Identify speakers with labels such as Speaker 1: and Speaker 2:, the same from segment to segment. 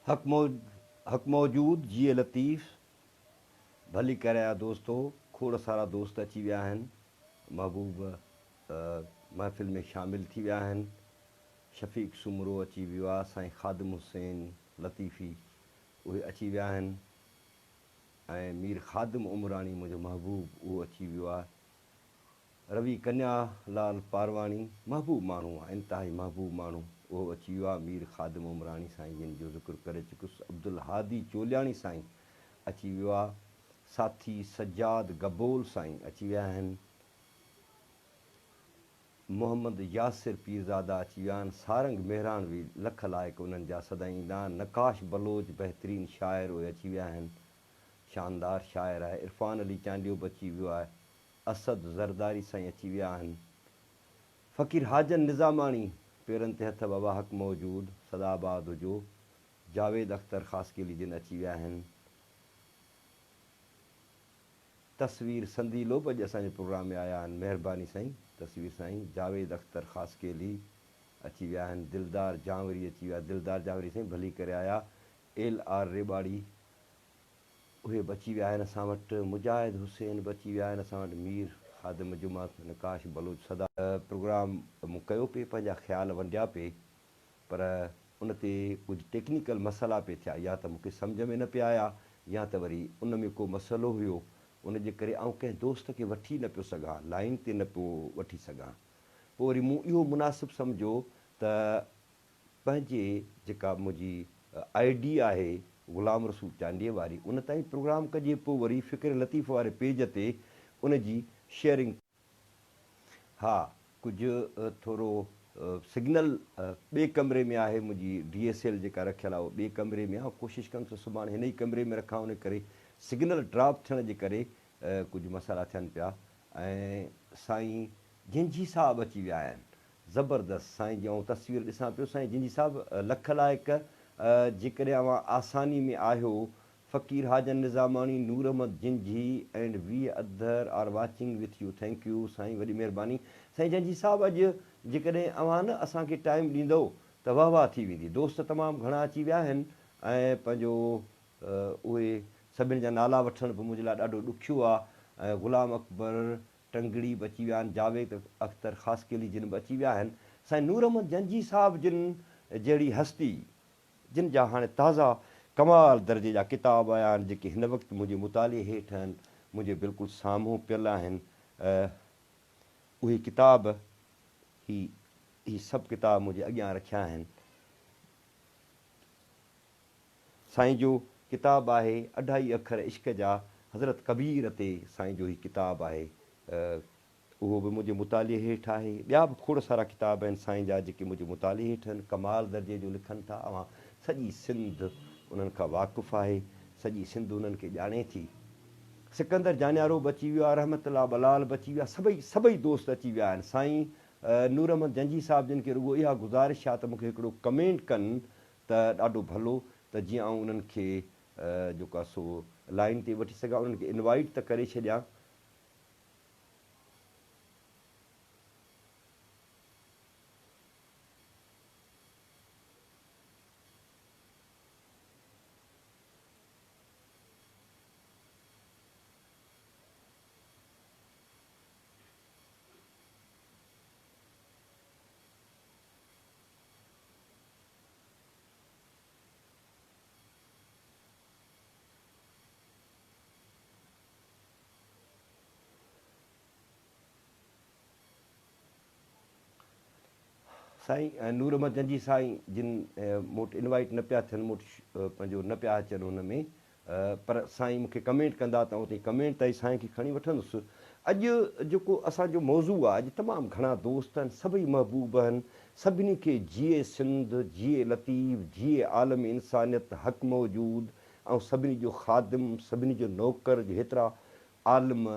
Speaker 1: हक मौ हक मौजूद जिए लतीफ़ भली करे दोस्तों। खोड़ सारा दोस्त अची विया आहिनि। महबूब महफ़िल में शामिल थी विया आहिनि। शफ़ीक सुमरो अची वियो आहे। साईं ख़ादिम हुसैन लतीफ़ी उहे अची विया आहिनि। ऐं मीर ख़ादिम उमराणी मुंहिंजो महबूब उहो अची वियो आहे। रवि कन्या लाल पारवाणी महबूब माण्हू आहे, इंतिहाई महबूब माण्हू, उहो अची वियो आहे। मीर ख़ादिम उमराणी साईं जिन जो ज़िक्र करे चुकुसि। अब्दुल हादी चोलियाणी साईं अची वियो आहे। साथी सजाद गबोल साईं अची विया आहिनि। मोहम्मद यासिर पीरज़ादा अची विया आहिनि। सारंग मेहरानवी लख लाइक़ उन्हनि जा सदाईं ईंदा आहिनि। नकाश बलोच बहितरीन शाइर उहे अची विया आहिनि। शानदार शाइर आहे। इरफ़ान अली चांडियो बि अची वियो आहे। असद ज़रदारी साईं अची विया आहिनि। फ़कीर हाजन निज़ामाणी पेरनि ते हथ बाबा हक़ मौजूद सदाबाद हुजो। जावेद अख़्तर ख़ासकेली जिन अची विया आहिनि। तस्वीर संदीलो बि अॼु असांजे प्रोग्राम में आया आहिनि। महिरबानी साईं तस्वीर साईं। जावेद अख़्तर ख़ासकेली अची विया आहिनि। दिलदार जांवरी अची विया। दिलदार जांवरी साईं भली करे आया। एल आर रेबाड़ी उहे बि अची विया आहिनि असां वटि। मुजाहिद हुसैन बि अची विया आहिनि असां वटि। मीर ख़ादिम जुमात नकाश बलोच सदा प्रोग्राम मूं कयो पिए, पंहिंजा ख़्याल वंडिया पिए, पर उन ते कुझु टेक्निकल मसइला पिए थिया। या त मूंखे सम्झ में न पिया आया, या त वरी उन में को मसइलो हुयो। उनजे करे आउं कंहिं दोस्त खे वठी न पियो सघां, लाइन ते न पियो वठी सघां। पोइ वरी मूं इहो मुनासिबु सम्झो त पंहिंजे जेका मुंहिंजी ID आहे ग़ुलाम रसूल चांडीअ वारी, उन ताईं प्रोग्राम कजे। पोइ वरी फ़िक्र लतीफ़ वारे पेज ते उन जी शेयरिंग। हा, कुझु थोरो सिग्नल ॿिए कमरे में आहे। मुंहिंजी DSL जेका रखियलु आहे उहो ॿिए कमरे में आहे। कोशिशि कंदुसि सुभाणे हिन ई कमरे में रखां। उन करे सिग्नल ड्रॉप थियण जे करे कुझु मसइला थियनि पिया। ऐं साईं जिंजी साहब अची विया आहिनि। ज़बरदस्त साईं जी आउं तस्वीर ॾिसां पियो। साईं जिंजी साहब लख लाइक़ जेकॾहिं अवां आसानी में आहियो। Faqir Hajan Nizamani, Noor Ahmed Jinji and we other are watching with you. Thank you Sain, वॾी महिरबानी। साईं जिंजी साहब अॼु जेकॾहिं अवां न असांखे टाइम ॾींदो त वाह वाह थी वेंदी। दोस्त तमामु घणा अची विया आहिनि। ऐं पंहिंजो उहे सभिनि जा नाला वठण बि मुंहिंजे लाइ ॾाढो ॾुखियो आहे। ऐं ग़ुलाम अकबर टंगड़ी बि अची विया आहिनि। जावेद अख़्तर ख़ासकेली जिन बि अची विया आहिनि। साईं नूर अहमद जंजी साहब जिन जहिड़ी हस्ती, जिन जा हाणे ताज़ा कमाल दर्जे जा किताब आया आहिनि, जेके हिन वक़्तु मुंहिंजे मुताले हेठि आहिनि, मुंहिंजे बिल्कुलु साम्हूं पियल आहिनि। उहे किताब ही सभु किताब मुंहिंजे अॻियां रखिया आहिनि। साईं जो किताबु आहे 2.5 अखर इश्क जा। हज़रत कबीर ते साईं जो ही किताबु आहे। उहो बि मुंहिंजे मुताले हेठि आहे। ॿिया बि खोड़ सारा किताब आहिनि साईं जा जेके मुंहिंजे मुताले हेठि आहिनि। कमाल दर्जे जो लिखनि था। अवां सॼी सिंध उन्हनि खां वाक़ुफ़ु आहे। सॼी सिंध उन्हनि खे ॼाणे थी। सिकंदर जानियारो बि अची वियो आहे। रहमतुल्लाह बलाल बि अची विया। सभई दोस्त अची विया आहिनि। साईं नूर अहमद जंजी साहब जिन खे रुॻो इहा गुज़ारिश आहे त मूंखे हिकिड़ो कमेंट कनि त ॾाढो भलो, त जीअं आउं उन्हनि खे जेको आहे सो लाइन ते वठी सघां, उन्हनि खे इनवाइट त करे छॾियां। साईं नूर अहमद जंजी साईं जिन मूं वटि इनवाइट न पिया थियनि, मूं वटि पंहिंजो न पिया अचनि हुन में, पर साईं मूंखे कमेंट कंदा त उते कमेंट ताईं साईं खे खणी वठंदुसि। अॼु जेको असांजो मौज़ू आहे, अॼु तमामु घणा दोस्त आहिनि, सभई महबूब आहिनि। सभिनी खे जिए सिंध, जिए लतीफ़, जिए आलम इंसानियत, हक़ मौजूद ऐं सभिनी जो ख़ादिम, सभिनी जो नौकर, हेतिरा आलम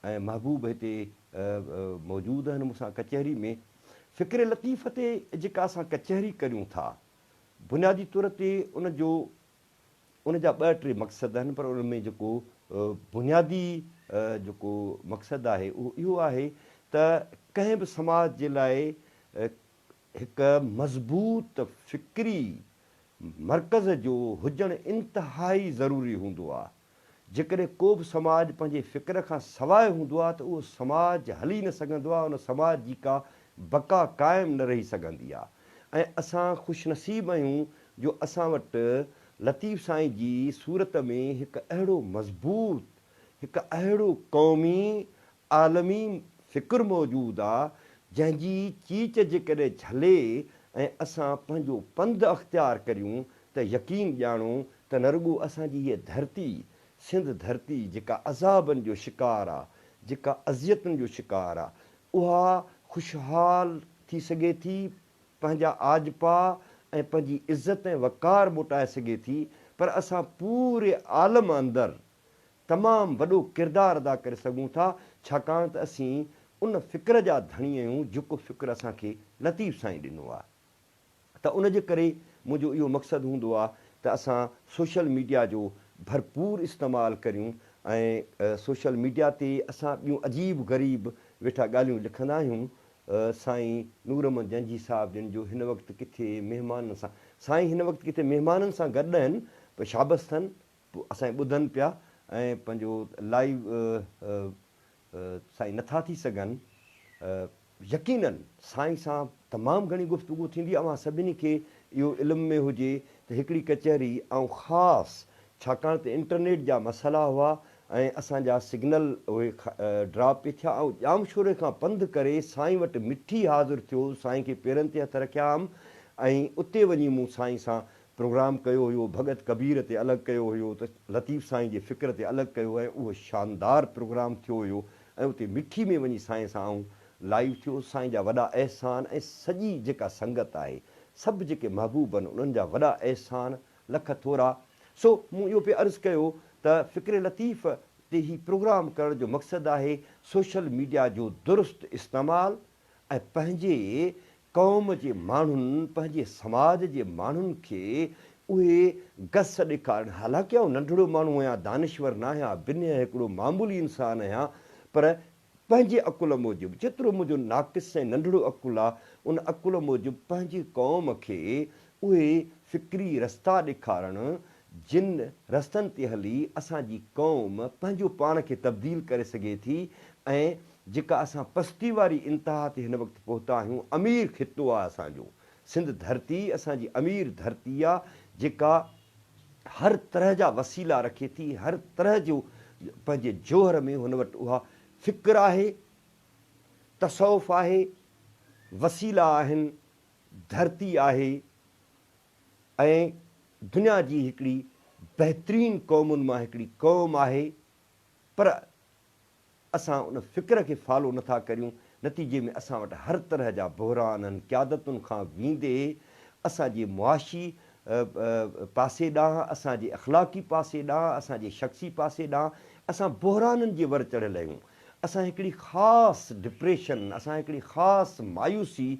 Speaker 1: ऐं महबूब हिते मौजूदु आहिनि मूंसां कचहरी में। फ़िक्र लतीफ़ ते जेका असां कचहरी करियूं था, बुनियादी तौर ते उन जा 2-3 मक़सद आहिनि, पर उन में जेको बुनियादी जेको मक़सदु आहे उहो इहो आहे त कंहिं बि समाज जे लाइ हिकु मज़बूत फ़िक्री मर्कज़ जो हुजणु इंतिहाई ज़रूरी हूंदो आहे। जेकॾहिं को बि समाज पंहिंजे फ़िक्र खां सवाइ हूंदो आहे त उहो समाज हली न सघंदो आहे, उन समाज जी का बका क़ाइमु न रही सघंदी आहे। ऐं असां ख़ुशनसीब आहियूं जो असां वटि लतीफ़ साईं जी सूरत में हिकु अहिड़ो मज़बूत, हिकु अहिड़ो क़ौमी आलमी फ़िक्र मौजूदु आहे जंहिंजी चीच जेकॾहिं झले ऐं असां पंहिंजो पंधु अख़्तियार करियूं त यकीन ॼाणूं त न रुॻो असांजी हीअ धरती, सिंध धरती जेका अज़ाबनि जो शिकार आहे, जेका अज़ियतुनि जो शिकार आहे, उहा ख़ुशहाल थी सघे थी, पंहिंजा आजपा ऐं पंहिंजी इज़त ऐं वक़ार मोटाए सघे थी। पर असां पूरे आलम अंदरि तमामु वॾो किरदारु अदा करे सघूं था, छाकाणि त असीं उन फ़िक्र जा धणी आहियूं जेको फ़िक्र असांखे लतीफ़ साईं ॾिनो आहे। त उनजे करे मुंहिंजो इहो मक़सदु हूंदो आहे त असां सोशल मीडिया जो भरपूर इस्तेमालु करियूं ऐं सोशल मीडिया ते असां ॿियूं अजीब ग़रीब वेठा ॻाल्हियूं लिखंदा आहियूं। साईं नूरमन जंजी साहिब जिन जो हिन वक़्तु किथे महिमाननि सां, साईं हिन वक़्तु किथे महिमाननि सां गॾु आहिनि, पर शाबस अथनि, पोइ असांखे ॿुधनि पिया ऐं पंहिंजो लाइव साईं नथा थी सघनि। यकीननि साईं सां तमामु घणी गुफ़्तगू थींदी आहे। मां सभिनी खे इहो इल्म में हुजे त हिकिड़ी कचहरी ऐं ख़ासि छाकाणि त इंटरनेट जा मसइला हुआ ऐं असांजा सिग्नल उहे ड्रॉप पे थिया ऐं जामशोरे खां पंधु करे साईं वटि मिठी हाज़िर थियो, साईं खे पेरनि ते हथ रखिया हुअमि ऐं उते वञी मूं साईं सां प्रोग्राम कयो हुयो, भगत कबीर ते अलॻि कयो हुयो, त लतीफ़ साईं जे फ़िक्र ते अलॻि कयो ऐं उहो शानदार प्रोग्राम थियो हुयो। ऐं उते मिठी में वञी साईं सां आऊं लाइव थियो। साईं जा वॾा अहसान ऐं सॼी जेका संगत आहे, सभु जेके महबूब आहिनि, उन्हनि जा वॾा अहसान लख थोरा। सो मूं इहो पिया अर्ज़ु कयो त फ़िक्र लतीफ़ ते ही प्रोग्राम करण जो मक़सदु आहे सोशल मीडिया जो दुरुस्त इस्तेमालु ऐं पंहिंजे क़ौम जे माण्हुनि, पंहिंजे समाज जे माण्हुनि खे उहे गस ॾेखारणु। हालांकि आउं नंढिड़ो माण्हू आहियां, दानिश्वर न आहियां, बिन हिकिड़ो मामूली इंसानु आहियां, पर पंहिंजे अकुल मूजिबि जेतिरो मुंहिंजो नाक़िस ऐं नंढिड़ो अकुलु आहे, उन अकुल मूजिबि पंहिंजी क़ौम खे उहे फ़िक्री रस्ता ॾेखारणु जिन रस्तनि ते हली असांजी क़ौम पंहिंजो पाण खे तब्दील करे सघे थी। ऐं जेका असां पस्ती वारी इंतिहा ते हिन वक़्तु पहुता आहियूं, अमीर ख़ितो आहे असांजो, सिंध धरती असांजी अमीर धरती आहे जेका हर तरह जा वसीला रखे थी, हर तरह जो पंहिंजे जोहर में हुन वटि उहा फ़िक्र आहे, तसौफ़ आहे, वसीला आहिनि, धरती आहे ऐं दुनिया जी हिकिड़ी बहितरीनु क़ौमुनि मां हिकिड़ी क़ौम आहे। पर असां उन फ़िक्र खे फॉलो नथा करियूं। नतीजे में असां वटि हर तरह जा बहरान आहिनि। क़यादतुनि खां वेंदे असांजे मुआशी पासे ॾांहुं, असांजे अख़लाक़ी पासे ॾांहुं, असांजे शख़्सी पासे ॾांहुं असां बहराननि जे वर चढ़ियल आहियूं। असां हिकिड़ी ख़ासि डिप्रेशन, असां हिकिड़ी ख़ासि मायूसी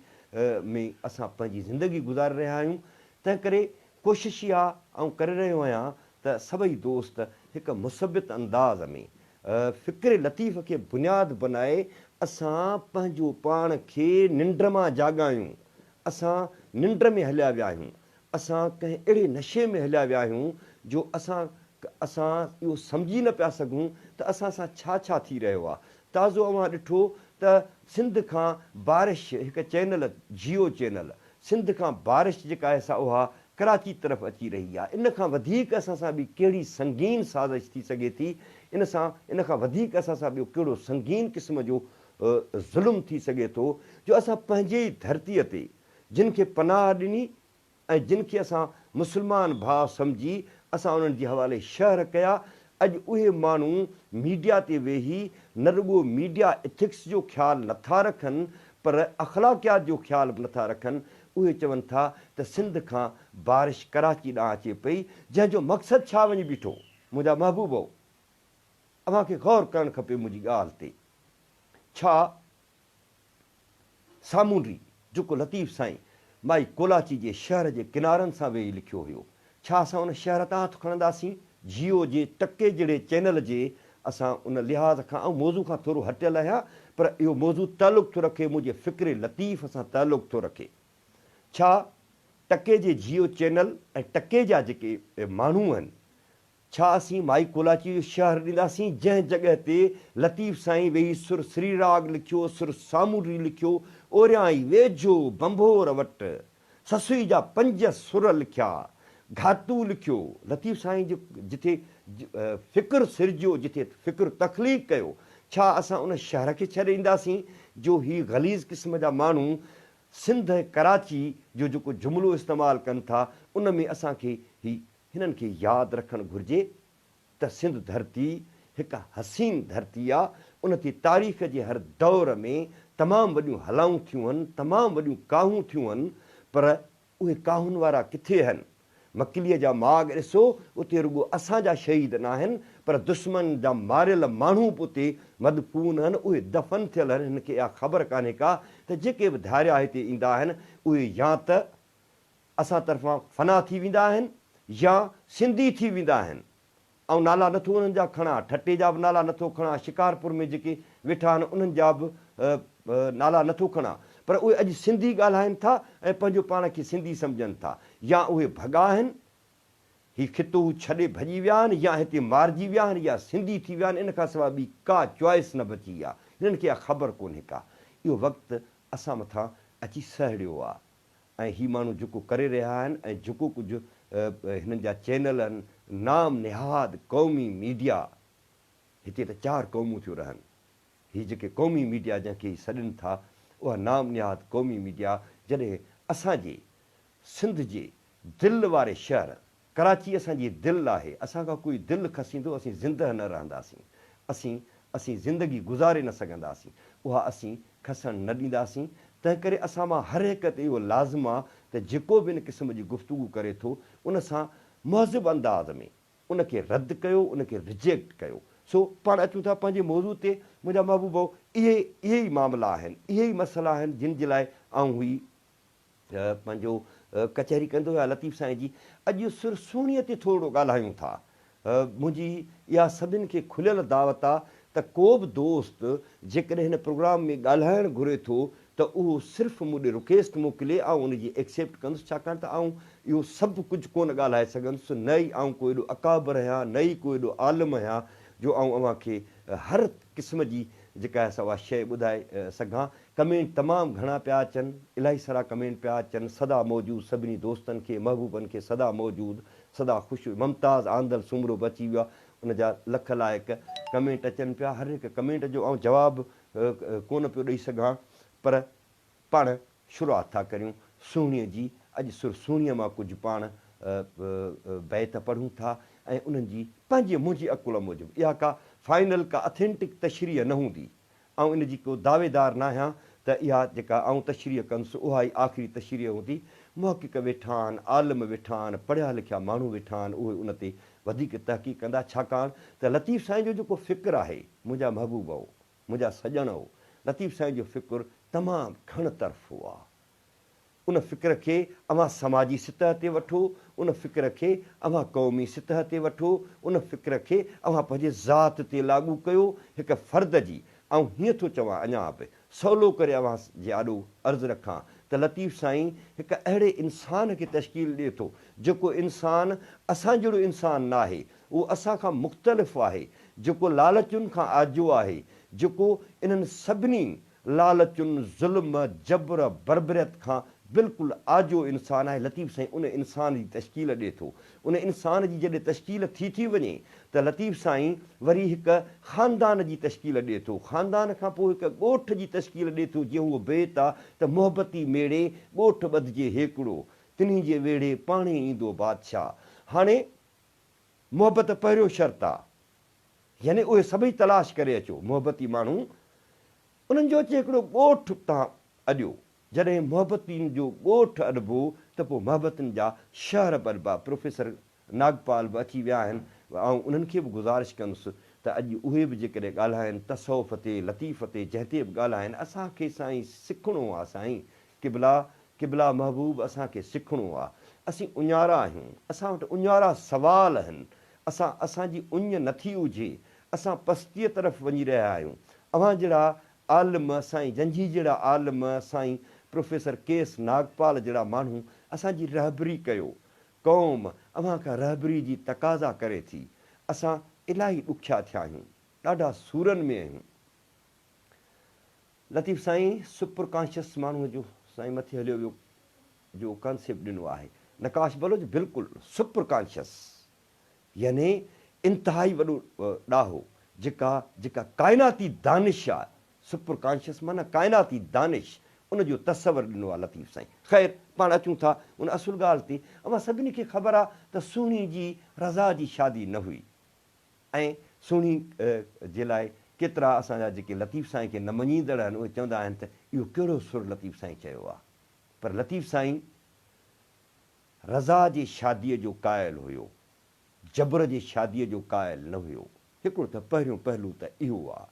Speaker 1: में असां पंहिंजी ज़िंदगी गुज़ारे रहिया आहियूं। तंहिं करे कोशिशि इहा ऐं करे रहियो आहियां त सभई दोस्त हिकु मुसबित अंदाज़ में फ़िक्र लतीफ़ खे बुनियादु बनाए असां पंहिंजो पाण खे निंड मां जाॻायूं। असां निंड में हलिया विया आहियूं, असां कंहिं अहिड़े नशे में हलिया विया आहियूं जो असां इहो सम्झी न पिया सघूं त असां सां छा छा थी रहियो आहे। ताज़ो अवां ॾिठो त सिंध खां बारिश, हिकु चैनल जियो चैनल, सिंध खां बारिश जेका आहे सा उहा कराची तरफ़ अची रही आहे। इन खां वधीक असां सां ॿी कहिड़ी संगीन साज़िश थी सघे थी, इन खां वधीक असां सां ॿियो कहिड़ो संगीन क़िस्म जो ज़ुल्म थी सघे थो जो असां पंहिंजे ई धरतीअ ते जिन खे पनाह ॾिनी ऐं जिन खे असां मुस्लमान भाउ सम्झी असां उन्हनि जे हवाले शहर कया। अॼु उहे माण्हू मीडिया ते वेही न रुॻो मीडिया एथिक्स जो ख़्यालु नथा रखनि, पर अख़लाक़ियात जो ख़्यालु बि नथा रखनि। उहे चवनि था त सिंध खां बारिश कराची ॾांहुं अचे पई, जंहिंजो मक़सदु छा वञी बीठो। मुंहिंजा महबूबो, अव्हांखे गौर करणु खपे मुंहिंजी ॻाल्हि ते। छा सामूंडी जेको लतीफ़ साईं माई कोलाची जे शहर जे किनारनि सां वेही लिखियो हुयो, छा असां उन शहर तां हथु खणंदासीं? जियो जे टके जहिड़े चैनल जे असां उन लिहाज़ खां ऐं मौज़ू खां थोरो हटियल आहियां, पर इहो मौज़ू तालुक़ु थो रखे मुंहिंजे फ़िक्र लतीफ़ सां तालुक़ु थो रखे। छा टके जे जियो चैनल ऐं टके जा जेके माण्हू आहिनि, छा असीं माई कोलाची जो शहर ॾींदासीं जंहिं जॻह ते लतीफ़ साईं वेही सुर श्रीराग लिखियो, सुर सामूरी लिखियो, ओरियां ई वेझो बंभोर वटि ससुई जा 5 सुर लिखिया, घातू लिखियो। लतीफ़ साईं जो जिथे फ़िक्र सिरजियो, जिथे फ़िक्र तख़लीक़ कयो, छा असां उन शहर खे छॾे ईंदासीं जो हीअ ग़लीज़ क़िस्म जा माण्हू सिंध ऐं कराची जो जेको जुमिलो इस्तेमालु कनि था, उन में असांखे हिननि खे यादि रखणु घुरिजे त सिंध धरती हिकु हसीन धरती आहे। उन ते तारीख़ जे हर दौर में तमामु वॾियूं हलाऊं थियूं आहिनि, तमामु वॾियूं काहूं थियूं आहिनि, पर उहे काहुनि वारा किथे आहिनि? मकिलीअ जा माॻ ॾिसो, उते रुॻो असांजा शहीद न आहिनि, पर दुश्मन जा मारियल माण्हू बि उते मदफ़ून आहिनि, उहे दफ़न थियल आहिनि। हिन खे इहा ख़बर कान्हे का त जेके बि धारिया हिते ईंदा आहिनि उहे या त असां तरफ़ां फ़ना थी वेंदा आहिनि या सिंधी थी वेंदा आहिनि। ऐं नाला नथो उन्हनि जा खणा, ठटे जा बि नाला नथो खणा, शिकारपुर में जेके वेठा आहिनि उन्हनि जा बि नाला नथो खणा, पर उहे अॼु सिंधी ॻाल्हाइनि था ऐं पंहिंजो पाण खे सिंधी सम्झनि था। या उहे भॻा आहिनि, हीउ खितो छॾे भॼी विया आहिनि, या हिते मारिजी विया आहिनि, या सिंधी थी विया आहिनि। इन खां सवाइ ॿी का चॉइस न बची आहे। हिननि खे इहा ख़बर कोन्हे का। इहो वक़्तु असां मथां अची सहड़ियो आहे ऐं हीउ माण्हू जेको करे रहिया आहिनि ऐं जेको कुझु हिननि जा चैनल आहिनि, नाम निहाद क़ौमी मीडिया, हिते त 4 क़ौमूं थियूं रहनि। हीअ जेके क़ौमी मीडिया जंहिंखे सॾनि था, उहा नाम निहाद क़ौमी मीडिया, जॾहिं असांजे सिंध जे दिलि वारे शहर कराची असांजी दिलि आहे। असां खां कोई दिलि खसींदो, असीं ज़िंदह न रहंदासीं, असीं ज़िंदगी गुज़ारे न सघंदासीं, उहा असीं खसणु न ॾींदासीं। तंहिं करे असां मां हर हिक ते इहो लाज़िम आहे त जेको बि इन क़िस्म जी गुफ़्तगू करे थो, उन सां महज़िब अंदाज़ में उनखे रद्द कयो, उनखे रिजेक्ट कयो। सो पाण अचूं था पंहिंजे मौज़ू ते। मुंहिंजा महबूबो, इहे ई मामला आहिनि, इहे ई मसइला आहिनि जिन जे लाइ आऊं हुई पंहिंजो कचहरी कंदो आहे लतीफ़ साईं जी। अॼु सुरसूणीअ ते थोरो ॻाल्हायूं था। मुंहिंजी इहा सभिनि खे खुलियल दावत आहे त को बि दोस्त जेकॾहिं हिन प्रोग्राम में ॻाल्हाइणु घुरे थो त उहो सिर्फ़ु मूं ॾे रिक्वेस्ट मोकिले, ऐं उनजी एक्सेप्ट कंदुसि, छाकाणि त आऊं इहो सभु कुझु कोन ॻाल्हाए सघंदुसि। न ई आऊं को एॾो अकाबर आहियां, न ई को एॾो आलिम आहियां जो आऊं अव्हां खे हर क़िस्म जी जेका आहे उहा शइ ॿुधाए सघां। कमेंट तमामु घणा पिया अचनि, इलाही सारा कमेंट पिया अचनि, सदा मौजूदु सभिनी दोस्तनि खे, महबूबनि खे सदा मौजूदु, सदा ख़ुशि, मुमताज़ आंदल सुमरो बची वियो आहे। उनजा लख लाइक कमेंट अचनि पिया। हर हिकु कमेंट जो आऊं जवाबु कोन पियो ॾेई सघां, पर पाण शुरूआति था करियूं सुहिणीअ जी। अॼु सुहिणीअ मां कुझु पाण बैत पढ़ूं था ऐं उन्हनि जी पंहिंजी मुंहिंजी अकुल मूजिबि, इहा का फाइनल का अथेंटिक तशरीह न हूंदी। ऐं इन जी को दावेदार न आहियां त इहा जेका आऊं तशरीह कंदुसि उहा ई आख़िरी तशरीह हूंदी। मुहक़िक़ वेठा आहिनि, आलिम वेठा आहिनि, पढ़िया लिखिया माण्हू वेठा आहिनि, उहे उन ते वधीक तहक़ीक़ कंदा। छाकाणि त लतीफ़ साईं जो जेको फ़िक्र आहे, मुंहिंजा महबूब हो, मुंहिंजा सॼण हो, लतीफ़ साईं जो फ़िक्र तमामु घण तरफ़ो आहे। उन फ़िक्र खे अव्हां समाजी सतह ते वठो, उन फ़िक्र खे अव्हां क़ौमी सतह ते वठो, उन फ़िक्र खे अव्हां पंहिंजे ज़ात ते लागू कयो, हिकु फ़र्द जी। ऐं हीअं थो चवां अञा बि सवलो करे अव्हां जे आॾो अर्ज़ु रखां त लतीफ़ साईं हिकु अहिड़े इंसान खे तश्कील ॾिए थो जेको इंसानु असां जहिड़ो इंसानु न आहे, उहो असां खां मुख़्तलिफ़ आहे, जेको लालचुनि खां आजो आहे, जेको इन्हनि सभिनी लालचुनि, ज़ुल्म, जबर, बरबरियत खां बिल्कुलु आजो इंसानु आहे। लतीफ़ साईं उन इंसान जी तश्कील ॾिए थो। उन इंसान जी जॾहिं तश्कील थी वञे त लतीफ़ साईं वरी हिकु ख़ानदान जी तश्कील ॾिए थो। ख़ानदान खां पोइ हिकु ॻोठ जी तश्कील ॾिए थो। जीअं उहो बेत आहे त मोहबती मेड़े ॻोठ ॿधिजे हेकिड़ो, तिन्ही जे वेड़े पाणे ईंदो बादशाह। हाणे मोहबत पहिरियों शर्त आहे, यानी उहे सभई तलाश करे अचो मोहबती माण्हू। उन्हनि जो अचे हिकिड़ो ॻोठ तव्हां अॼो। जॾहिं मोहबतीन जो ॻोठ अॾिबो त पोइ मोहबतुनि जा शहर बि प्रोफेसर नागपाल बि अची विया आहिनि। ऐं उन्हनि खे बि गुज़ारिश कंदुसि त अॼु उहे बि जेकॾहिं ॻाल्हाइनि तसौफ़ ते, लतीफ़ ते, जंहिं ते बि ॻाल्हाइनि, असांखे साईं सिखणो आहे। साईं क़िबला महबूब असांखे सिखणो आहे। असीं उञारा आहियूं, असां वटि उञारा सवाल आहिनि। असांजी उञ नथी हुजे, असां पस्तीअ तरफ़ वञी रहिया आहियूं। अव्हां जहिड़ा आलिम, साईं जंझी जहिड़ा आलिम, साईं प्रोफेसर के एस नागपाल जहिड़ा माण्हू असांजी रहबरी कयो। क़ौम अव्हां खां रहबरी जी तक़ाज़ा करे थी। असां इलाही ॾुखिया थिया आहियूं, ॾाढा सूरनि में आहियूं। लतीफ़ साईं सुपर कॉन्शियस माण्हूअ जो साईं मथे हलियो वियो जो कॉन्सेप्ट ॾिनो आहे। नकाश बलोच बिल्कुलु सुपर कॉन्शियस, यानी इंतिहाई वॾो ॾाहो, जेका काइनाती दानिश आहे। सुपर कॉन्शियस माना काइनाती दानिश, उनजो तसवर ॾिनो आहे लतीफ़ साईं। ख़ैर पाण अचूं था उन असुल ॻाल्हि ते। अमां सभिनी खे ख़बर आहे त सुहिणी जी रज़ा जी शादी न हुई, ऐं सुहिणी जे लाइ केतिरा असांजा जेके लतीफ़ साईं खे न मञींदड़ आहिनि उहे चवंदा आहिनि त इहो कहिड़ो सुर लतीफ़ साईं चयो आहे। पर लतीफ़ साईं रज़ा जी शादीअ जो क़ाइल हुयो, जबर जी शादीअ जो क़ाइल न हुयो। हिकिड़ो त पहिरियों पहलू त इहो आहे।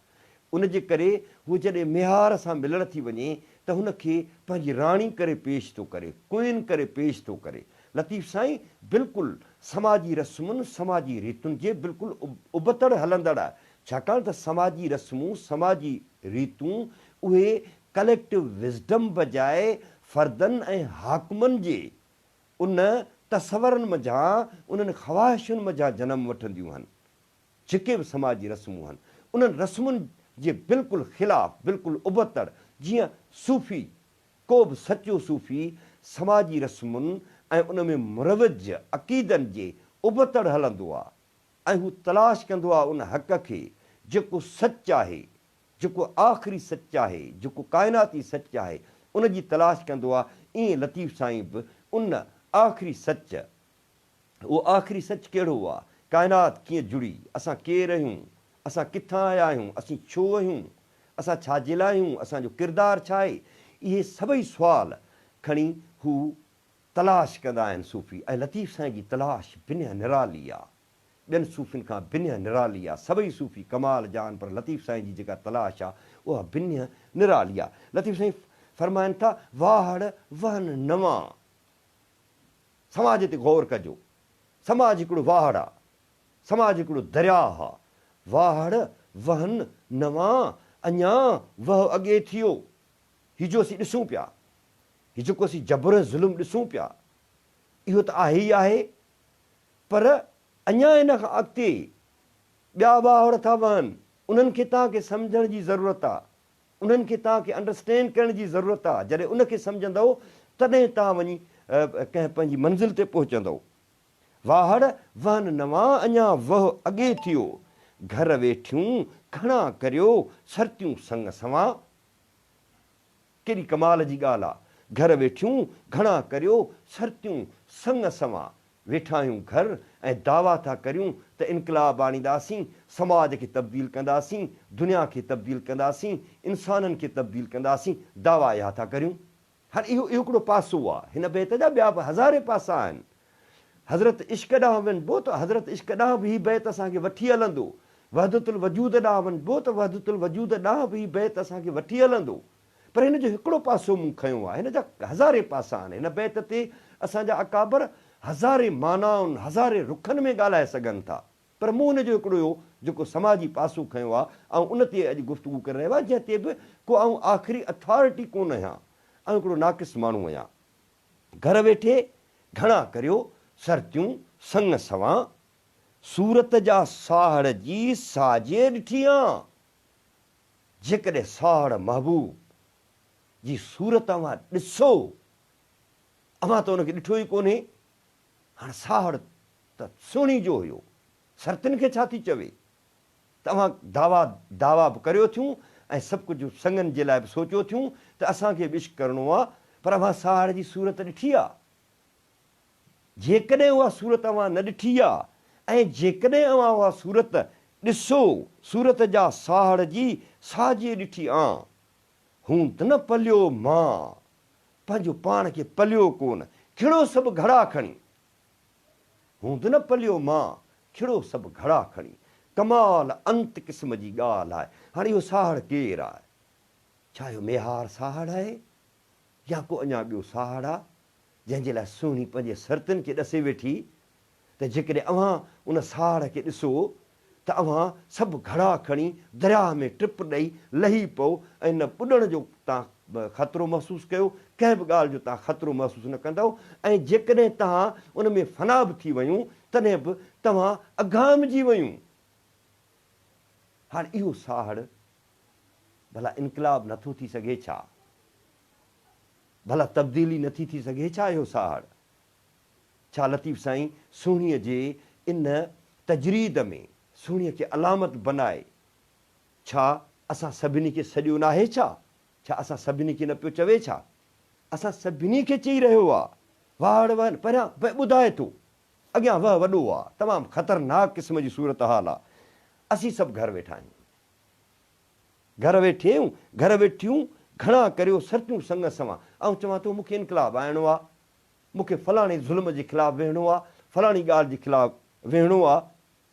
Speaker 1: उनजे करे हू जॾहिं मिहार सां मिलण थी वञे त हुनखे पंहिंजी राणी करे पेश थो करे, क्वीन करे पेश थो करे। लतीफ़ साईं बिल्कुलु समाजी रस्मुनि समाजी रीतुनि जे बिल्कुलु उबतड़ हलंदड़ आहे। छाकाणि त समाजी रस्मूं समाजी रीतूं उहे कलेक्टिव विज़डम बजाए फ़र्दनि ऐं हाकमनि जे उन तसवरनि मंझां, उन्हनि ख़्वाहिशुनि मंझां जनम वठंदियूं आहिनि। जेके बि समाजी रस्मूं आहिनि उन्हनि रस्मुनि जे बिल्कुलु ख़िलाफ़ु, बिल्कुलु उबतड़, जीअं सूफ़ी, को बि सचो सूफ़ी समाजी रस्मुनि ऐं उन में मुरवज अक़ीदनि जे उबतड़ हलंदो आहे। ऐं हू तलाश कंदो आहे उन हक़ खे जेको सच आहे, जेको आख़िरी सच आहे, जेको काइनाती सच आहे, उन जी तलाश कंदो आहे। ईअं लतीफ़ साईं बि उन आख़िरी सच, उहो आख़िरी सच कहिड़ो आहे, काइनात कीअं जुड़ी, असां केरु आहियूं, असां किथां आया आहियूं, असीं छो आहियूं, असां छाजे लाइ आहियूं, असांजो किरदारु छा आहे, इहे सभई सुवाल खणी हू तलाश कंदा आहिनि सूफ़ी। ऐं लतीफ़ साईं जी तलाश बिन्या निराली आहे, ॿियनि सूफ़ियुनि खां बिन्या निराली आहे। सभई सूफ़ी कमाल जा आहिनि, पर लतीफ़ साईं जी जेका तलाश आहे उहा बिन्या निराली आहे। लतीफ़ साईं फरमाइनि था, वाहड़ वहन नवां। समाज ते गौर कजो, समाज हिकिड़ो वाहड़ आहे, समाज हिकिड़ो दरियाह आहे। वाहड़ वहन नवां, अञा वह अॻे थियो। हीउ जो असीं ॾिसूं पिया, हीउ जेको असीं जबर ज़ुल्म ॾिसूं पिया, इहो त आहे ई आहे, पर अञा इन खां अॻिते ॿिया वाहड़ था वहनि। उन्हनि खे तव्हांखे सम्झण जी ज़रूरत आहे, उन्हनि खे तव्हांखे अंडरस्टैंड करण जी ज़रूरत आहे। जॾहिं उनखे सम्झंदव तॾहिं तव्हां वञी कंहिं पंहिंजी मंज़िल ते पहुचंदव। वाहड़ वहन नवां, अञा वह अॻे थियो। घर वेठियूं घणा करियो सरतियूं संग सवां। केॾी कमाल जी ॻाल्हि आहे। घर वेठियूं घणा करियो सरतियूं संग सवां। वेठा आहियूं घर ऐं दावा था करियूं त इनक़लाब आणींदासीं, समाज खे तब्दील कंदासीं, दुनिया खे तब्दील कंदासीं, इंसाननि खे तब्दील कंदासीं, दावा इहा था करियूं। हाणे इहो हिकिड़ो पासो आहे। हिन बैत जा ॿिया बि हज़ारे पासा आहिनि। हज़रत इश्क ॾांहुं वञिबो त हज़रत इश्क ॾांहुं बि हीउ बैत असांखे वठी हलंदो। वहदतुल वजूद ॾांहुं वञिबो त वहदतुल वजूद ॾांहुं बि हीउ बैत असांखे वठी हलंदो। पर हिन जो हिकिड़ो पासो मूं खयो आहे, हिन जा हज़ारे पासा आहिनि। हिन बैत ते असांजा अकाबर हज़ारे मानाउनि, हज़ारे रुखनि में ॻाल्हाए सघनि था, पर मूं हुनजो हिकिड़ो जेको समाजी पासो खयो आहे ऐं उन ते अॼु गुफ़्तगू करे रहियो आहे, जंहिं ते बि को आऊं आख़िरी अथॉरिटी कोन आहियां, ऐं हिकिड़ो नाक़िस माण्हू आहियां। घर वेठे घणा करियो सरतियूं संग सवां। सूरत जा साहड़ जी साजे ॾिठी आं। जेकॾहिं साहड़ महबूब जी सूरत अवां ॾिसो, अवां त हुनखे ॾिठो ई कोन्हे। हाणे साहड़ त सुहिणी जो हुयो, सरतियुनि खे छा थी चवे। तव्हां दावा बि करियो थियूं ऐं सभु कुझु संगनि जे लाइ बि सोचियो थियूं त असांखे बि इश्क करिणो आहे, पर अवां साहड़ जी सूरत ॾिठी आहे। जेकॾहिं उहा सूरत अवां न ॾिठी आहे ऐं जेकॾहिं अवां उहा सूरत ॾिसो, सूरत जा साहड़ जी साजे ॾिठी आं। हूं त न पलियो मां, पंहिंजो पाण खे पलियो कोन, खिड़ो सभु घड़ा खणी। हूं त न पलियो मां, खिड़ो सभु घड़ा खणी। कमाल अंत क़िस्म जी ॻाल्हि आहे। हाणे इहो साहड़ केरु आहे? छा इहो मेहार साहड़ आहे या को अञा ॿियो साहड़ आहे जंहिंजे लाइ सुहिणी पंहिंजे सरतियुनि खे ॾसे वेठी त जेकॾहिं अव्हां उन साहड़ खे ॾिसो त अव्हां सभु घड़ा खणी दरिया में टिप ॾेई लही पओ ऐं न ॿुॾण जो तव्हां ख़तरो महसूसु कयो, कंहिं बि ॻाल्हि जो तव्हां ख़तरो महसूसु न कंदव। ऐं जेकॾहिं तव्हां उन में फना बि थी वयूं तॾहिं बि तव्हां अघामिजी वयूं। हाणे इहो साहड़ भला इनकलाब नथो थी सघे छा? भला तब्दीली नथी थी सघे छा इहो साहड़? छा लतीफ़ साईं सुहिणीअ जे इन तजरीद में सुहिणीअ खे अलामत बनाए छा असां सभिनी खे सॼो न आहे छा? छा असां सभिनी खे न पियो चवे छा? असां सभिनी खे चई रहियो आहे वाड़ वञ परियां भई ॿुधाए थो अॻियां वॾो आहे, तमामु ख़तरनाक क़िस्म जी सूरत हाल आहे। असीं सभु घर वेठा आहियूं, घर वेठियूं घणा करियो सर्चूं संग सवां। ऐं चवां थो मूंखे इनकलाब आणिणो आहे, मूंखे फलाणे ज़ुल्म जे ख़िलाफ़ु वेहणो आहे, फलाणी ॻाल्हि जे ख़िलाफ़ु वेहणो आहे,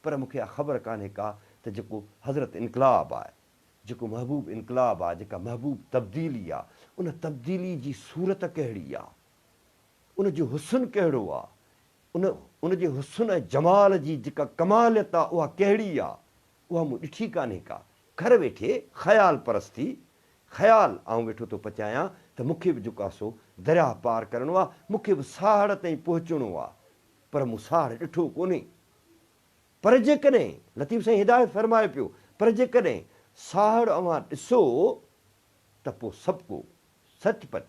Speaker 1: पर मूंखे ख़बर कान्हे का त जेको हज़रत इनकलाब आहे, जेको महबूब इनकलाब आहे, जेका महबूब तब्दीली आहे, उन तब्दीली जी सूरत कहिड़ी आहे, उन जो हुस्न कहिड़ो आहे, उन जे हुस्न ऐं जमाल जी जेका कमालियत आहे उहा कहिड़ी आहे, उहा मूं ॾिठी कान्हे का। घर वेठे ख़्याल परस्ती, ख़्याल आउं वेठो थो पचायां त मूंखे बि जेको आहे सो दरिया पार करिणो आहे, मूंखे बि साहड़ ताईं पहुचणो आहे, पर मूं साहड़ ॾिठो कोन्हे। पर जेकॾहिं लतीफ़ साईं हिदायत फ़रमाए पियो, पर जेकॾहिं साहड़ अवां ॾिसो त पोइ सभु को सचपच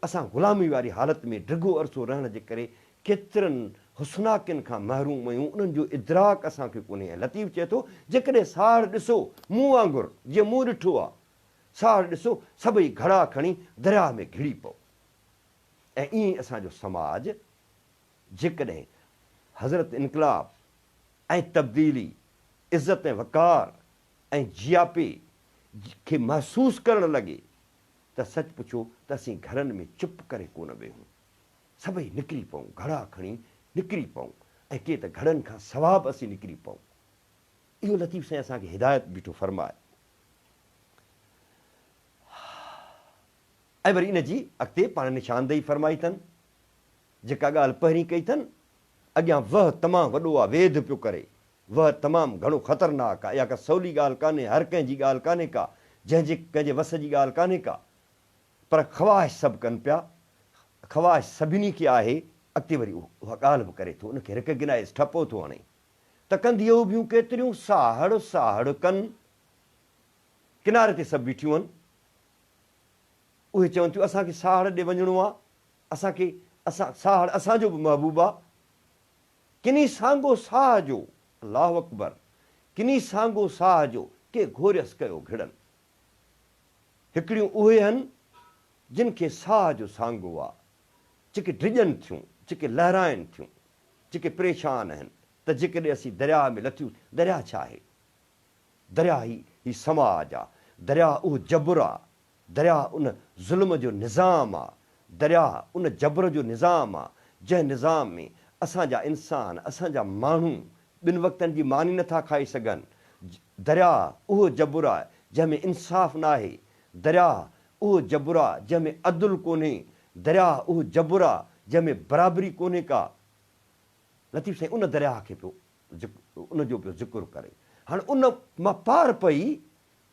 Speaker 1: असां ग़ुलामी वारी हालत में डिघो अरसो रहण जे करे केतिरनि हुस्नाकिन खां महरूम आहियूं, उन्हनि जो इदराक असांखे कोन्हे। ऐं लतीफ़ चए थो जेकॾहिं साहड़ ॾिसो मूं वांगुरु जीअं मूं ॾिठो आहे, साहड़ ॾिसो सभई घड़ा खणी दरिया में घिड़ी पओ। ऐं ईअं असांजो समाज जेकॾहिं हज़रत इनकलाब ऐं तब्दीली, इज़त ऐं वक़ार ऐं जियापे खे महसूसु करणु लॻे त सच पुछो त असीं घरनि में चुप करे कोन वेहूं, सभई निकिरी पऊं, घड़ा खणी निकिरी पऊं, ऐं के त घड़नि खां सवाइ असीं निकिरी पऊं। इहो लतीफ़ साईं असांखे हिदायत बीठो फ़रमाए। ऐं वरी इन जी अॻिते पाण निशानदेही फ़रमाई अथनि, जेका ॻाल्हि पहिरीं कई अथनि, अॻियां वह तमामु वॾो आहे, वेद पियो करे, वह तमामु घणो ख़तरनाक आहे, इहा का सवली ॻाल्हि कान्हे, हर कंहिंजी ॻाल्हि कान्हे का, जंहिंजे कंहिंजे वस जी ॻाल्हि कान्हे का, पर ख़्वाहिश सभु कनि पिया, ख़्वाहिश सभिनी खे आहे। अॻिते वरी उहा ॻाल्हि बि करे थो, उनखे रिकग्नाइज़ ठपो थो हणे त कंदियूं ॿियूं केतिरियूं साहड़ साहड़ कनि, किनारे ते सभु बीठियूं आहिनि, उहे चवनि थियूं असांखे साहड़ ॾे वञिणो आहे, साहड़ असांजो बि महबूब आहे। किनी सांगो साह जो, अल्लाहु अकबर, किनी सांगो साह जो के घोरियस कयो घिड़नि। हिकिड़ियूं उहे आहिनि जिन खे साह जो सांगो आहे, जेके डिॼनि थियूं, जेके लहराइनि थियूं, जेके परेशान आहिनि त जेकॾहिं असीं दरिया में लथियूं, दरिया छा आहे? दरिया ही समाज आहे, दरिया उहो जबुर आहे, दरिया उन ज़ुल्म जो निज़ाम आहे, दरिया उन जबर जो निज़ाम आहे जंहिं निज़ाम में असांजा इंसान, असांजा माण्हू ॿिनि वक़्तनि जी मानी नथा खाई सघनि। दरिया उहो जबुर आहे जंहिंमें इंसाफ़ न आहे, दरिया उहो जबुर आहे जंहिंमें अदुल कोन्हे, दरिया उहो जबुर आहे जंहिंमें बराबरी कोन्हे का। लतीफ़ साईं उन दरिया खे पियो उनजो पियो ज़िक्र करे। हाणे उन मां पार पई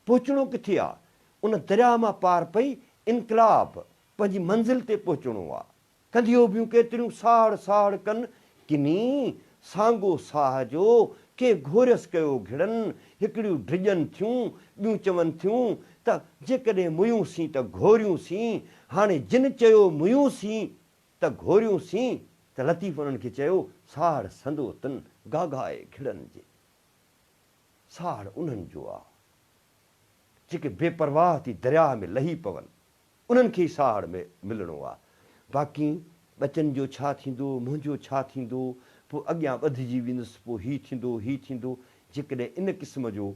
Speaker 1: पहुचणो किथे आहे? उन दरिया मां पार पई इनकलाब पंहिंजी मंज़िल ते पहुचणो आहे। कंदियूं ॿियूं केतिरियूं साहड़ साहड़ कनि, किनी सांगो साह जो के घोरियस कयो घिड़नि। हिकिड़ियूं डिॼनि थियूं, ॿियूं चवनि थियूं त जेकॾहिं मुयूंसीं त घोरियूंसीं। हाणे जिन चयो मुयूंसीं त घोरियूंसीं त लतीफ़ उन्हनि खे चयो साहड़ संदो तन गागाए घिड़नि जे। साहड़ उन्हनि जो आहे जेके बेपरवाह थी दरिया में लही पवनि, उन्हनि खे ई साहड़ में मिलणो आहे। बाक़ी बचनि जो छा थींदो, मुंहिंजो छा थींदो, पोइ अॻियां वधिजी वेंदुसि, पोइ हीउ थींदो हीउ थींदो। जेकॾहिं इन क़िस्म जो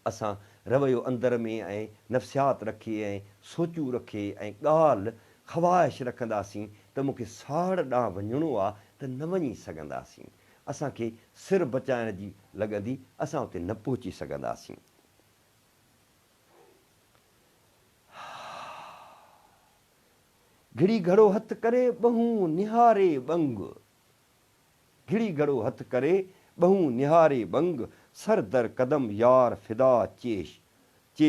Speaker 1: असां रवैयो अंदर में ऐं नफ़्सियात रखे ऐं सोचूं रखे ऐं ॻाल्हि ख़्वाहिश रखंदासीं त मूंखे साहड़ ॾांहुं वञिणो आहे त न वञी सघंदासीं। असांखे सिर बचाइण जी लॻंदी, असां उते न पहुची सघंदासीं। घिड़ी घड़ो हथ करे ॿहूं निहारे बंग, घिड़ी घड़ो हथ करे ॿहूं निहारे बंग। सर दर कदम यार फिदा चेश चे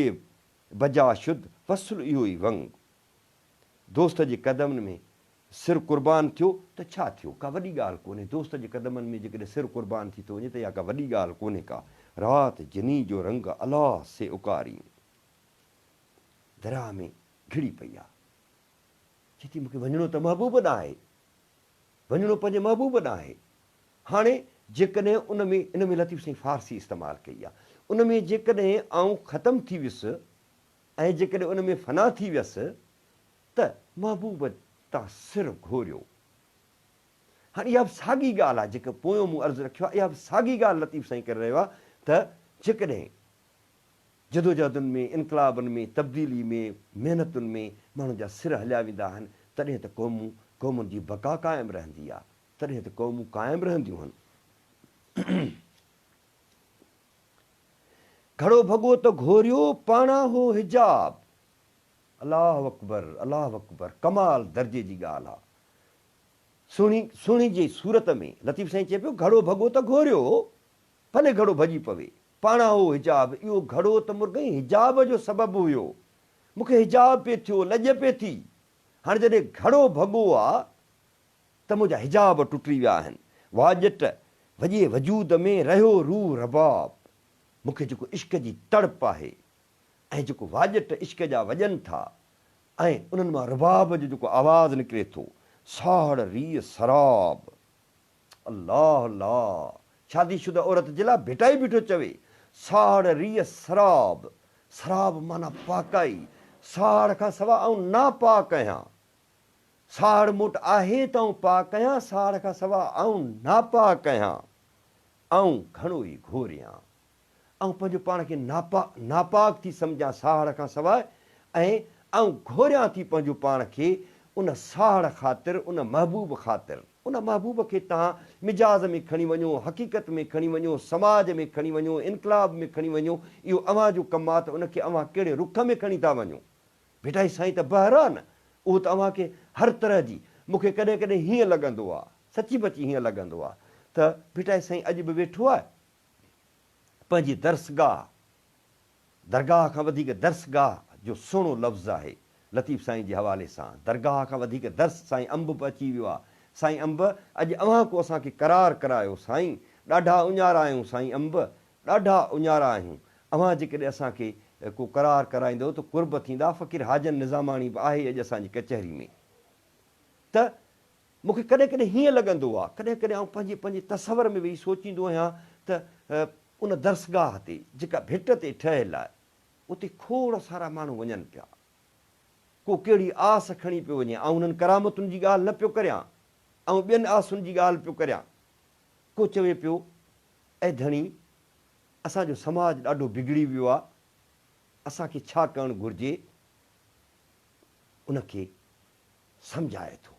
Speaker 1: बजा शुद्ध वसुल इहो ई वंग दोस्त जे क़दमनि में सिर क़ुर्बान थियो त छा थियो, का वॾी ॻाल्हि कोन्हे। दोस्त जे क़दमनि में जेकॾहिं सिर क़ुर्बान थी थो वञे त इहा का वॾी ॻाल्हि कोन्हे का। राति जिनी जो रंग अलाह से उकारी दरिया में घिड़ी पई आहे। चए थी मूंखे वञिणो त महबूब ॾांहुं आहे, वञिणो पंहिंजे महबूब ॾांहुं आहे। हाणे जेकॾहिं उन में इन में लतीफ़ साईं फारसी इस्तेमालु कई आहे, उन में जेकॾहिं आउं ख़तमु थी वियुसि ऐं जेकॾहिं उन में फना थी वियसि त महबूब तां सिर घोरियो। हाणे इहा बि साॻी ॻाल्हि आहे जेका पोयों मूं अर्ज़ु रखियो आहे, इहा बि साॻी ॻाल्हि लतीफ़ साईं करे रहियो आहे त जेकॾहिं जदोजहदुनि में, इनकलाबनि में, तब्दीली में, महिनतुनि में माण्हुनि जा सिर हलिया वेंदा आहिनि तॾहिं त क़ौमुनि जी बका क़ाइमु रहंदी आहे, तॾहिं त क़ौमूं क़ाइमु रहंदियूं आहिनि। घड़ो भॻो त घोरियो पाणा हो हिजाब। अलाह अकबर, अलाह अकबर, कमाल दर्जे जी ॻाल्हि आहे। सुहिणी जी सूरत में लतीफ़ साईं चए पियो घड़ो भॻो त घोरियो, भले घड़ो भॼी पवे, पाणा हो हिजाब। इहो घड़ो त मुर्गई हिजाब जो सबबु हुयो, मूंखे हिजाब पिए थियो, लॼ पिए थी। हाणे जॾहिं घड़ो भॻो आहे त मुंहिंजा हिजाब टुटी विया आहिनि। वाजट वॼे वजूद में रहियो रूह रबाब। मूंखे जेको इश्क जी तड़प आहे ऐं जेको वाजट इश्क जा वॼनि था ऐं उन्हनि मां रबाब जो जेको आवाज़ु निकिरे थो, साड़ रीह सराब। अल्लाह अल्लाह, शादीशुदा औरत जे लाइ भिटाई बीठो चवे, साड़ रीह सराब। सराब माना पाकाई, साड़ खां सवाइ आउं नापाक आहियां। साड़ मूं वटि आहे त आउं पाक आहियां, साड़ खां सवाइ आउं नापाक आहियां। आउं घणो ई घोरियां, ऐं पंहिंजो पाण खे नापाक थी सम्झां साड़ खां सवाइ, ऐं आउं घोरियां थी पंहिंजो पाण खे उन साड़ ख़ातिर, उन महबूब ख़ातिर। उन महबूब खे तव्हां मिजाज़ में खणी वञो, हक़ीक़त में खणी वञो, समाज में खणी वञो, इनकलाब में खणी वञो, इहो अव्हां जो कमु आहे त उनखे अव्हां कहिड़े रुख में खणी था वञो। भिटाई साईं त बहिर आहे न, उहो त अव्हांखे हर तरह जी, मूंखे कॾहिं कॾहिं हीअं लॻंदो आहे, सची बची हीअं लॻंदो आहे त भिटाई साईं अॼु बि वेठो आहे पंहिंजी दर्सगाह, दरगाह खां वधीक दर्सगाह जो सुहिणो लफ़्ज़ आहे लतीफ़ साईं जे हवाले सां। दरगाह खां वधीक दर्स, साईं अंब बि अची वियो आहे। साईं अंब अॼु अव्हां को असांखे करार करायो साईं, ॾाढा उञारा आहियूं साईं अंब, ॾाढा उञारा आहियूं। अव्हां जेकॾहिं असांखे को करार कराईंदो त कुर्ब थींदा। फ़क़ीर हाजन निज़ामाणी बि आहे अॼु असांजी कचहरी में। त मूंखे कॾहिं कॾहिं हीअं लॻंदो आहे, कॾहिं कॾहिं आउं पंहिंजे पंहिंजे तसवर में वेही सोचींदो आहियां त उन दर्सगाह ते जेका भिट ते ठहियलु आहे उते खोड़ सारा माण्हू वञनि पिया, को कहिड़ी आस खणी पियो वञे। ऐं उन्हनि करामतुनि जी ॻाल्हि न पियो करियां, ऐं ॿियनि आसुनि जी ॻाल्हि पियो करियां। को चवे पियो ऐं धणी असांजो समाज ॾाढो बिगड़ी वियो आहे, असांखे छा करणु घुरिजे। उनखे सम्झाए थो,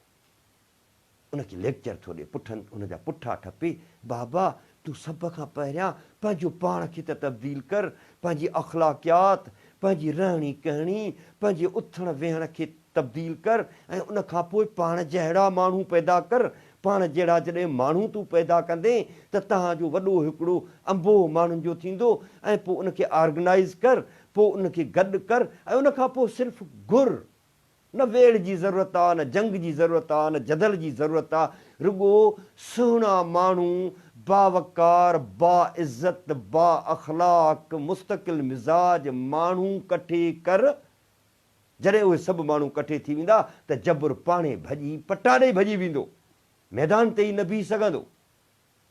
Speaker 1: उनखे लेक्चर थो ॾे, पुठनि उनजा पुठा ठपे, बाबा तूं सभ खां पहिरियां पंहिंजो पाण खे त तब्दील कर, पंहिंजी अख़लाक़ियात, पंहिंजी रहणी कहणी, पंहिंजे उथण वेहण खे तब्दील कर, ऐं उनखां पोइ पाण जहिड़ा माण्हू पैदा कर। पाण जहिड़ा जॾहिं माण्हू तूं पैदा कंदे त तव्हांजो वॾो हिकिड़ो अंबो माण्हुनि जो थींदो, ऐं पोइ उनखे ऑर्गनाइज़ कर, पोइ उनखे गॾु कर, ऐं उनखां पोइ सिर्फ़ु घुर। न वेड़ जी ज़रूरत आहे, न जंग जी ज़रूरत आहे, न जदल जी ज़रूरत आहे। रुॻो सुहिणा माण्हू, बावकार, बाइज़त, बा अख़लाक, मुस्तक़िल मिज़ाज माण्हू कठे कर। जॾहिं उहे सभु माण्हू कठे थी वेंदा त जबर पाणे भॼी पटाॾे भॼी वेंदो, मैदान ते ई न बीह सघंदो।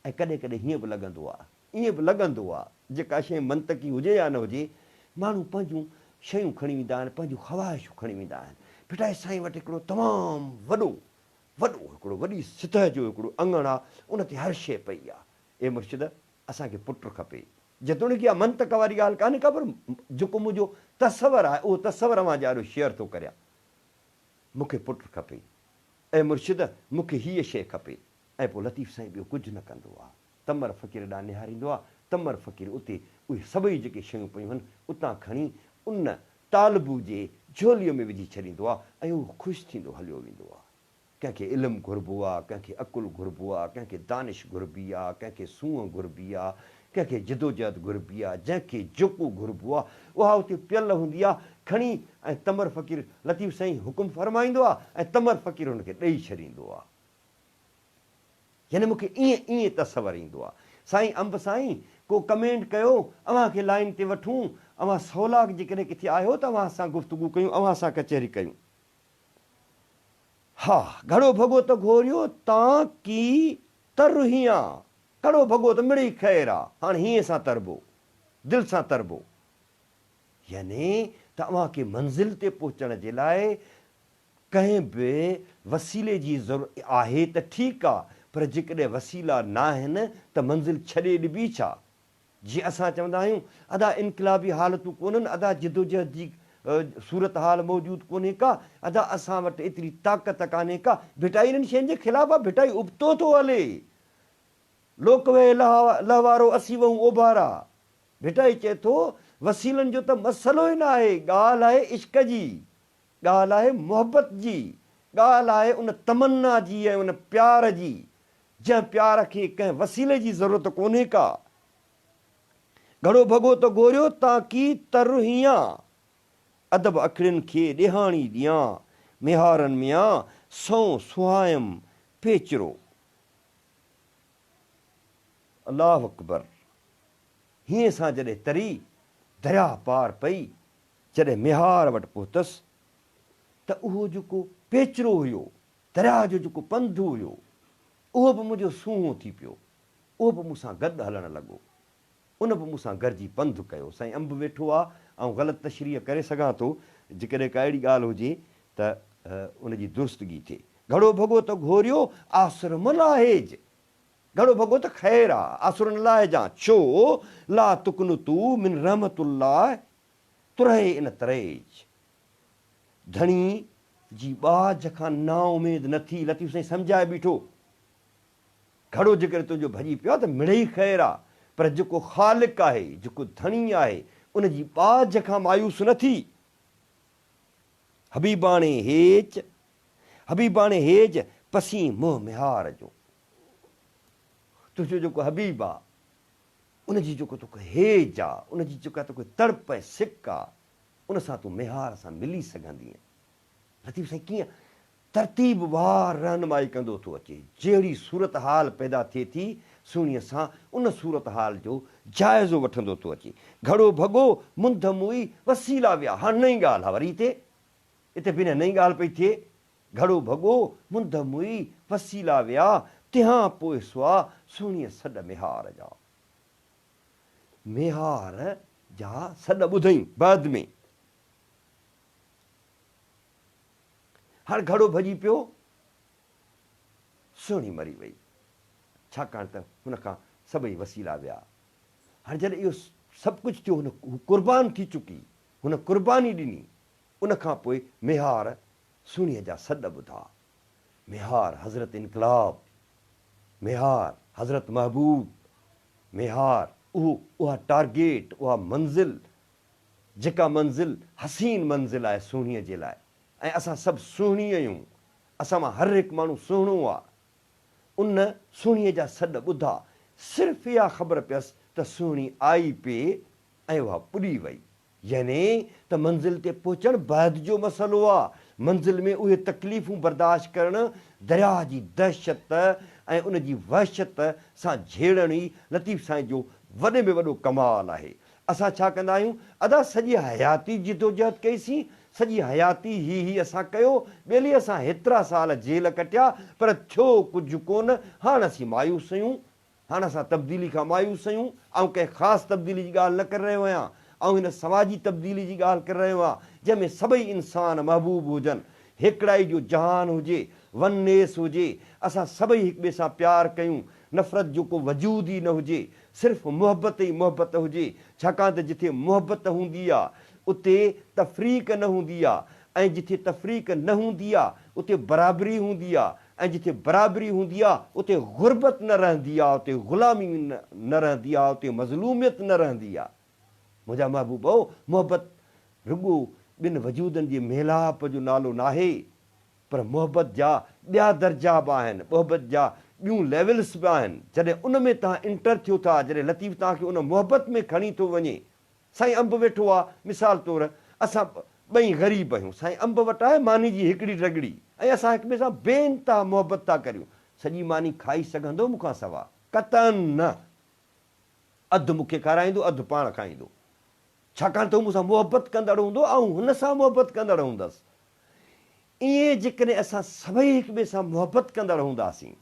Speaker 1: ऐं कॾहिं कॾहिं हीअं बि लॻंदो आहे, ईअं बि लॻंदो आहे, जेका शइ मंतकी हुजे या न हुजे, माण्हू पंहिंजूं शयूं खणी वेंदा आहिनि, पंहिंजूं ख़्वाहिशूं खणी वेंदा आहिनि। भिटाई साईं वटि हिकिड़ो तमामु हिकिड़ो वॾी सतह जो हिकिड़ो अङण आहे, उन ते हर शइ पई आहे। ए मुर्शिद, असांखे पुटु खपे। जेतोणीकि इहा मंतक वारी ॻाल्हि कान्हे का, पर जेको मुंहिंजो तसवर आहे उहो तसवर मां ॾाढो शेयर थो करियां। मूंखे पुटु खपे, ऐं मुर्शिद मूंखे हीअ शइ खपे। ऐं पोइ लतीफ़ साईं ॿियो कुझु न कंदो आहे, तमर फ़क़ीर ॾांहुं निहारींदो आहे। तमर फ़क़ीर उते उहे सभई जेके शयूं पियूं आहिनि उतां खणी उन तालबू जे झोलीअ में विझी छॾींदो आहे, ऐं उहो ख़ुशि थींदो हलियो वेंदो आहे। कंहिंखे इल्मु घुरिबो आहे, कंहिंखे अकुलु घुरिबो आहे, कंहिंखे दानिश घुरिबी आहे, कंहिंखे सूंहं घुरिबी आहे, कंहिंखे जिदोजहद घुरिबी आहे, जंहिंखे जेको घुरिबो आहे उहा उते पियल हूंदी आहे, खणी ऐं तमर फ़क़ीर लतीफ़ साईं हुकुम फरमाईंदो आहे ऐं तमर फ़क़ीर हुनखे ॾेई छॾींदो आहे। यानी मूंखे ईअं ईअं तसवर ईंदो आहे। साईं अंब साईं को कमेंट कयो, अव्हांखे लाइन ते वठूं, अव्हां सवलाक जेकॾहिं किथे आहियो त अव्हां सां गुफ़्तगू कयूं, अव्हां सां कचहरी कयूं। हा, घड़ो भॻो त घोरियो तां की तर हीअं, घड़ो भॻो त मिड़ई ख़ैरु आहे, हाणे हीअं सां तरबो, दिलि सां तरबो। यानी त अव्हांखे मंज़िल ते पहुचण जे लाइ कंहिं बि वसीले जी ज़रूरत आहे त ठीकु आहे, पर जेकॾहिं वसीला न आहिनि त मंज़िल छॾे ॾिबी छा। जीअं असां चवंदा आहियूं अदा इनक़लाबी हालतूं कोन्हनि, अदा जिदोजहद जी सूरत हाल मौजूदु कोन्हे का, अदा असां वटि एतिरी ताक़त कान्हे का। भिटाई इन्हनि शयुनि जे ख़िलाफ़ आहे, भिटाई उबतो थो हले, लोकवे लहवारो असी वहूं ओभारा। भिटाई चए थो वसीलनि जो त मसइलो ई न आहे, ॻाल्हि आहे इश्क जी, ॻाल्हि आहे मुहबत जी, ॻाल्हि आहे उन तमन्ना जी ऐं उन प्यार जी, जंहिं प्यार खे कंहिं वसीले जी ज़रूरत कोन्हे का। घड़ो भॻो त घोरियो ताकी तर हीअं, अदब अखियुनि खे ॾिहाणी ॾियां, मिहारनि में सौ सुहायम पेचरो। अल्लाह अकबर। हीअं सां जॾहिं तरी दरिया पार पई, जॾहिं मिहार वटि पहुतसि त उहो जेको पेचरो हुयो, दरिया जो जेको पंधु हुयो, उहो बि मुंहिंजो सूंहों थी पियो, उहो बि मूंसां गॾु हलणु लॻो, उन बि मूंसां गॾिजी पंधु कयो। साईं अंब वेठो आहे ऐं ग़लति तशरीह करे सघां थो, जेकॾहिं का अहिड़ी ॻाल्हि हुजे त उनजी दुरुस्तगी थिए। घड़ो भॻो त घोरियो आसुर मलाहेज, घड़ो भॻो त ख़ैरु आहे, आसुर न लाहिजां, छो ला तुकनु तू मिन रहमतुल्लाह तुरहे इन तरेज। धणी जी बाज खां ना उमेद न थी, लतीफ़ साईं सम्झाए बीठो। घड़ो जेकर तुंहिंजो भॼी पियो आहे त मिड़ई ख़ैरु आहे, पर जेको ख़ालिक आहे, जेको धणी आहे, उनजी बाज खां मायूस न थी। हबीबाणे हेज, हबीबाणे हेज पसी मोह मिहार जो, तुंहिंजो जेको हबीब आहे उनजी जेको तोखे हेज आहे, उनजी जेका तोखे तड़प ऐं सिक आहे, उन सां तूं मिहार सां मिली सघंदीअं। लतीफ़ साईं कीअं तरतीब वार रहनुमाई कंदो थो अचे, जहिड़ी सूरत हाल पैदा थिए थी सुहिणीअ सां उन सूरत हाल जो जाइज़ो वठंदो थो अचे। घड़ो भॻो मुंद मुई वसीला विया, हाणे नई ॻाल्हि आहे वरी हिते बि नई ॻाल्हि पई थिए। घड़ो भॻो मुंद मुई वसीला विया, तंहिं पोइ सुआ सुहिणीअ सॾ मिहार जा, मिहार जा सॾ ॿुधई बाद में। हाणे घड़ो भॼी पियो, सुहिणी मरी वई, छाकाणि त हुन खां सभई वसीला विया। हाणे जॾहिं इहो सभु कुझु थियो, हुन क़ुर्बान थी चुकी, हुन क़ुर्बानी ॾिनी, उन खां पोइ मिहार सुहिणीअ जा सॾ ॿुधा। मिहार हज़रत इनकलाब, मिहार हज़रत महबूब, मिहार उहा टारगेट, उहा मंज़िल, जेका मंज़िल हसीन मंज़िल आहे सुहिणीअ जे लाइ। ऐं असां सभु सुहिणी आहियूं, असां मां हर हिकु माण्हू सुहिणो आहे। उन सुहिणीअ जा सॾ ॿुधा, सिर्फ़ु इहा ख़बर पियसि त सुहिणी आई पिए ऐं उहा पुॼी वई। यानी त मंज़िल ते पहुचणु बाद जो मसइलो आहे। मंज़िल में उहे तकलीफ़ूं बर्दाश्त करणु, दरिया जी दहशत ऐं उनजी वहशत सां झेड़ण ई लतीफ़ साईं जो वॾे में वॾो कमाल आहे। असां छा कंदा आहियूं, अदा सॼी हयाती जिदोजहद कईसीं, सॼी हयाती ही असां कयो, ॿेली असां हेतिरा साल जेल कटिया, पर थियो कुझु कोन। हाणे असीं मायूस आहियूं, हाणे असां तब्दीली खां मायूस आहियूं। ऐं कंहिं ख़ासि तब्दीली जी ॻाल्हि न करे रहियो आहियां, ऐं हिन समाजी तब्दीली जी ॻाल्हि करे रहियो आहियां, जंहिंमें सभई इंसान महबूब हुजनि, हिकिड़ाई जो जहान हुजे, वननेस हुजे, असां सभई हिक ॿिए सां प्यारु कयूं, नफ़रत जो को वजूद ई न हुजे, सिर्फ़ु मुहबत ई मुहबत हुजे। छाकाणि त जिथे मुहबत हूंदी आहे उते तफ़रीक़ न हूंदी आहे, ऐं जिथे तफ़रीक़ न हूंदी आहे उते बराबरी हूंदी आहे, ऐं जिथे बराबरी हूंदी आहे उते गुरबत न रहंदी आहे, उते ग़ुलामी न रहंदी आहे, उते मज़लूमियत न रहंदी आहे। मुंहिंजा महबूबो, मुहबत रुॻो ॿिनि वजूदनि जे मेलाप जो नालो नाहे, पर मुहबत जा ॿिया दर्जा बि आहिनि, मुहबत जा ॿियूं लेवल्स बि आहिनि। जॾहिं उन में तव्हां इंटर थियो था, जॾहिं लतीफ़ तव्हांखे उन मुहबत में खणी थो वञे। साईं अंब वेठो आहे, मिसाल तौरु असां ॿई ग़रीब आहियूं, साईं अंब वटि आहे मानी जी हिकिड़ी रगड़ी, ऐं असां हिक ॿिए सां बेनता मुहबत था करियूं। सॼी मानी खाई सघंदो मूंखां सवा? क़तन न। अधु मूंखे खाराईंदो, अधु पाण खाईंदो, छाकाणि त हू मूंसां मुहबत कंदड़ हूंदो ऐं हुन सां मुहबत कंदड़ हूंदसि। ईअं जेकॾहिं असां सभई हिक ॿिए सां मुहबत कंदड़ हूंदासीं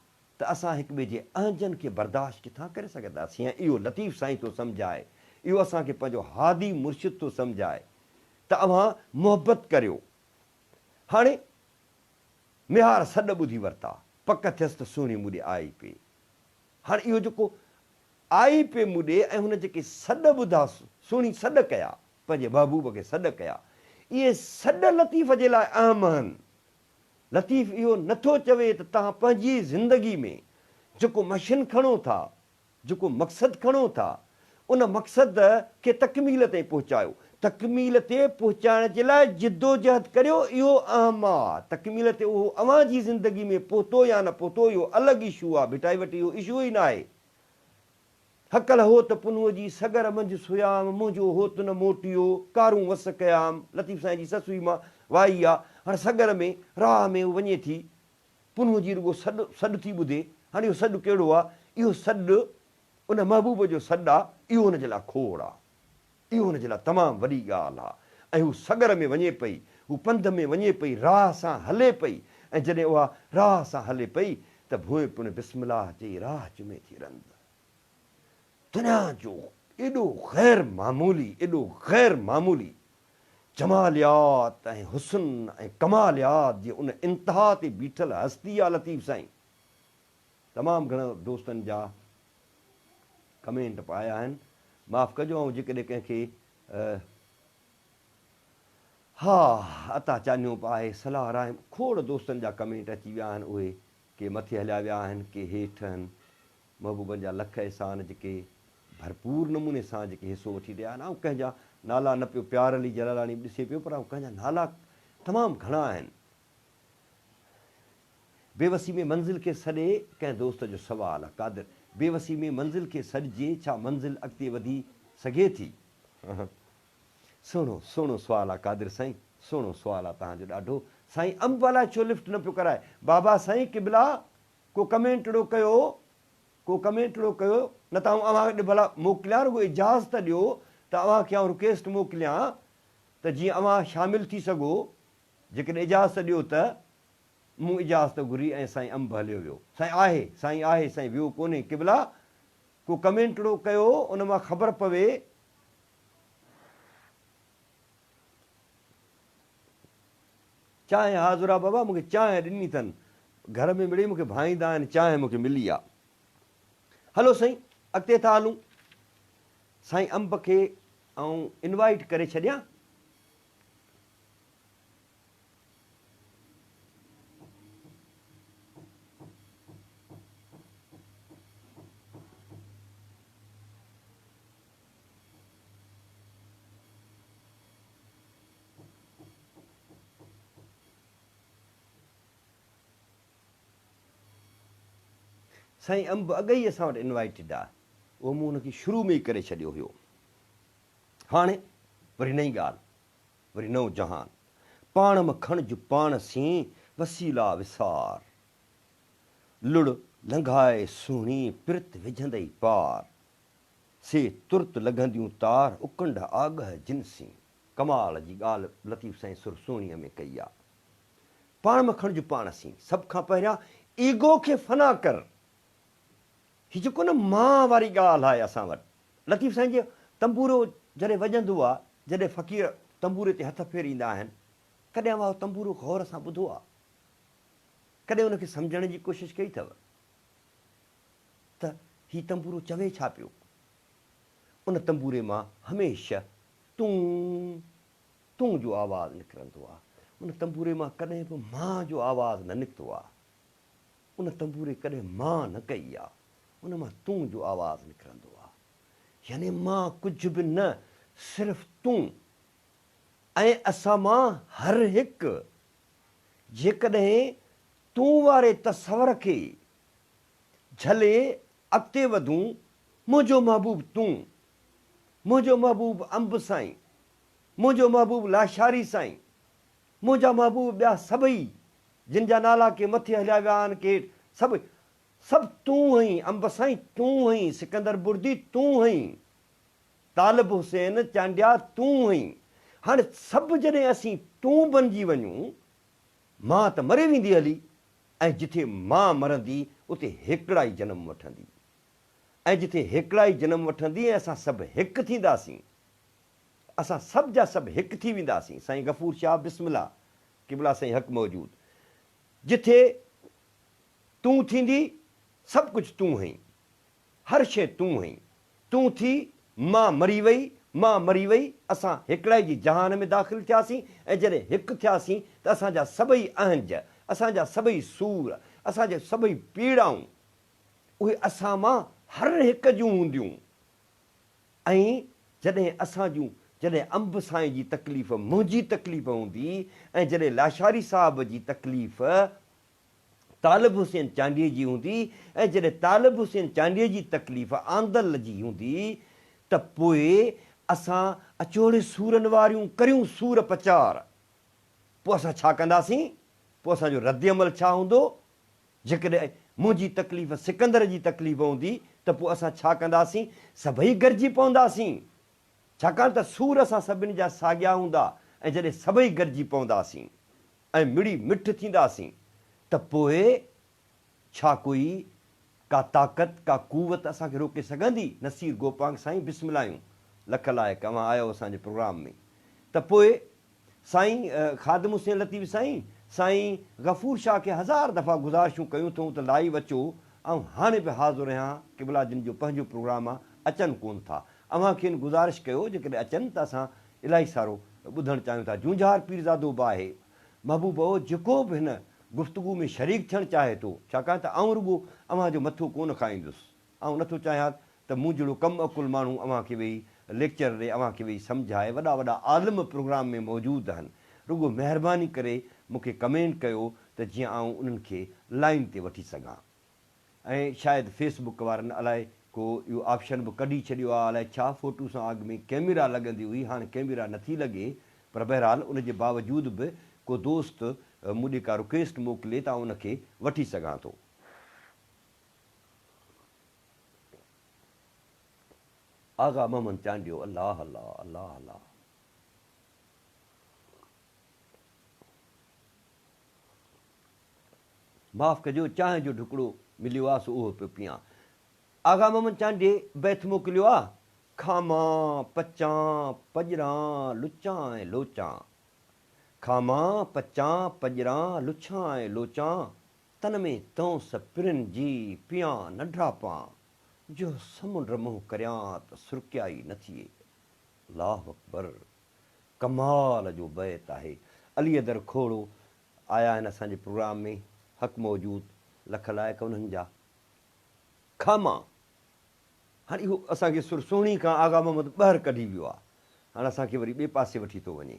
Speaker 1: त असां हिक ॿिए जे अहजनि खे बर्दाश्त किथां करे सघंदासीं। ऐं इहो लतीफ़ साईं थो सम्झाए, इहो असांखे पंहिंजो हादी मुर्शिद थो सम्झाए त अव्हां मुहबत करियो। हाणे मिहार सॾ ॿुधी वरिता, पक थियसि त सुहिणी मूं ॾे आई पे। हाणे इहो जेको आई पे मूं ॾे ऐं हुन जेके सॾ ॿुधा, सुहिणी सॾ कया, पंहिंजे महबूब खे सॾ कया, इहे सॾ लतीफ़ जे लाइ अहम आहिनि। लतीफ़ इहो नथो चवे त तव्हां पंहिंजी ज़िंदगी में जेको मशीन खणो था, जेको मक़सदु खणो था, उन मक़सद खे तकमील ते पहुचायो। तकमील ते पहुचाइण जे लाइ जिदोजहद करियो, इहो अहम आहे। तकमील ते उहो अव्हां जी ज़िंदगी में पहुतो या न पहुतो, इहो अलॻि इशू आहे। भिटाई वटि इहो इशू ई न आहे। हकल हो त पुनूअ जी सगर मंझि सुयाम, मुंहिंजो हो त न मोटियो, कारूं वस कयाम। लतीफ़ साईं जी ससुई मां वाई आहे। हाणे सगर में राह में वञे थी, पुनूअ जी रुॻो सॾु थी ॿुधे। हाणे इहो सॾु कहिड़ो आहे? इहो सॾु उन महबूब जो सॾु आहे। इहो हुनजे लाइ खोड़ आहे, इहो हुनजे लाइ तमामु वॾी ॻाल्हि आहे। ऐं हू सगर में वञे पई, हू पंध में वञे पई, राह सां हले पई। ऐं जॾहिं उहा राह सां हले पई त भोए पुन बिस्मिल्लाह चई राह चुमे थी रंद। दुनिया जो एॾो ग़ैर मामूली, एॾो ग़ैर मामूली जमालियात ऐं हुस्न ऐं कमालियात जे उन इंतिहा ते बीठल हस्ती आहे लतीफ़ साईं। तमामु घणा दोस्तनि जा कमेंट पाया आहिनि, माफ़ु कजो। ऐं जेकॾहिं कंहिंखे हा अता चानियो पाए सलाह राय, खोड़ दोस्तनि जा कमेंट अची विया आहिनि। उहे के मथे हलिया विया आहिनि, के हेठि आहिनि। महबूबनि जा लख एहसान जेके भरपूर नमूने सां जेके हिसो वठी रहिया आहिनि। ऐं कंहिंजा नाला न पियो प्यार अली जलालाणी ॾिसे पियो, पर कंहिंजा नाला तमामु घणा आहिनि। बेवसी में मंज़िल खे सॾे, कंहिं दोस्त जो सुवालु आहे, कादिर बेवसी में मंज़िल खे सॾिजे, छा मंज़िल अॻिते वधी सघे थी? सुहिणो सुहिणो सुवालु आहे कादिर साईं, सुहिणो सुवालु आहे तव्हांजो ॾाढो। साईं अंब अलाए छो लिफ्ट न पियो कराए? बाबा साईं किबला को कमेंट अहिड़ो कयो, को कमेंट अहिड़ो कयो न त अव्हां भला मोकिलियां, रुॻो इजाज़त ॾियो त अव्हांखे आउं रिक्वेस्ट मोकिलियां त जीअं अव्हां शामिलु थी सघो। जेकॾहिं इजाज़त ॾियो त मूं इजाज़त घुरी ऐं साईं अंब हलियो वियो। साईं आहे, साईं आहे, साईं वियो कोन्हे। किबला को कमेंट अहिड़ो कयो उन मां ख़बर पवे। चांहि हाज़ुर आहे बाबा, मूंखे चांहि ॾिनी अथनि, घर में मिड़ी मूंखे भाईंदा आहिनि, चांहि मूंखे मिली आहे। हलो साईं अॻिते था हलूं। साईं अंब खे ऐं इनवाइट करे छॾियां। साईं अंब अॻ ई असां वटि इनवाइटेड आहे, उहो मूं हुनखे शुरू में ई करे छॾियो हुयो। हाणे वरी नई ॻाल्हि, वरी नओं जहान। पाण में खणिज पाण सी वसीला विसार, लुड़ लंघाए सुहिणी पिरत विझंदई पार, से तुर्त लॻंदियूं तार उकंड आगह जिनसी। कमाल जी ॻाल्हि लतीफ़ साईं सुर सुहिणीअ में कई आहे। पाण में खणिज पाण सी, सभ खां पहिरियां ईगो खे फना कर। हीअ जेको न मां वारी ॻाल्हि आहे असां वटि। लतीफ़ साईं जो तंबूरो जॾहिं वॼंदो आहे, जॾहिं फ़क़ीर तंबूरे ते हथ फेरींदा आहिनि, कॾहिं उहो तंबूरो गौर सां ॿुधो आहे? कॾहिं उनखे सम्झण जी कोशिशि कई अथव त हीउ तंबूरो चवे छा पियो? उन तंबूरे मां हमेशह तूं तूं जो आवाज़ु निकिरंदो आहे। उन तंबूरे मां कॾहिं बि मां जो आवाज़ु न निकितो आहे। उन तंबूरे कॾहिं मां न कई आहे, उन मां तूं जो आवाज़ु निकिरंदो आहे। यानी मां कुझु बि न, सिर्फ़ु तूं। ऐं असां मां हर हिकु जेकॾहिं तूं वारे तस्वर खे झले अॻिते वधूं, मुंहिंजो महबूब तूं, मुंहिंजो महबूब अंब साईं, मुंहिंजो महबूब लाशारी साईं, मुंहिंजा महबूब ॿिया सभई जिन जा नाला के मथे हलिया विया आहिनि के सभु सभु तूं हई, अंब साईं तूं हई, सिकंदर बुर्दी तूं हई, तालिब हुसैन चांडिया तूं हई। हाणे सभु जॾहिं असीं तूं बणिजी वञूं, मां त मरे वेंदी हली, ऐं जिथे मां मरंदी उते हिकिड़ा ई जनम वठंदी, ऐं जिथे हिकिड़ा ई जनम वठंदी ऐं असां सभु हिकु थींदासीं, असां सभु जा सभु हिकु थी वेंदासीं। साईं गफ़ूर शाह बिस्मिल्लाह क़िबला साईं हक़ मौजूद। जिथे तूं थींदी सभु कुझु तूं हई, हर शइ तूं हई, तूं थी मां मरी वई, मां मरी वई, असां हिकिड़ा ई जी जहान में दाख़िल थियासीं, ऐं जॾहिं हिकु थियासीं त असांजा सभई अहंज, असांजा सभई सूर, असांजा सभई पीड़ाऊं उहे असां मां हर हिक जूं हूंदियूं। ऐं जॾहिं अंब साईं जी तकलीफ़ मुंहिंजी तकलीफ़ हूंदी, ऐं जॾहिं लाशारी साहिब जी तकलीफ़ तालिब हुसैन चांडीअ जी हूंदी, ऐं जॾहिं तालिब हुसैन चांडीअ जी तकलीफ़ आंदल जी हूंदी, त पोइ असां अचोड़े सूरनि वारियूं करियूं सूर पचार, पोइ असां छा कंदासीं? पोइ असांजो रद्द अमल छा हूंदो? जेकॾहिं मुंहिंजी तकलीफ़ सिकंदर जी तकलीफ़ हूंदी त पोइ असां छा कंदासीं? सभई गॾिजी पवंदासीं, छाकाणि त सूर असां सभिनी जा साॻिया हूंदा। ऐं जॾहिं सभई गॾिजी पवंदासीं ऐं मिड़ी मिठ थींदासीं त पोइ छा कोई का ताक़त का कुवत असांखे रोके सघंदी? नसीर गोपांग साईं बिस्मिल्लाहियूं लख लाइक़ अवां आयो असांजे प्रोग्राम में। त पोइ साईं ख़ादिम हुसैन लतीफ़ साईं गफ़ूर शाह खे हज़ार दफ़ा गुज़ारिशूं कयूं अथऊं त लाइव अचो, ऐं हाणे बि हाज़ुर आहियां, क़िबला जिन जो पंहिंजो प्रोग्राम आहे, अचनि कोन था। अव्हां खे गुज़ारिश कयो जेकॾहिं अचनि त असां इलाही सारो ॿुधणु चाहियूं था। जूंझार पीरज़ादो बि आहे महबूबो, जेको बि हिन गुफ़्तगू में शरीक थियणु चाहे थो, छाकाणि त आउं रुॻो अव्हांजो मथो कोन खाईंदुसि, ऐं नथो चाहियां त मूं जहिड़ो कमु अकुल माण्हू अव्हांखे वेही लेक्चर ॾे, अव्हांखे वेही सम्झाए। वॾा वॾा आलिम प्रोग्राम में मौजूदु आहिनि, रुॻो महिरबानी करे मूंखे कमेंट कयो त जीअं आउं उन्हनि खे लाइन ते वठी सघां। ऐं शायदि फेसबुक वारनि अलाए को इहो ऑप्शन बि कढी छॾियो आहे, अलाए छा फ़ोटू सां अॻु में कैमरा लॻंदी हुई, हाणे कैमरा नथी लॻे, पर बहरहाल उनजे बावजूद बि को दोस्त मूं ॾे का रिक्वेस्ट मोकिले त आउं उनखे वठी सघां थो। आगा मोहम्मद चांडियो, अलाह अलाह अलाह अलाह। माफ़ कजो, चांहि जो ढुकड़ो मिलियो आहे सो उहो पियो पीआं। आगा मोहम्मद चांडिए बैत मोकिलियो आहे, खामां पचां पजरां लुचां ऐं लोचां, खामां पचां पजरां लुछां ऐं लोचां, तन में तौंस पिरनि जी पियां नंढा पां, जो समुंड मुंहुं करियां त सुरकियाई न थिए। अल्लाह अकबर, कमाल जो बैत आहे। अली अदर खोड़ो आया आहिनि असांजे प्रोग्राम में, हक़ मौजूद लख लाइक़ उन्हनि जा। खामां, हाणे इहो असांखे सुरसोणी खां आगा मोहम्मद ॿाहिरि कढी वियो आहे, हाणे असांखे वरी ॿिए पासे वठी थो वञे।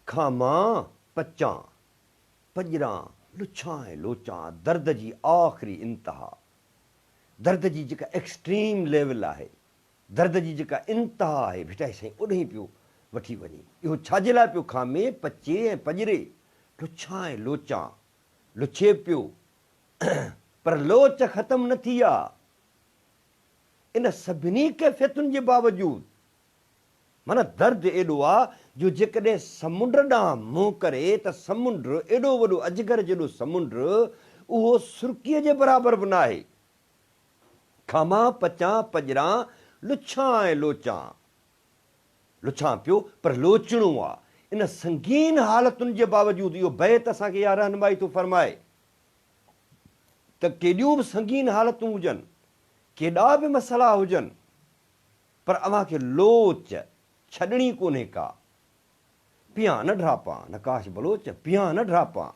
Speaker 1: खामां पचां पजरां लुछां ऐं लोचां, दर्द जी आख़िरी इंतिहा, दर्द जी जेका एक्सट्रीम लेवल आहे, दर्द जी जेका इंतिहा आहे, भिटाई साईं ओॾे पियो वठी वञे। इहो छाजे लाइ पियो खामे पचे ऐं पजरे, लुछां ऐं लोचां, लुछे पियो पर लोच ख़तमु न थी आहे। इन सभिनी कैफ़ियतुनि जे बावजूदि माना दर्द एॾो आहे जो जेकॾहिं समुंड ॾांहुं मुंहुं करे त समुंड एॾो वॾो अजगर जेॾो समुंड, उहो सुर्कीअ जे बराबरि बि न आहे। खामां पचां पजरां लुछां ऐं लोचां, लुछां पियो पर लोचणो आहे। इन संगीन हालतुनि जे बावजूदि इहो बैत असांखे इहा रहनुमाई थो फरमाए त केॾियूं बि संगीन हालतूं हुजनि, केॾा बि मसइला हुजनि, पर अव्हांखे लोच छॾणी कोन्हे का। पियां न ड्रापां, नकाश बलोच पियां न ड्रापां,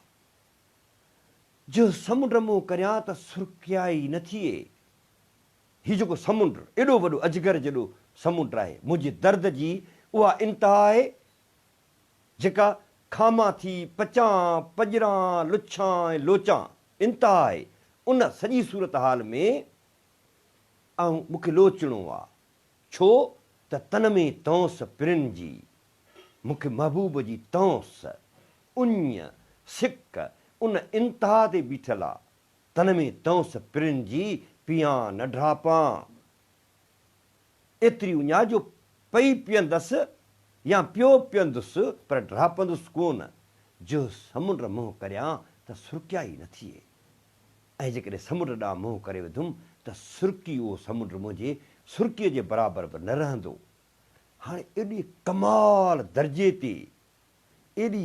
Speaker 1: जो समुंड मुंहुं करियां त सुरकियाई न थिए। हीउ जेको समुंड एॾो वॾो अजगर जेॾो समुंड आहे, मुंहिंजे दर्द जी उहा इंतिहा आहे जेका खामां थी पचां पजरां लुछां ऐं लोचां इंतिहा आहे। उन सॼी सूरत हाल में ऐं मूंखे लोचणो आहे, छो त तन में तौंस पिरिन जी, मूंखे महबूब जी तौंस उञ सिक उन इंतिहा ते बीठल आहे, तन में तौंस पिरिन जी पियां न ड्रापां, एतिरी उञा जो पई पीअंदसि या पियो पीअंदुसि पर ड्रापंदुसि कोन, जो समुंड मुंहुं करियां त सुरकिया ई न थिए, ऐं जेकॾहिं समुंड ॾांहुं मुंहुं करे विधुमि त सुरकी उहो समुंड मुंहिंजे सुरकीअ जे बराबरि बि न रहंदो। हाणे एॾी कमाल दर्जे ते एॾी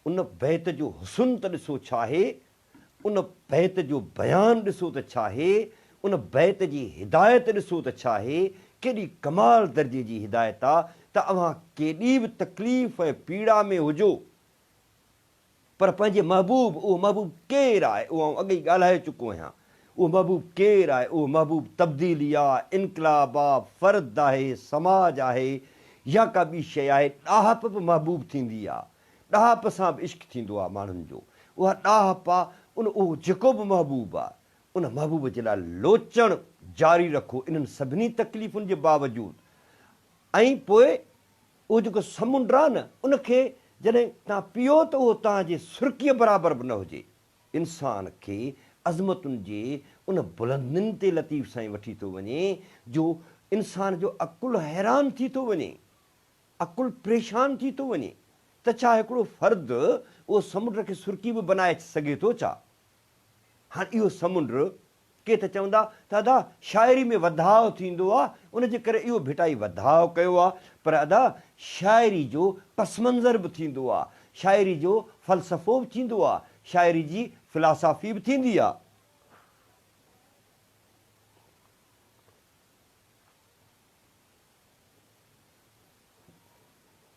Speaker 1: उन बैत जो हुस्न त ॾिसो छा आहे, उन बैत जो बयानु ॾिसो त छा आहे, उन बैत जी हिदायत ॾिसो त छा आहे, केॾी कमाल दर्जे जी हिदायत आहे त अव्हां केॾी बि तकलीफ़ ऐं पीड़ा में हुजो पर पंहिंजे महबूब, उहो महबूब केरु आहे, उहो आउं अॻे ई ॻाल्हाए चुको आहियां, उहो महबूब केरु आहे, उहो महबूब तब्दीली आहे, इनकलाब आहे, फ़र्द आहे, समाज आहे, या का ॿी शइ आहे, ॾाहप बि महबूब थींदी आहे, ॾाहप सां बि इश्क थींदो आहे माण्हुनि जो, उहा ॾाहप आहे, उहो जेको बि महबूब आहे उन महबूब जे लाइ लोचणु जारी रखो इन्हनि सभिनी तकलीफ़ुनि जे बावजूदि। ऐं पोइ उहो जेको समुंड आहे न, उनखे जॾहिं तव्हां पीओ त उहो तव्हांजे सुरकीअ बराबरि बि न हुजे, इंसान खे अज़मतुनि जे उन बुलंदियुनि ते लतीफ़ साईं वठी थो वञे जो इंसान जो अकुलु हैरान थी थो वञे, अकुलु परेशान थी थो वञे त छा हिकिड़ो फ़र्द उहो समुंड खे सुरकी बि बनाए सघे थो छा? हाणे इहो समुंड के त चवंदा त अदा शाइरी में वधाउ थींदो आहे, उनजे करे इहो भिटाई वधाउ कयो आहे, पर अदा शाइरी जो पसमंज़र बि थींदो आहे, शाइरी जो फ़लसफ़ो बि थींदो आहे, शाइरी जी फ़िलासफ़ी बि थींदी आहे।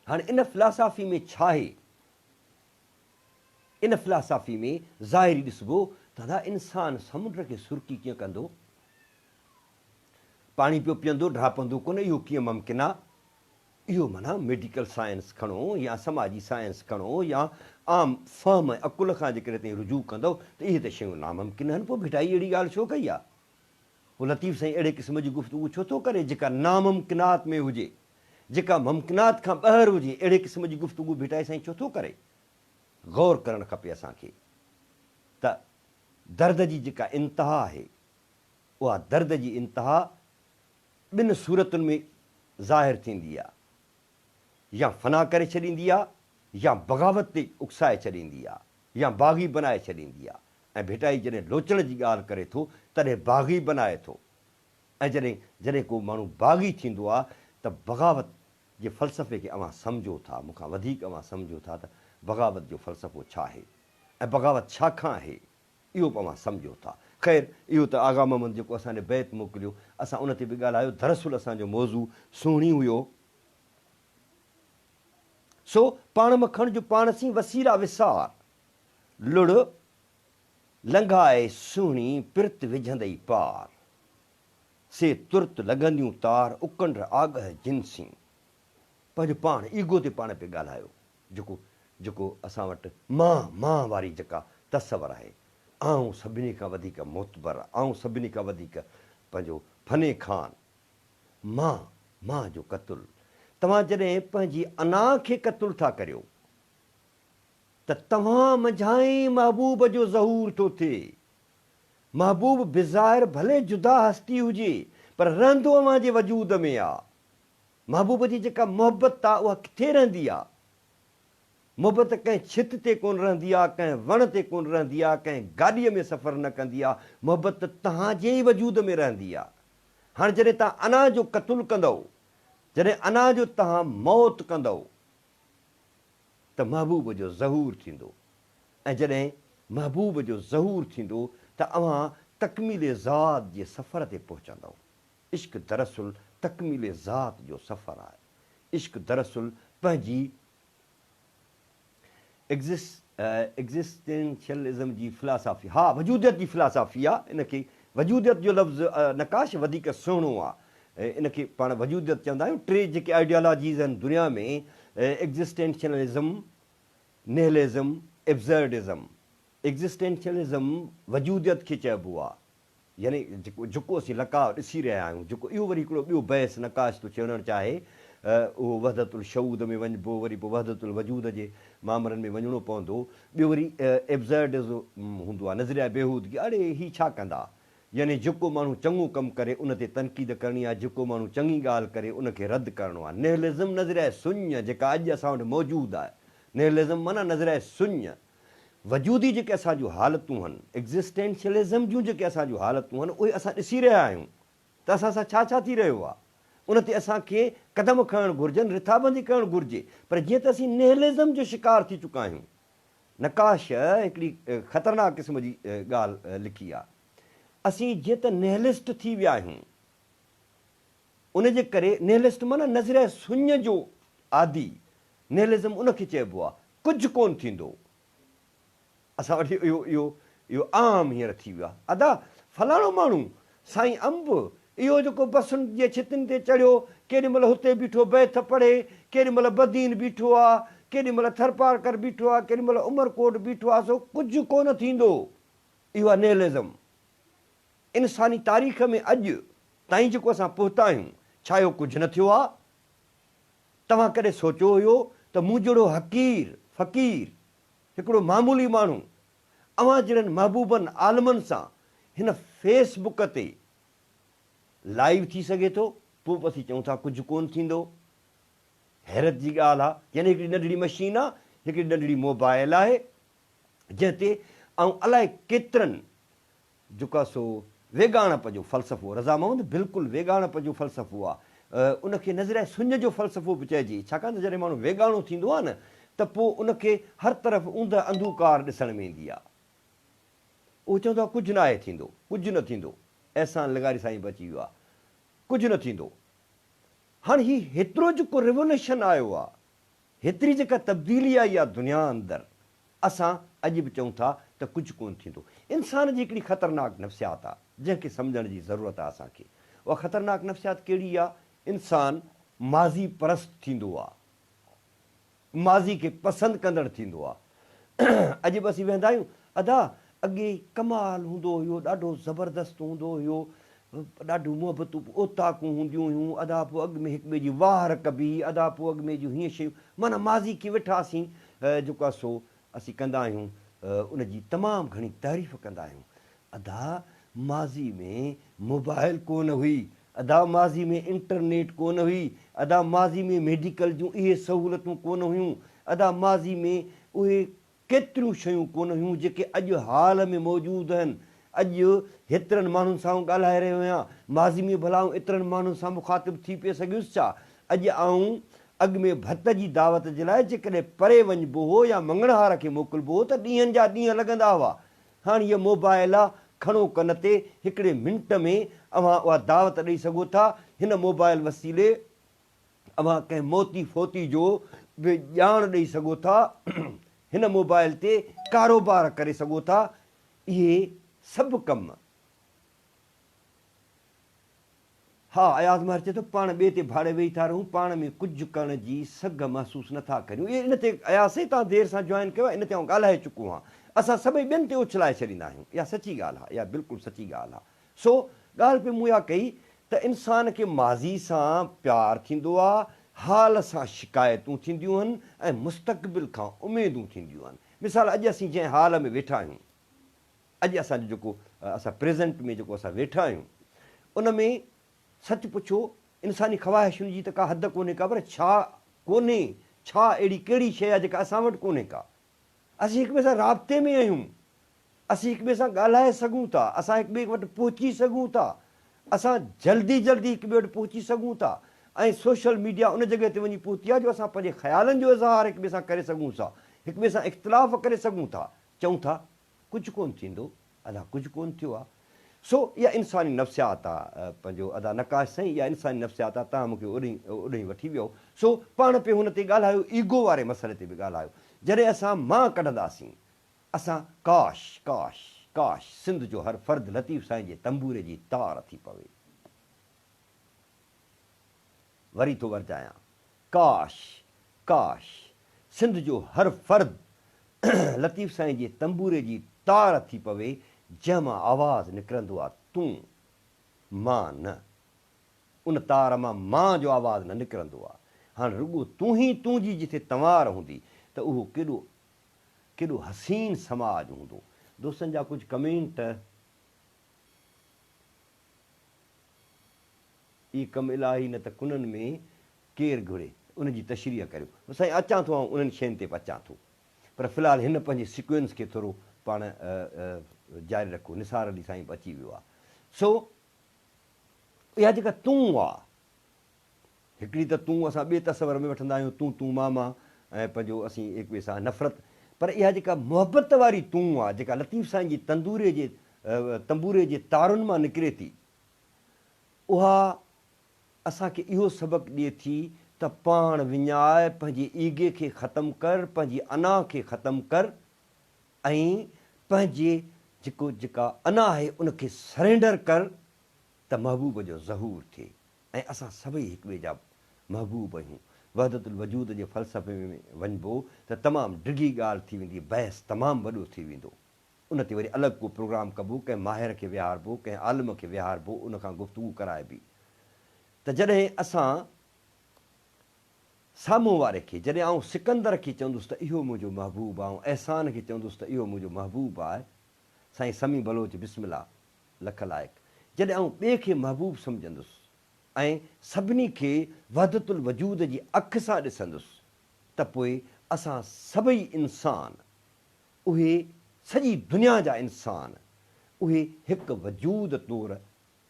Speaker 1: हाणे इन फ़िलासफ़ी में छा आहे? इन फ़िलासफ़ी में ज़ाहिरी ॾिसबो त दादा इंसान समुंड खे सुरकी कीअं कंदो? पाणी पियो पीअंदो ड्रापंदो कोन, इहो कीअं मुमकिन आहे? इहो माना मेडिकल साइंस खणो या समाजी साइंस खणो या आम फ़हम अकुल खां जेकॾहिं ताईं रुजू कंदव त इहे त शयूं नामुमकिन आहिनि। पोइ भिटाई अहिड़ी ॻाल्हि छो कई आहे? पोइ लतीफ़ साईं अहिड़े क़िस्म जी गुफ़्तगू छो थो करे जेका नामुमकिनात में हुजे, जेका मुमकिनात खां ॿाहिरि हुजे, अहिड़े क़िस्म जी गुफ़्तगू भिटाई साईं छो थो करे? गौर करणु खपे असांखे त दर्द जी जेका इंतिहा आहे, उहा दर्द जी इंतिहा ॿिनि सूरतुनि में ज़ाहिर थींदी आहे, या फ़ना करे छॾींदी आहे, या बग़ावत ते उकसाए छॾींदी आहे, या बाग़ी बनाए छॾींदी आहे। ऐं भिटाई जॾहिं लोचण जी ॻाल्हि करे थो तॾहिं बाग़ी बनाए थो, ऐं जॾहिं को माण्हू बाग़ी थींदो आहे त बग़ावत जे फ़लसफ़े खे अव्हां सम्झो था, मूंखां वधीक अव्हां सम्झो था त बग़ावत जो फ़लसफ़ो छा आहे ऐं बग़ावत छा खां आहे, इहो बि अव्हां सम्झो था। ख़ैर, इहो त आगा मोहम्मद जेको असांजे बैत मोकिलियो, असां उन ते बि ॻाल्हायो। दरअसल असांजो मौज़ू सुहिणी हुयो, सो पाण मखण जो पाण सी वसीला विसार, लुड़ लंघाए सुहिणी पिरत विझंदई पार, से तुर्त लॻंदियूं तार उकंड आगह जिनसी। पंहिंजो पाण ईगो ते पाण पे ॻाल्हायो, जेको असां वटि मां वारी जेका तसवर आहे, आउं सभिनी खां वधीक मोतबर, आउं सभिनी खां वधीक पंहिंजो फने खान, मां जो क़तुल। तव्हां जॾहिं पंहिंजी अना खे क़तुल था करियो त तव्हां मंझाई महबूब जो ज़हूर थो थिए। महबूब बिज़ाहिर भले जुदा हस्ती हुजे पर रहंदो अव्हां जे वजूद में आहे। महबूब जी जेका मोहबत आहे उहा किथे रहंदी आहे? मोहबत कंहिं छित ते कोन रहंदी आहे, कंहिं वण ते कोन रहंदी आहे, कंहिं गाॾीअ में सफ़र न कंदी आहे। मोहबत तव्हांजे ई वजूद में रहंदी आहे। हाणे जॾहिं तव्हां अना जो क़तुल कंदव, जॾहिं अना जो तव्हां मौत कंदव त महबूब जो ज़हूर थींदो, ऐं जॾहिं महबूब जो ज़हूर थींदो त अव्हां तकमील ज़ात जे सफ़र ते पहुचंदव। इश्क दरअसल तकमील ज़ात जो सफ़र आहे। इश्क दरअसल पंहिंजी एग्ज़िस्टेंशियलिज़म जी फ़िलासफ़ी, हा वजूदियत जी फ़िलासफ़ी आहे। इनखे वजूदियत जो लफ़्ज़ नकाश वधीक सुहिणो आहे, इनखे पाण वजूदियत चवंदा आहियूं। टे जेके आइडियोलॉजीज़ आहिनि दुनिया में, एग्ज़िस्टेंशियलिज़म, निहिलिज़म, एब्ज़र्डिज़म। एग्ज़िस्टेंशियलिज़म वजूदियत खे चइबो आहे, यानी जेको असीं लकाउ ॾिसी रहिया आहियूं, जेको इहो वरी हिकिड़ो ॿियो बहस नकाश थो चवणु चाहे, उहो वहदतुल शऊद में वञिबो, वरी पोइ वहदतुल वजूद जे मामरनि में वञिणो पवंदो। ॿियो वरी एब्ज़र्डिज़म हूंदो आहे, नज़रिया बेहूदगी, अड़े हीअ छा कंदा, यानी जेको माण्हू चङो कमु करे उन ते तनक़ीद करणी आहे, जेको माण्हू चङी ॻाल्हि करे उनखे रद्द करिणो आहे। निहिलिज़म नज़रिया सुञ जेका अॼु असां वटि मौजूदु आहे, निहिलिज़म माना नज़रिया सुञ। वजूदी जेके असांजूं हालतूं आहिनि, एग्ज़िस्टेंशियलिज़म जूं जेके असांजूं हालतूं आहिनि, उहे असां ॾिसी रहिया आहियूं त असां सां छा छा थी रहियो आहे। उन ते असांखे क़दम खणणु घुरिजनि, रिथाबंदी करणु घुरिजे। पर जीअं त असीं निहिलिज़म जो शिकार थी चुका आहियूं। नकाश हिकिड़ी ख़तरनाक क़िस्म जी ॻाल्हि लिखी आहे। असीं जीअं त निहिलिस्ट थी विया आहियूं, उनजे करे निहिलिस्ट माना नज़रिया सुञ जो आदि, निहिलिज़म उनखे चइबो आहे, कुझु कोन थींदो। असां वटि इहो इहो इहो आम हींअर थी वियो आहे। अदा फलाणो माण्हू साईं अंब इहो जेको बसुनि जे छितियुनि ते चढ़ियो, केॾी महिल हुते बीठो बैत पढ़े, केॾी महिल बदीन बीठो आहे, केॾी महिल थरपारकर बीठो आहे, केॾी महिल उमरकोट बीठो आहे, सो कुझु कोन थींदो। इहो आहे निहिलिज़म। इंसानी तारीख़ में अॼु ताईं जेको असां पहुता आहियूं, छा इहो कुझु न थियो आहे? तव्हां कॾहिं सोचियो हुयो त मूं जहिड़ो हक़ीर फ़क़ीर हिकिड़ो मामूली माण्हू अव्हां जहिड़नि महबूबनि आलमनि सां हिन फेसबुक ते लाइव थी सघे थो? पोइ बि असीं चऊं था कुझु कोन थींदो। हैरत जी ॻाल्हि आहे। यानी हिकिड़ी नंढड़ी मशीन आहे, हिकिड़ी नंढड़ी मोबाइल आहे, जंहिं ते ऐं अलाए केतिरनि जेको आहे सो वेगाणप जो फ़लसफ़ो, रज़ा महमूद बिल्कुलु वेगाणप जो फ़लसफ़ो आहे। उनखे नज़रिया सुञ जो फ़लसफ़ो बि चइजे। छाकाणि त जॾहिं माण्हू वेगाणो थींदो आहे न, त पोइ उनखे हर तरफ़ ऊंद अंधकार ॾिसण में ईंदी आहे। उहो चवंदो आहे कुझु न आहे थींदो, कुझु न थींदो, अहसान लॻारी साईं बची वियो आहे, कुझु न थींदो। हाणे हीउ हेतिरो जेको रिवोल्यूशन आयो आहे, हेतिरी जेका तब्दीली आई आहे दुनिया अंदरि, असां अॼु बि चऊं था त कुझु कोन थींदो। इंसान जी हिकिड़ी ख़तरनाक नफ़्सियात आहे जंहिंखे सम्झण जी ज़रूरत आहे असांखे। उहा ख़तरनाक नफ़्सियात कहिड़ी आहे? इंसानु माज़ी परस्त थींदो आहे, माज़ी खे पसंदि कंदड़ थींदो आहे। अॼु बि असीं वेंदा आहियूं, अदा अॻे कमाल हूंदो हुयो, ॾाढो ज़बरदस्तु हूंदो हुयो, ॾाढियूं मुहबतूं ओताकूं हूंदियूं हुयूं, अदा पोइ अॻु में हिक ॿिए जी वार कबी, अदा पोइ अॻु में जूं हीअं शयूं, माना माज़ी खे वेठासीं जेको आहे सो असीं कंदा आहियूं, उनजी तमामु घणी तारीफ़ कंदा आहियूं। अदा माज़ी में मोबाइल कोन हुई, अदा माज़ी में इंटरनेट कोन हुई, अदा माज़ी में मेडिकल जूं इहे सहूलियतूं कोन हुयूं, अदा माज़ी में उहे केतिरियूं शयूं कोन हुयूं जेके अॼु हाल में मौजूदु आहिनि। अॼु हेतिरनि माण्हुनि सां ॻाल्हाए रहियो आहियां, माज़ी में भला एतिरनि माण्हुनि सां मुखातिबु थी पिए सघियुसि छा? अॼु अॻु में भत जी दावत जे लाइ जेकॾहिं परे वञिबो हो या मंगणहार खे मोकिलिबो हो त ॾींहंनि जा ॾींहं लॻंदा हुआ। हाणे इहा मोबाइल आहे, खणो कन ते, हिकिड़े मिंट में अव्हां उहा दावत ॾेई सघो था। हिन मोबाइल वसीले अव्हां कंहिं मोती फ़ोती जो बि ॼाण ॾेई सघो था, हिन मोबाइल ते कारोबार करे सघो था। इहे सभु कम हा अयाज़ महर चए थो पाण ॿिए ते भाड़े वेही था रहूं, पाण में कुझु करण जी सघ महसूसु नथा करियूं। इहे इन ते अयाज़ साईं तव्हां देरि सां जॉइन कयो आहे, इन ते आउं ॻाल्हाए चुको आहियां। असां सभई ॿियनि ते उछलाए छॾींदा आहियूं, इहा सची ॻाल्हि आहे, इहा बिल्कुलु सची ॻाल्हि आहे। सो ॻाल्हि पे मूं इहा कई त इंसान खे माज़ी सां प्यारु थींदो आहे, हाल सां शिकायतूं थींदियूं आहिनि ऐं मुस्तक़बिल खां उमेदूं थींदियूं आहिनि। मिसाल अॼु असीं जंहिं हाल में वेठा आहियूं, अॼु असांजो जेको असां प्रेज़ेंट में जेको असां वेठा आहियूं, उन में सच पुछो इंसानी ख़्वाहिशुनि जी त का हद कोन्हे का, पर छा कोन्हे, छा अहिड़ी कहिड़ी शइ आहे जेका असां वटि कोन्हे का? असीं हिक ॿिए सां राब्ते में आहियूं, असीं हिक ॿिए सां ॻाल्हाए सघूं था, असां हिक ॿिए वटि पहुची सघूं था, असां जल्दी जल्दी हिक ॿिए वटि पहुची सघूं था। ऐं सोशल मीडिया उन जॻह ते वञी पहुती आहे जो असां पंहिंजे ख़्यालनि जो इज़हार हिक ॿिए सां करे सघूं था, हिक ॿिए सां इख़्तिलाफ़ करे सघूं था। चऊं था कुझु कोन थींदो, अदा कुझु कोन थियो आहे। सो इहा इंसानी नफ़्सियात आहे, पंहिंजो अदा नकाश साईं, इहा इंसानी नफ़्सियात आहे। तव्हां मूंखे ओॾे वठी वियो। सो पाण पे हुन ते ॻाल्हायो, ईगो वारे मसइले ते बि ॻाल्हायो। जॾहिं असां मां कढंदासीं, असां काश काश काश सिंध जो हर फ़र्द लतीफ़ साईं जे तंबूरे जी तार थी पवे। वरी थो वरजायां, काश काश सिंध जो हर फ़र्द लतीफ़ साईं जे तंबूरे जी तार थी पवे, जंहिंमां आवाज़ु निकिरंदो आहे तूं मां न, उन तार मां मां जो आवाज़ु न निकिरंदो आहे। हाणे रुॻो तूं ई तूं जी जिथे तंवार हूंदी त उहो केॾो केॾो हसीन समाज हूंदो। दोस्तनि जा कुझु कमेंट, ई कमु इलाही न त कुननि में केरु घुरे, उनजी तशरीह करियो। साईं अचां थो, ऐं उन्हनि शयुनि ते बि अचां थो, पर फ़िलहालु हिन पंहिंजे सीक्वेंस खे थोरो पाण जारी रखो। निसार अली साईं बि अची वियो आहे। सो इहा जेका तूं आहे, हिकिड़ी त तूं असां ॿिए तस्वर में वठंदा आहियूं, तूं मामा, ऐं पंहिंजो असीं एक ॿिए सां नफ़रत। पर इहा जेका मुहबत वारी तूं आहे, जेका लतीफ़ साईं जी तंबूरे जे तारुनि मां निकिरे थी, उहा असांखे इहो सबक़ु ॾिए थी त पाण विञाए, पंहिंजे ईगे खे ख़तमु कर, पंहिंजी अना खे ख़तमु कर, ऐं पंहिंजे जेका अना आहे उनखे सरेंडर कर, त महबूब जो ज़हूर थिए ऐं असां सभई हिक ॿिए जा महबूब आहियूं। वहदतुल वजूद जे फ़लसफ़े में वञिबो त तमामु डिघी ॻाल्हि थी वेंदी, बहस तमामु वॾो थी वेंदो। उन ते वरी अलॻि को प्रोग्राम कबो, कंहिं माहिर खे विहारबो, कंहिं आलिम खे विहारबो, उनखां गुफ़्तगू कराइबी। त जॾहिं असां साम्हूं वारे खे, जॾहिं आउं सिकंदर खे चवंदुसि त इहो मुंहिंजो महबूब आहे, ऐं अहसान खे चवंदुसि त इहो मुंहिंजो महबूब आहे, साईं समी बलोच बिस्मिल्लाह लख लाइक़, जॾहिं आउं ॿिए खे महबूब सम्झंदुसि ऐं सभिनी खे वहदतुल वजूद जी अखि सां ॾिसंदुसि, त पोइ असां सभई इंसान, उहे सॼी दुनिया जा इंसान, उहे हिकु वजूद तौरु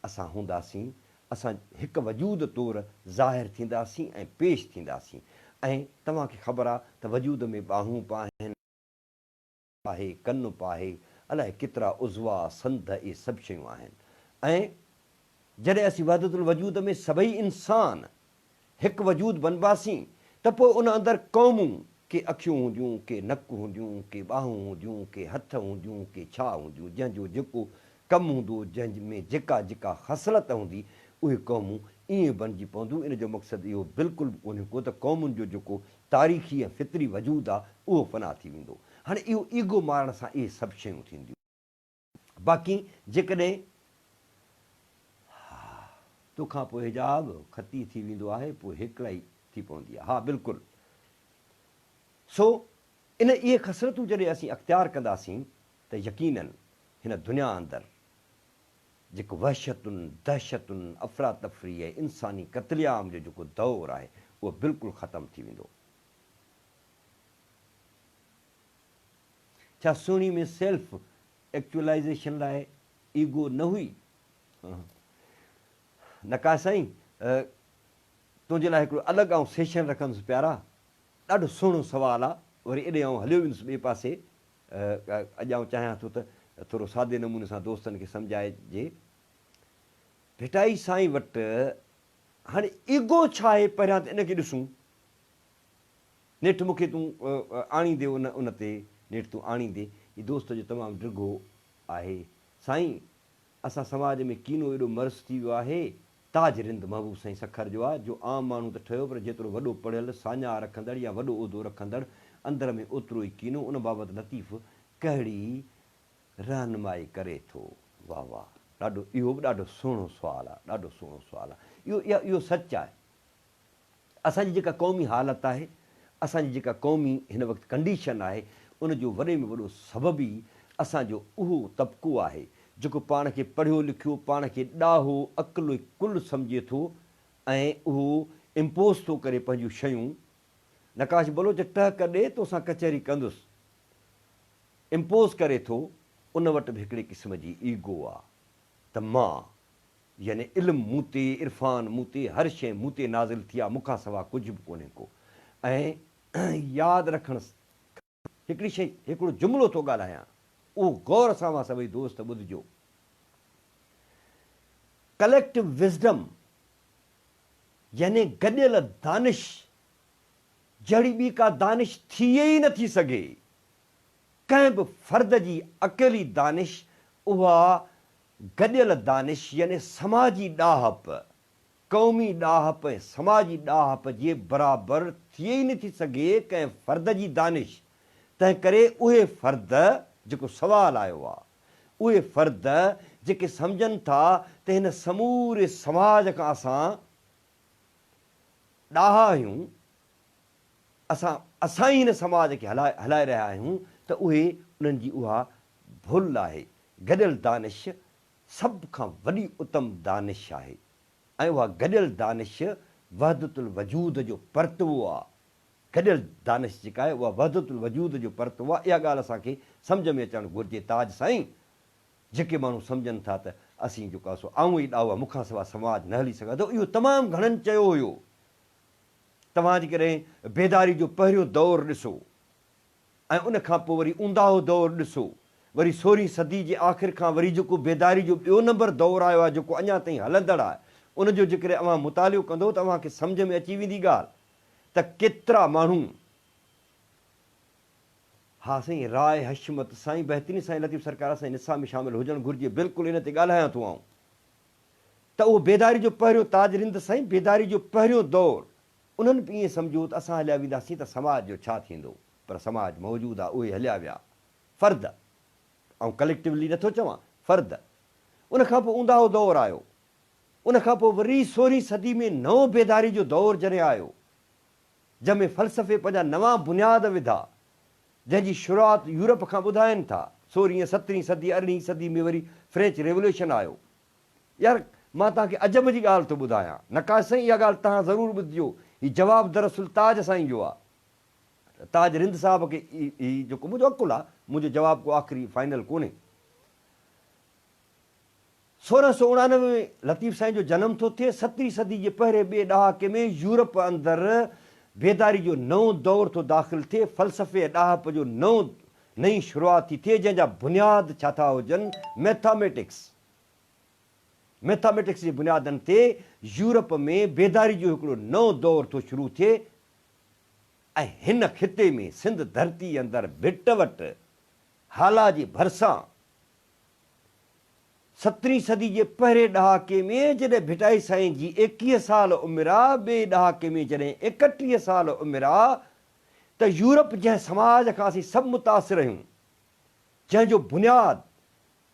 Speaker 1: असां हूंदासीं। असां हिकु वजूद तौरु ज़ाहिर थींदासीं ऐं पेश थींदासीं। ऐं तव्हांखे ख़बर आहे त वजूद में ॿाहूं पाहिनि, आहे कनु पाहे, अलाए केतिरा उज़वा संद, इहे सभु शयूं आहिनि। ऐं जॾहिं असीं वहदतुल वजूद में सभई इंसान हिकु वजूद बनबासीं, त पोइ उन अंदरि क़ौमूं, के अखियूं हूंदियूं, के नक हूंदियूं, के ॿाहूं हूंदियूं, के हथ हूंदियूं, के छा हूंदियूं, जंहिंजो जेको कमु हूंदो, जंहिंमें जेका जेका ख़सलत हूंदी, उहे क़ौमूं ईअं बणिजी पवंदियूं। इन जो मक़सदु इहो बिल्कुलु बि कोन्हे को त क़ौमुनि जो जेको तारीख़ी ऐं फितरी वजूद आहे उहो फ़ना थी वेंदो। हाणे इहो ईगो मारण सां इहे सभु शयूं थींदियूं। बाक़ी जेकॾहिं तोखां पोइ हिजाब ख़ती थी वेंदो आहे, पोइ हिकिड़ा ई थी पवंदी आहे। हा बिल्कुलु। सो इहे ख़सरतूं जॾहिं असीं अख़्तियार कंदासीं त यकीनन हिन दुनिया अंदरि जेको वहशतुनि, दहशतुनि, अफ़रा तफ़री ऐं इंसानी क़त्लियाम जो जेको दौरु आहे, उहो बिल्कुलु ख़तमु थी वेंदो। छा सुहिणी में सेल्फ एक्चुअलाइज़ेशन लाइ ईगो न हुई? न का साईं, तुंहिंजे लाइ हिकिड़ो अलॻि आउं सेशन रखंदुसि प्यारा। ॾाढो सुहिणो सुवालु आहे। वरी एॾे आउं हलियो वेंदुसि ॿिए पासे। अॼु आउं चाहियां थो त थोरो सादे नमूने सां दोस्तनि खे सम्झाइजे। भिटाई साईं वटि हाणे ईगो छा आहे, पहिरियां त इनखे ॾिसूं। नेठि मूंखे तूं आणींदे उन ते, नेठि तूं आणींदे, हीउ दोस्त जो तमामु डिघो आहे। साईं, असां समाज में कीनो एॾो मर्ज़ थी वियो आहे, ताज रिंद महबूब साईं सखर जो आहे, जो आम माण्हू त ठहियो, पर जेतिरो वॾो पढ़ियल, साञा रखंदड़ या वॾो उहिदो रखंदड़, अंदर में ओतिरो ई कीनो। उन बाबति लतीफ़ कहिड़ी रहनुमाई करे थो। वाह वाह, ॾाढो, इहो बि ॾाढो सुहिणो सुवालु आहे, ॾाढो सुहिणो सुवालु आहे। इहो सच आहे। असांजी जेका क़ौमी हालत आहे, असांजी जेका क़ौमी हिन वक़्तु कंडीशन आहे, उनजो वॾे में वॾो सबबु ई असांजो उहो तबिक़ो आहे जेको पाण खे पढ़ियो लिखियो, पाण खे ॾाहो अकुल कुल सम्झे थो, ऐं उहो इम्पोज़ थो करे पंहिंजूं शयूं। नकाश बलोच टहक ॾे तोसां कचहरी कंदुसि, इम्पोज़ करे थो। उन वटि बि हिकिड़े क़िस्म जी ईगो आहे त मां, यानी इल्मु मूं ते, इरफ़ान मूं ते, हर शइ मूं ते नाज़िल थी आहे, मूंखां सवाइ कुझु बि कोन्हे को। ऐं यादि रखणु, हिकिड़ी शइ, हिकिड़ो जुमिलो थो ॻाल्हायां, उहो गौर सां मां सभई दोस्त ॿुधिजो। कलेक्टिव विज़डम, यानी गॾियल दानिश, जहिड़ी ॿी का दानिश थिए ई नथी सघे। कंहिं बि फ़र्द जी अकेली दानिश, उहा गॾियल दानिश, यानी समाजी ॾाहप, क़ौमी ॾाहप ऐं समाजी ॾाहप जे बराबरि थिए ई नथी सघे कंहिं फ़र्द जी दानिश। तंहिं करे उहे फ़र्द, जेको सुवालु आयो आहे, उहे फ़र्द जेके सम्झनि था त हिन समूरे समाज खां असां ॾाहा आहियूं, असां ई हिन समाज खे हलाए रहिया आहियूं, त उहे उन्हनि जी उहा भुल आहे। गॾियल दानिश सभ खां वॾी उत्तम दानिश आहे ऐं उहा गॾियल दानिश वहदतुल वजूद जो परतवो आहे। गॾियल दानिश जेका आहे उहा वहदतुल वजूद जो परतवो आहे। इहा ॻाल्हि असांखे सम्झ में अचणु घुरिजे। ताज साईं, जेके माण्हू सम्झनि था त असीं जेको आहे सो आऊं ई ॾाहो, मूंखां सवाइ समाज न हली सघंदो, इहो तमामु घणनि चयो हुयो। तव्हां जेकॾहिं बेदारी जो पहिरियों दौरु ॾिसो ऐं उन खां पोइ वरी ऊंदाहो दौरु ॾिसो, वरी 16वीं सदी जे आख़िर खां वरी जेको बेदारी जो ॿियो नंबर दौरु आयो आहे, जेको अञा ताईं हलंदड़ आहे, उनजो जेकॾहिं अव्हां मुतालियो कंदो त तव्हांखे सम्झ में अची वेंदी ॻाल्हि त केतिरा माण्हू, हा साईं राय हशमत साईं बहितरीन साईं लतीफ़ सरकार असांजे निसाब में शामिल हुजणु घुरिजे। बिल्कुलु इन ते ॻाल्हायां थो आऊं त उहो बेदारी जो पहिरियों ताजरिंद साईं, बेदारी जो पहिरियों दौरु, उन्हनि बि ईअं सम्झो त असां हलिया वेंदासीं त समाज जो छा थींदो, पर समाज मौजूदु आहे, उहे हलिया विया फ़र्द, ऐं कलेक्टिवली नथो चवां, फ़र्द। उन खां पोइ ऊंदाहो दौरु आयो, उन खां पोइ वरी 16वीं सदी में नओं बेदारी जो दौरु जॾहिं आयो, जंहिंमें फ़लसफ़े पंहिंजा नवां बुनियाद विधा, जंहिंजी शुरूआति यूरोप खां ॿुधाइनि था। 16वीं 17वीं सदी 18वीं सदी में वरी फ्रेंच रेवोल्यूशन आयो। यार मां तव्हांखे अजब जी ॻाल्हि थो ॿुधायां, नकाश साईं इहा ॻाल्हि तव्हां ज़रूरु ॿुधिजो। हीउ जवाबु दरअसल ताज साईं जो आहे। ताज रिंद साहिब खे हीउ जेको मुंहिंजो अकुलु आहे, मुंहिंजो जवाबु को आख़िरी फाइनल कोन्हे। 1699 में लतीफ़ साईं जो जनमु थो थिए। 17वीं सदी जे पहिरें ॿिए ॾहाके में यूरोप अंदरि बेदारी जो नओं दौरु थो दाख़िल थिए, फ़लसफ़े ॾाहप जो नई शुरूआति थी थिए, जंहिंजा बुनियाद छा था हुजनि, मैथामेटिक्स जे बुनियादनि ते यूरोप में बेदारी जो हिकिड़ो नओं दौरु थो शुरू थिए। ऐं हिन खिते में सिंध धरती अंदरि भिट वटि हाला जे भरिसां 17वीं सदी जे पहिरें ॾहाके में जॾहिं भिटाई साईं जी 21 साल उमिरि आहे, ॿिए ॾहाके में जॾहिं 31 साल उमिरि आहे, त यूरोप जंहिं समाज खां असीं सभु मुतासिर आहियूं, जंहिंजो बुनियादु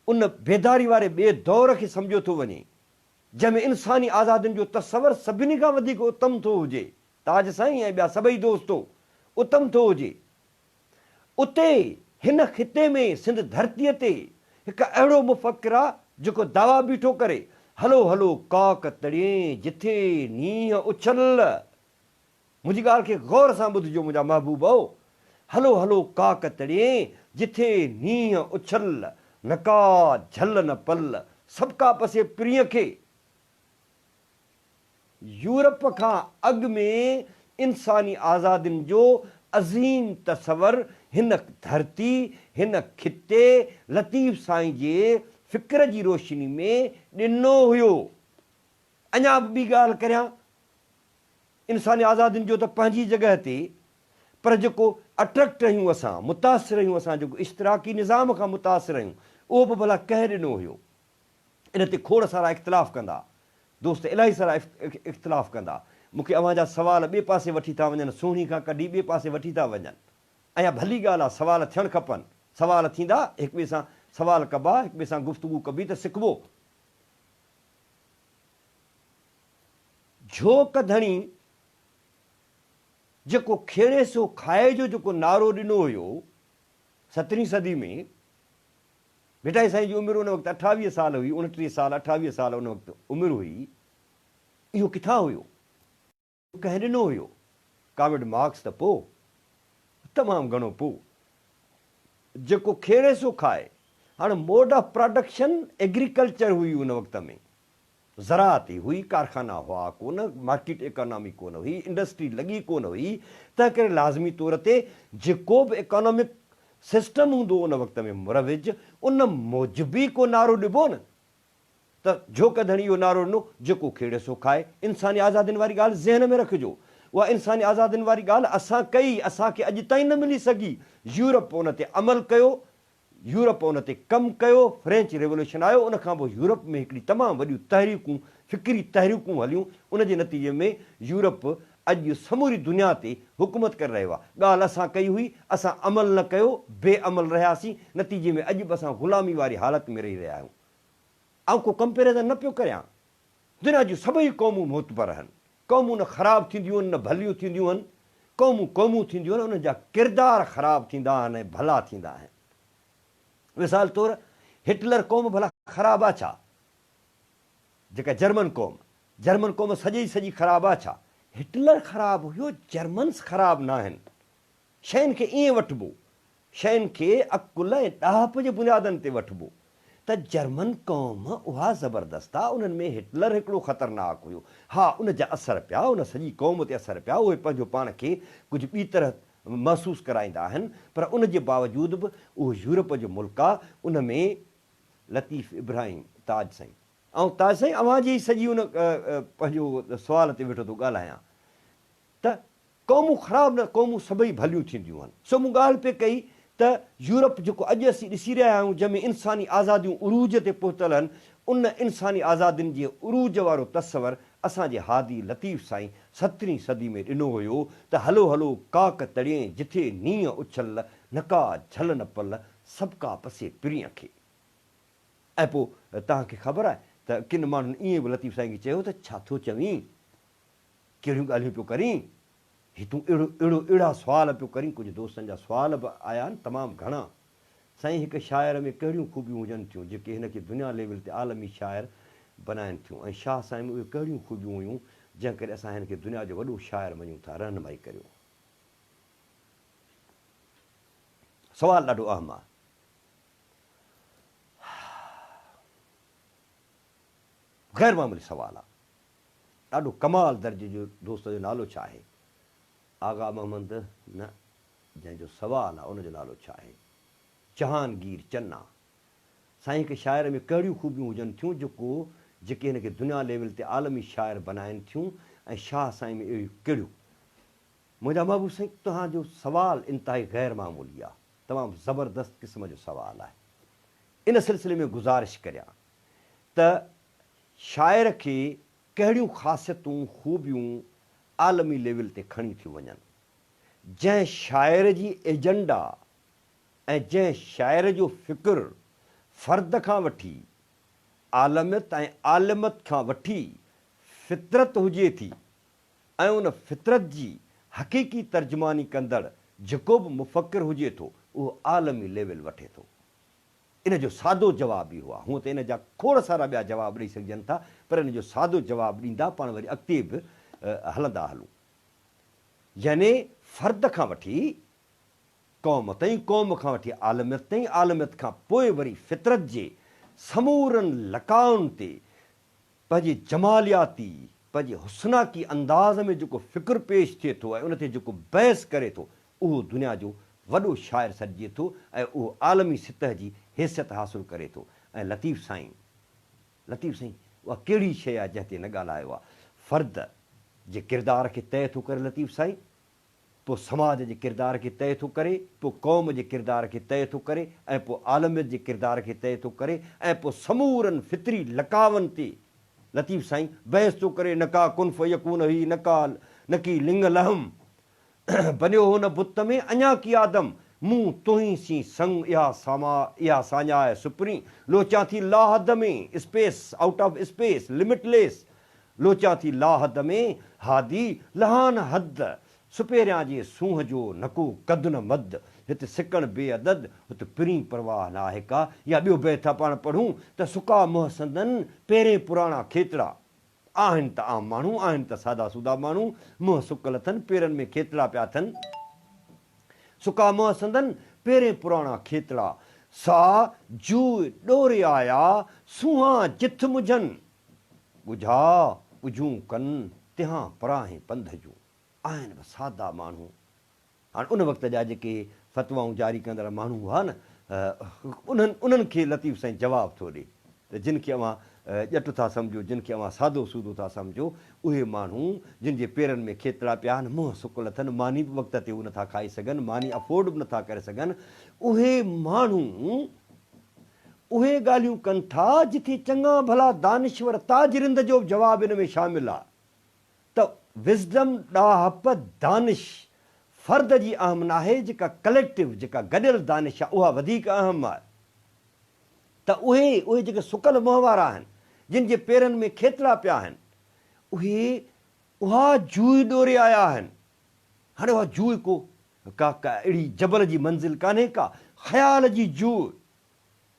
Speaker 1: उन बेदारी वारे ॿिए दौर खे सम्झो थो वञे, जंहिंमें इंसानी आज़ादियुनि जो तसवर सभिनी खां वधीक उत्तम थो हुजे, ताज साईं ऐं ॿिया सभई दोस्तो उत्तम थो हुजे, उते हिन खिते में सिंध धरतीअ ते हिकु अहिड़ो मुफ़क्किर आहे जेको दावा बीठो करे, हलो हलो काक तड़िए जिथे नींहं उछल। मुंहिंजी ॻाल्हि खे गौर सां ॿुधिजो मुंहिंजा महबूबो, हलो हलो काक तड़िए जिथे नींहं उछल, नका झल न पल सबका पसे प्रिय खे। यूरोप खां अॻु में इंसानी आज़ादियुनि जो अज़ीम तसवर हिन धरती, हिन खिते लतीफ़ साईं जे फ़िक्र जी रोशनी में ॾिनो हुयो। अञा बि ॿी ॻाल्हि करियां, इंसानी आज़ादियुनि जो त पंहिंजी जॻह ते, पर जेको अट्रैक्ट आहियूं असां, मुतासिर आहियूं असां, जेको इश्तराकी निज़ाम खां मुतासिर आहियूं, उहो बि भला कंहिं ॾिनो हुयो। इन ते खोड़ सारा इख़्तिलाफ़ कंदा दोस्त, इलाही सारा इख़्तिलाफ़ कंदा। मूंखे अव्हां जा सुवाल ॿिए पासे वठी था वञनि, सुहिणी खां कढी ॿिए पासे वठी था वञनि। ऐं भली ॻाल्हि आहे, सुवाल थियणु खपनि, सुवाल थींदा, हिक ॿिए सां सुवाल कबा, हिक ॿिए सां गुफ़्तगू कबी त सिखबो। झोक धणी जेको खेड़े सो खाए जो जेको नारो ॾिनो हुयो 17वीं सदी में, भिटाई साईं जी उमिरि उन वक़्तु 28 साल हुई, 29 साल 28 साल उन वक़्तु उमिरि हुई। इहो किथां हुयो, कंहिं ॾिनो हुयो? कार्ल मार्क्स त पोइ, तमामु घणो पोइ। जेको खेड़े सो खाए, हाणे मोड ऑफ प्रोडक्शन एग्रीकल्चर हुई उन वक़्त में, ज़राअत हुई, कारखाना हुआ कोन, मार्केट इकोनॉमी कोन हुई, इंडस्ट्री लॻी कोन हुई, तंहिं करे लाज़मी तौर ते जेको बि इकोनॉमिक सिस्टम हूंदो उन वक़्त में मुरविज, उन मूजिबी को नारो ॾिबो न। त झोक धणी इहो नारो ॾिनो, जेको खेड़े सो खाए। इंसानी आज़ादियुनि वारी ॻाल्हि ज़हन में रखिजो, उहा इंसानी आज़ादियुनि वारी ॻाल्हि असां कई, असांखे अॼु ताईं न मिली सघी। यूरोप उन ते अमल कयो, यूरोप उन ते कमु कयो, फ्रेंच रेवोल्यूशन आयो, उन खां पोइ यूरोप में हिकिड़ी तमामु वॾियूं तहरीकूं, फ़िक्री तहरीकूं हलियूं। उन जे नतीजे में यूरोप अॼु समूरी दुनिया ते हुकूमत करे रहियो आहे। ॻाल्हि असां कई हुई, असां अमल न कयो, बेअमल रहियासीं, नतीजे में अॼु बि असां ग़ुलामी वारी हालत में रही रहिया आहियूं। आउं को कंपेरिज़न न पियो करियां। दुनिया जूं सभई क़ौमूं मोतबर आहिनि, क़ौमूं न ख़राबु थींदियूं आहिनि न भलियूं थींदियूं आहिनि, क़ौमूं क़ौमूं थींदियूं आहिनि, उन्हनि जा किरदार ख़राबु थींदा आहिनि ऐं भला थींदा आहिनि। मिसाल तौरु हिटलर क़ौम भला ख़राबु आहे छा? जेका जर्मन क़ौम सॼी सॼी ख़राबु आहे छा? हिटलर ख़राबु हुयो, जर्मन्स ख़राबु न आहिनि। शयुनि खे ईअं वठिबो, शयुनि खे अकुल ऐं ॾाहप जे बुनियादनि ते वठिबो त जर्मन क़ौम उहा ज़बरदस्त आहे, उन्हनि में हिटलर हिकिड़ो ख़तरनाक हुयो। हा, उन जा असर पिया, उन सॼी क़ौम ते असर पिया, उहे पंहिंजो पाण खे कुझु ॿी तरह महसूसु कराईंदा आहिनि, पर उन जे बावजूद बि उहो यूरोप जो मुल्क आहे। उन में लतीफ़ इब्राहिम ताज साईं, ऐं ताज साईं अव्हां जी सॼी उन पंहिंजो सुवाल ते वेठो थो ॻाल्हायां त क़ौमूं ख़राबु न, क़ौमूं सभई भलियूं थींदियूं आहिनि। सो मूं ॻाल्हि पे कई त यूरोप जेको अॼु असीं ॾिसी रहिया आहियूं, जंहिंमें इंसानी आज़ादियूं उरूज ते पहुतल आहिनि, उन इंसानी आज़ादियुनि जे उरूज वारो तस्वर असांजे हादी लतीफ़ साईं 17वीं सदी में ॾिनो हुयो त हलो हलो काक तड़िए जिथे नींहं उछल, नका झल न पल सबका पसे पिरीअ खे। ऐं पोइ तव्हांखे ख़बर आहे त किन माण्हुनि ईअं बि लतीफ़ साईं खे चयो त छा थो चवीं, कहिड़ियूं ॻाल्हियूं पियो करीं, ही तूं अहिड़ा सुवाल पियो करीं। कुझु दोस्तनि जा सुवाल बि आया आहिनि तमामु घणा। साईं हिकु शाइर में कहिड़ियूं ख़ूबियूं हुजनि थियूं जेके हिन खे दुनिया लेवल ते आलमी शाइर बनाइनि थियूं, ऐं शाह साईं में उहे कहिड़ियूं ख़ूबियूं हुयूं जंहिं करे असां हिन खे दुनिया जो वॾो शाइर मञूं था। रहनुमाई करियो। सुवालु ॾाढो अहम आहे। ग़ैर मामूली सुवालु आहे, ॾाढो कमाल दर्जे जो। दोस्त जो नालो छा आहे? आगा मोहम्मद न, जंहिंजो सुवालु आहे उनजो नालो छा आहे? जहांगीर चन्ना। साईं खे शाइर में कहिड़ियूं ख़ूबियूं हुजनि थियूं जेके हिन खे दुनिया लेवल ते आलमी शाइर बनाइनि थियूं, ऐं शाह साईं में अहिड़ियूं कहिड़ियूं? मुंहिंजा महबूब साईं, तव्हांजो सुवालु इंतिहाई ग़ैर मामूली आहे, तमामु ज़बरदस्त क़िस्म जो सुवालु आहे। इन सिलसिले में गुज़ारिश करियां त शाइर खे कहिड़ियूं ख़ासियतूं ख़ूबियूं आलमी लेवल ते खणी थियूं वञनि, जंहिं शाइर जी एजेंडा ऐं जंहिं शाइर जो फ़िक्र फ़र्द खां वठी आलमियत ऐं आलिमत खां वठी फितरत हुजे थी, ऐं उन फितरत जी हक़ीक़ी तर्जुमानी कंदड़ जेको बि मुफ़क्किर हुजे थो, उहो आलमी लेवल वठे थो। इन जो सादो जवाबु इहो आहे। हूअं त इन जा खोड़ सारा ॿिया जवाब ॾेई सघजनि था, पर इन जो सादो जवाबु ॾींदा पाण वरी अॻिते बि हलंदा हलूं। यानी फ़र्द खां वठी क़ौम ताईं, क़ौम खां वठी आलमियत ताईं, आलमियत खां पोइ वरी फितरत जे समूरनि लकाउनि ते पंहिंजे जमालियाती, पंहिंजे हुस्नाकी अंदाज़ में जेको फ़िक्र पेश थिए थो ऐं उन ते जेको बहस करे थो, उहो दुनिया जो वॾो शाइर सॾिजे थो ऐं उहो आलमी सतह जी हैसियत हासिलु करे थो। ऐं लतीफ़ साईं उहा कहिड़ी शइ आहे जंहिं ते न ॻाल्हायो आहे? फ़र्द जे किरदार खे तइ थो करे लतीफ़ साईं, पोइ समाज जे किरदार खे तइ थो करे, पोइ क़ौम जे किरदार खे तइ थो करे, ऐं पोइ आलमियत जे किरदार खे तइ थो करे, ऐं पोइ समूरनि फितरी लकावनि ते लतीफ़ साईं बहस थो करे। नका कुन फ़यकून हुई, नकी लिंग लहम बनियो हो न बुत में अञा की आदम, मूं तुही सी संग इहा साञा सुपरी, लोचां थी लाहद में space out of space limitless, लोचां थी लाहद में हादी लहान हद, सुपेरियां जे सूंह जो नको कद न मद, हिते सिकण बेअदद हुते पिरी परवाह न आहे का। या ॿियो बैत था पाण पढ़ूं त सुका मुहसंदन पहिरें पुराणा खेतरा, आहिनि त आम माण्हू, आहिनि त सादा सूदा माण्हू, मुंहुं सुकल अथनि पेरनि में खेतरा पिया अथनि। सुका मुहसंदन पहिरें पुराणा खेतरा, सा जू ॾोरे आया सूंहां जिथ मुझनि, ॿुझा ॿुझूं कनि तिहां पराहे पंध जूं। आहिनि बि सादा माण्हू। हाणे उन वक़्त जा जेके फ़तवाऊं जारी कंदड़ माण्हू हुआ न, उन्हनि खे लतीफ़ साईं जवाबु थो ॾे त जिन खे अव्हां ॼटि था सम्झो, जिन खे अव्हां सादो सूदो था सम्झो, उहे माण्हू जिन जे पेरनि में खेतरा पिया आहिनि, मुंहुं सुकल अथनि, मानी बि वक़्त ते उहे नथा खाई सघनि, मानी अफोर्ड बि नथा करे सघनि, उहे माण्हू उहे ॻाल्हियूं कनि था जिथे चङा भला दानिश्वर ताजरिंद जो बि जवाबु इन में शामिलु आहे त विज़डम ॾाहप दानिश फ़र्द जी अहम न आहे, जेका कलेक्टिव, जेका गॾियल दानिश आहे, उहा वधीक अहम आहे। त उहे जेके सुकल मुंहं वारा आहिनि, जिन जे पेरनि में खेतरा पिया आहिनि, उहा जूए ॾोरे आया आहिनि। हाणे उहा जूए का अहिड़ी जबल जी मंज़िल कान्हे का, ख़्याल जी जूए,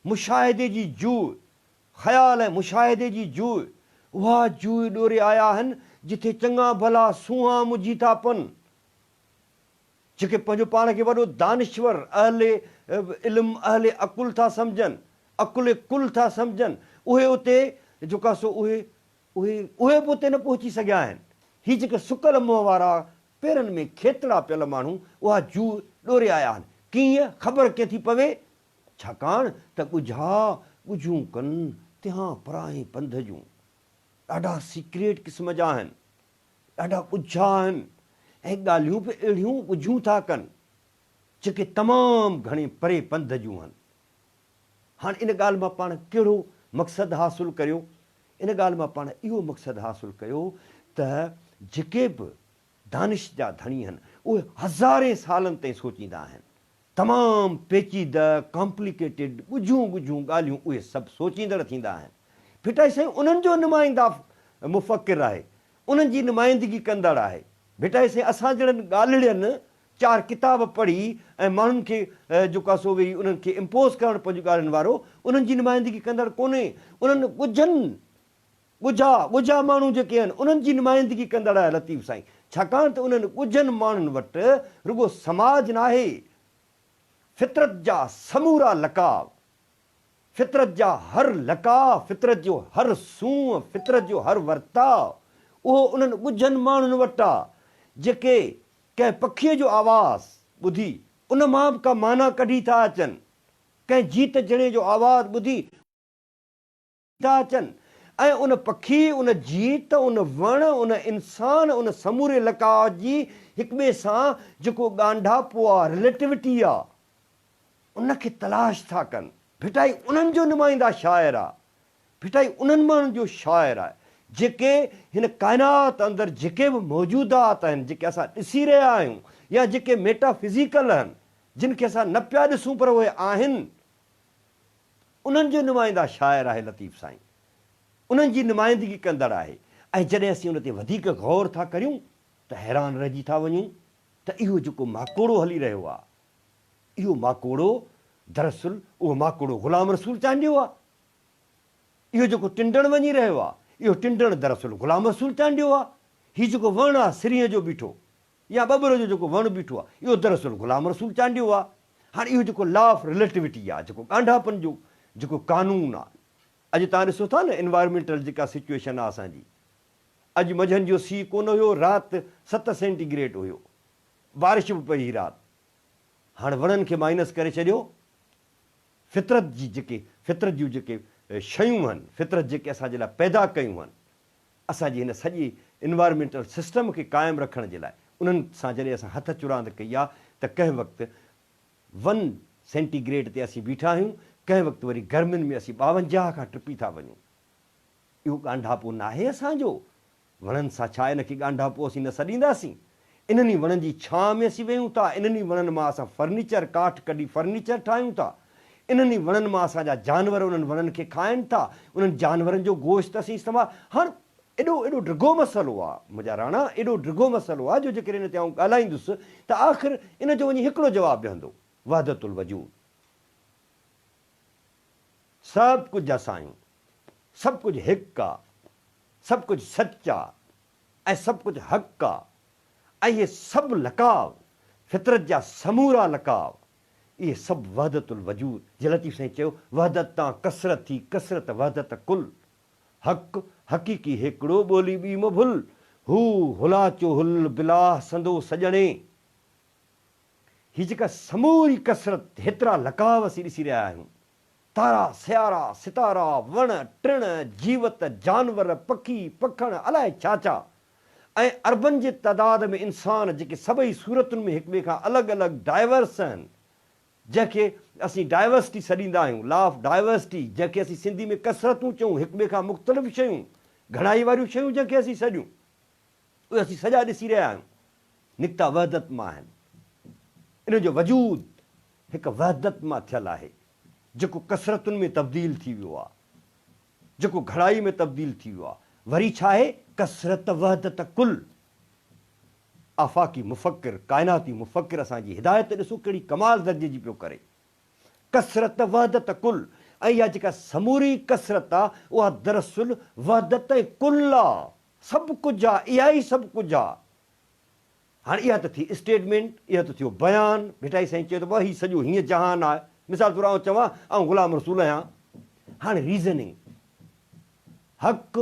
Speaker 1: मुशाहिदे जी जूए, ख़्याल ऐं मुशाहिदे जी जूए, उहा जूए ॾोरे आया आहिनि जिथे चङा भला सूंहां मुझी था पनि, जेके पंहिंजो पाण खे वॾो दानिश्वर अहले इल्मु अहले अकुल था सम्झनि, अकुल कुल था सम्झनि, उहे उते जेका सो उहे बि उते न पहुची सघिया आहिनि। हीअ जेके सुकल मुंहं वारा पेरनि में खेतरा पियल माण्हू उहा जूए ॾोरे आया आहिनि। कीअं ख़बर कीअं थी पवे? छाकाणि त ॻुझूं कनि तिहां पराए पंध जूं, ॾाढा सीक्रेट क़िस्म जा आहिनि, ॾाढा ॻुझा आहिनि, ऐं ॻाल्हियूं बि अहिड़ियूं ॻुझूं था कनि जेके तमामु घणे परे पंध जूं आहिनि। हाणे इन ॻाल्हि मां पाण कहिड़ो मक़सदु हासिलु करियो? इन ॻाल्हि मां पाण इहो मक़सदु हासिलु कयो त जेके बि दानिश जा धणी आहिनि उहे हज़ारे सालनि ताईं सोचींदा आहिनि, तमामु पेचीदा कॉम्प्लिकेटेड ॻुझूं ॻाल्हियूं उहे सभु सोचींदड़ थींदा आहिनि। भिटाई साईं उन्हनि जो नुमाइंदा मुफ़क्किर आहे, उन्हनि जी नुमाइंदगी कंदड़ आहे। भिटाई साईं असां जहिड़नि ॻाल्हिड़ियनि 4 किताब पढ़ी ऐं माण्हुनि खे जेका सो वेही उन्हनि खे इम्पोज़ करणु पंहिंजूं ॻाल्हियुनि वारो, उन्हनि जी नुमाइंदगी कंदड़ कोन्हे। उन्हनि ॻुझा माण्हू जेके आहिनि उन्हनि जी नुमाइंदगी कंदड़ आहे लतीफ़ साईं। छाकाणि त उन्हनि ॻुझनि माण्हुनि वटि रुॻो समाज न आहे, फितरत जा समूरा लकाव, फितरत जा हर लकाव, फितरत जो हर सूंहं, फितरत जो हर वर्ताव उहो उन्हनि ॻुझनि माण्हुनि वटि आहे, जेके कंहिं पखीअ जो आवाज़ु ॿुधी उन मां बि का माना कढी था अचनि, कंहिं जीत जणे जो आवाज़ु ॿुधी था अचनि, ऐं उन पखी, उन जीत, उन वण, उन इंसान, उन समूरे लकाव जी हिक ॿिए सां जेको ॻांढापो आहे, रिलेटिविटी आहे, उनखे तलाश था कनि। भिटाई उन्हनि जो नुमाइंदा शाइर आहे, भिटाई उन्हनि माण्हुनि जो शाइर आहे जेके हिन काइनात अंदरि जेके बि मौजूदात आहिनि, जेके असां ॾिसी रहिया आहियूं या जेके मेटाफिज़िकल आहिनि, जिन खे असां न पिया ॾिसूं पर उहे आहिनि, उन्हनि जो नुमाइंदा शाइर आहे लतीफ़ साईं, उन्हनि जी नुमाइंदगी कंदड़ आहे। ऐं जॾहिं असीं उन ते वधीक गौर था करियूं त हैरान रहिजी था वञूं त इहो जेको माकोड़ो हली रहियो आहे, इहो माकोड़ो दरअसल उहो माकोड़ो ग़ुलाम रसूल चांडियो आहे। इहो जेको टिंडण वञी रहियो आहे, इहो टिंडण दरअसल ग़ुलाम रसूल चांडियो आहे। हीउ जेको वणु आहे सिरीअ जो बीठो या ॿबर जो जेको वणु बीठो आहे, इहो दरअसल ग़ुलाम रसूल चांडियो आहे। हाणे इहो जेको लॉ ऑफ रिलेटिविटी आहे, जेको ॻांढापन जो जेको कानून आहे, अॼु तव्हां ॾिसो था न एनवायरमेंटल जेका सिचुएशन आहे असांजी, अॼु मंझंदि जो सीउ कोन हुयो, राति 7 सेंटीग्रेड हुयो, बारिश बि पई राति। हाणे वणनि खे माइनस करे छॾियो। फितरत जूं जेके शयूं आहिनि, फितरत जेके असांजे लाइ पैदा कयूं आहिनि, असांजी हिन सॼी एनवायरमेंटल सिस्टम खे क़ाइमु रखण जे लाइ, उन्हनि सां जॾहिं असां हथ चुरांद कई आहे त कंहिं वक़्तु 1 सेंटीग्रेड ते असीं बीठा आहियूं, कंहिं वक़्तु वरी गर्मियुनि में असीं 52 खां टुपी था वञूं। इहो ॻांढापो न आहे असांजो? वणनि सां छा इनखे ॻांढापो असीं न सॾींदासीं? इन्हनि वणनि जी छांव में असीं वेहूं था, इन्हनि वणनि मां असां फर्नीचर काठ कढी फर्नीचर ठाहियूं था, इन्हनि वणनि मां असांजा जानवर उन्हनि वणनि खे खाइनि था, उन्हनि जानवरनि जो गोश्त असीं इस्तेमालु। हाणे एॾो ड्रिघो मसइलो आहे मुंहिंजा राणा, एॾो ड्रिघो मसइलो आहे जो जेकॾहिं हिन ते आउं ॻाल्हाईंदुसि त आख़िर इन जो वञी हिकिड़ो जवाबु ॾियंदो, वहदतुल वजूद। सभु कुझु असां आहियूं, सभु कुझु हिकु आहे, सभु कुझु सच आहे ऐं सभु कुझु हक़ आहे, ऐं इहे सभु लकाव, फितरत जा समूरा लकाव, इहे सभु वहदतुल वजूद। जे लतीफ़ साईं चयो, वहदत तां कसरत थी, कसरत वहदत कुल, हक़ हक़ीक़ी हिकिड़ो, ॿोली ॿी मुभुल, हू हुला चो हुल बिलाह संदो सॼणे। हीअ जेका समूरी कसरत, हेतिरा लकाव असीं ॾिसी रहिया आहियूं, तारा सियारा सितारा, वण टिण, जीवत, जानवर, पखी पखण, अलाए छा छा, ऐं अरबनि जे तइदाद में इंसान जेके सभई सूरतुनि में हिक ॿिए खां अलॻि अलॻि डाइवर्स आहिनि, जंहिंखे असीं डाइवर्सिटी सॾींदा आहियूं, लॉ ऑफ डाइवर्सिटी, जंहिंखे असीं सिंधी में कसरतूं चऊं, हिक ॿिए खां मुख़्तलिफ़ शयूं, घणाई वारियूं शयूं जंहिंखे असीं सॾियूं, उहे असीं सॼा ॾिसी रहिया आहियूं, निकिता वहदत मां आहिनि। इन जो वजूद हिकु वहदत मां थियलु आहे। जेको कसरतुनि में तब्दील थी वियो आहे, जेको घड़ाई में तब्दील थी वियो आहे। वरी छा आहे? कसरत वहदत कुल। आफ़ाक़ी मुफ़क्किर, काइनाती मुफ़क्किर असांजी हिदायत ॾिसो कहिड़ी कमाल दर्जे जी पियो करे। कसरत वहदत कुल। ऐं इहा जेका समूरी कसरत आहे उहा दरअसल वहदत कुल आहे, सभु कुझु आहे, इहा ई सभु कुझु आहे। हाणे इहा त थी स्टेटमेंट, इहा त थियो बयानु। भिटाई साईं चए थो भाउ हीउ सॼो हीअं जहान आहे। मिसाल तौरु आउं चवां ऐं ग़ुलाम रसूल आहियां। हाणे रीज़निंग, हक़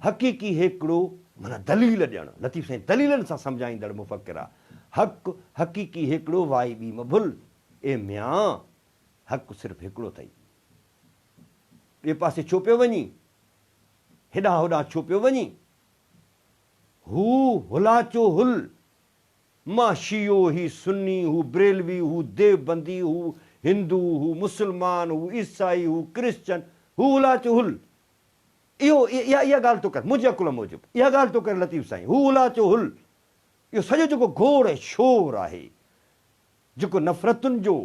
Speaker 1: हक़ीक़ी हिकिड़ो माना दलील ॾियणु, लतीफ़ साईं दलीलनि सां सम्झाईंदड़ मुफ़क्किर आहे। हक़ हक़ीक़ी हिकिड़ो वाई ॿी मभुल। ए मियां हक़ सिर्फ़ु हिकिड़ो अथई, ॿिए पासे छो पियो वञी, हेॾां होॾां छो पियो वञी? हू हुलाचो हुल, मां शियो ही सुन्नी, हू ब्रेलवी, हू देवबंदी, हू हिंदू, हू मुस्लमान, हू ईसाई, हू क्रिश्चन, हू हुलाचो हुल। इहो इहा ॻाल्हि थो कर मुंहिंजे अकुल मूजिबि, इहा ॻाल्हि थो करे लतीफ़ साईं। हू हुलाचो हुल, इहो सॼो जेको घोड़ ऐं शोर आहे, जेको नफ़रतुनि जो,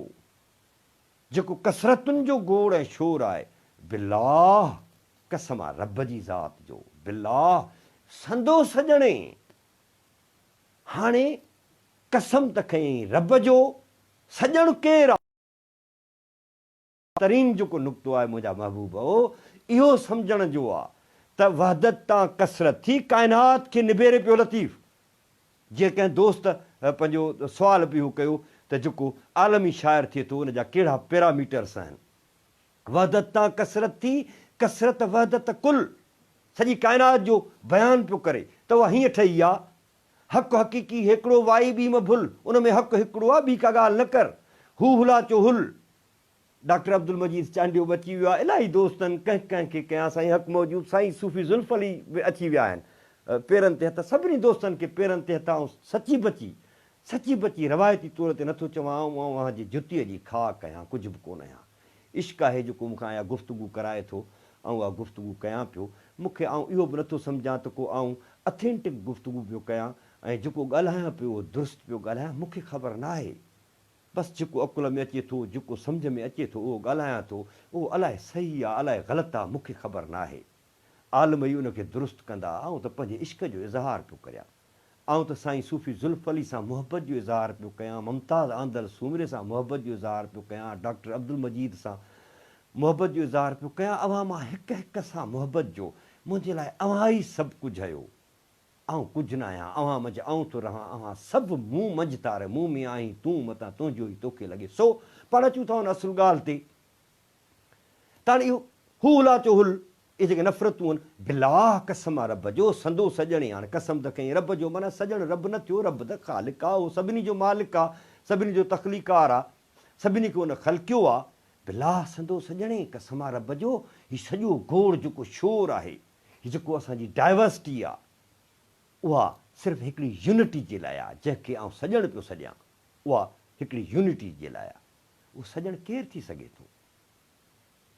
Speaker 1: जेको कसरतुनि जो घोड़ ऐं शोर आहे, बिलाह कसम आहे रब जी ज़ात जो, बिलाह संदो सजणे। हाणे कसम त खईं रब जो, सजण केरु आहे? तरीन जेको नुक़्तो आहे मुंहिंजा महबूब इहो सम्झण जो आहे त वहदत तां कसरत थी काइनात खे निबेरे पियो लतीफ़। जीअं कंहिं दोस्त पंहिंजो सुवाल बि कयो त जेको आलमी शाइर थिए थो उन जा कहिड़ा पैरामीटर्स आहिनि। वहदत तां कसरत थी, कसरत वहदत कुल, सॼी काइनात जो बयानु पियो करे त उहा हीअं ठही आहे। हक़ हक़ीक़ी हिकिड़ो वाई ॿी में भुल, उन में हक़ हिकिड़ो आहे, ॿी का ॻाल्हि न कर। हू हुलाचो हुल। डॉक्टर अब्दुल मजीद चांडियो बि अची वियो आहे, इलाही दोस्तनि कंहिं कंहिंखे कयां साईं हक़ मौजूदु, साईं सूफ़ी ज़ुल्फ़ अली बि अची विया आहिनि पेरनि ते हथ, सभिनी दोस्तनि खे पेरनि ते हथ। ऐं सची बची रवायती तौर ते नथो चवां, आउं जी जुतीअ जी ख़ाक आहियां, कुझु बि कोन आहियां। इश्क आहे जेको मूंखां इहा गुफ़्तगू कराए थो ऐं उहा गुफ़्तगू कयां पियो। मूंखे इहो बि नथो सम्झां त को आउं अथेंटिक गुफ़्तगू पियो कयां ऐं जेको ॻाल्हायां पियो उहो दुरुस्त पियो ॻाल्हायां, मूंखे ख़बर न आहे। बसि जेको अकुल में अचे थो, जेको सम्झ में अचे थो उहो ॻाल्हायां थो, उहो अलाए सही आहे अलाए ग़लति आहे, मूंखे ख़बर न आहे। आलम ई उनखे दुरुस्त कंदा। ऐं त पंहिंजे इश्क जो इज़हार पियो करियां, ऐं त साईं सूफ़ी ज़ुल्फ़ अली सां मुहबत जो इज़हार पियो कयां, मुमताज़ आंदल सूमरे सां मुहबत जो इज़हार पियो कयां, डॉक्टर अब्दुल मजीद सां मुहबत जो इज़हार पियो कयां। अवां मां हिक हिक सां मुहबत जो, मुंहिंजे लाइ अवां ई सभु कुझु आहियो, आउं कुझु न आहियां, अवां मंझि आउं थो रहां, अवां सभु मूं मंझि तार, मूं में आहीं तूं मतां तुंहिंजो ई तोखे लॻे सो। पाण अचूं था हुन असुल ॻाल्हि ते। त हाणे इहो हू हुलाचो हुल, इहे जेके नफ़रतूं आहिनि, बिलाह कसम आहे रब जो, संदो सजणे। हाणे कसम त कईं रब जो, माना सजण रब न थियो, रब त ख़ालिक आहे, उहो सभिनी जो मालिक आहे, सभिनी जो तख़लीकार आहे, सभिनी खे उन ख़लकियो आहे। बिलाह संदो सजणे, कसम आहे रब जो। हीउ सॼो घोड़ जेको शोर आहे, हीउ जेको असांजी डाइवर्सिटी आहे, उहा सिर्फ़ु हिकिड़ी यूनिटी जे लाइ आहे, जंहिंखे आउं सॼणु पियो सॼां, उहा हिकिड़ी यूनिटी जे लाइ आहे। उहो सॼणु केरु थी सघे थो?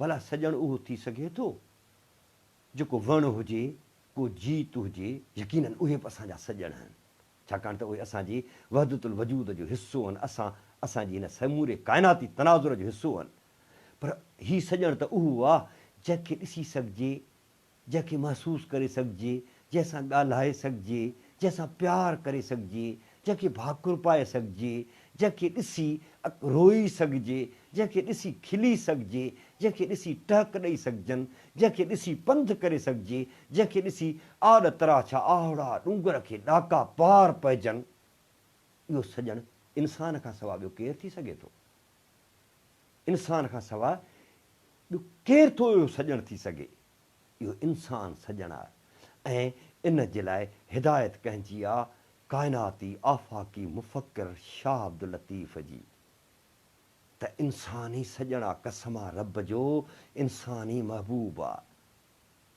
Speaker 1: भला सॼणु उहो थी सघे थो जेको वणु हुजे, को जीत हुजे, यकीननि उहे बि असांजा सॼण आहिनि, छाकाणि त उहे असांजी वहदतुल वजूद जो हिसो आहिनि, असांजी हिन समूरे काइनाती तनाज़ुर जो हिसो आहिनि। पर हीउ सॼणु त उहो आहे जंहिंखे ॾिसी सघिजे, जंहिंखे महसूसु करे सघिजे, जंहिंसां ॻाल्हाए सघिजे, जंहिंसां प्यारु करे सघिजे, जंहिंखे भाकुर पाए सघिजे, जंहिंखे ॾिसी रोई सघिजे, जंहिंखे ॾिसी खिली सघिजे, जंहिंखे ॾिसी टहक ॾेई सघिजनि, जंहिंखे ॾिसी पंधु करे सघिजे, जंहिंखे ॾिसी आड़ तराछा आहड़ा ॾूंगर खे ॾाका पार पइजनि। इहो सॼणु इंसान खां सवाइ ॿियो केरु थी सघे थो? इंसान खां सवाइ ॿियो केरु थो इहो सॼणु थी सघे? इहो इंसानु सॼणु आहे। ऐं इन जे लाइ हिदायत कंहिंजी आहे काइनाती आफ़ाक़ी मुफ़क्किर शाह अब्दुल लतीफ़ जी, त इंसानी सॼणु आहे, कसम आहे रब जो, इंसानी महबूब आहे।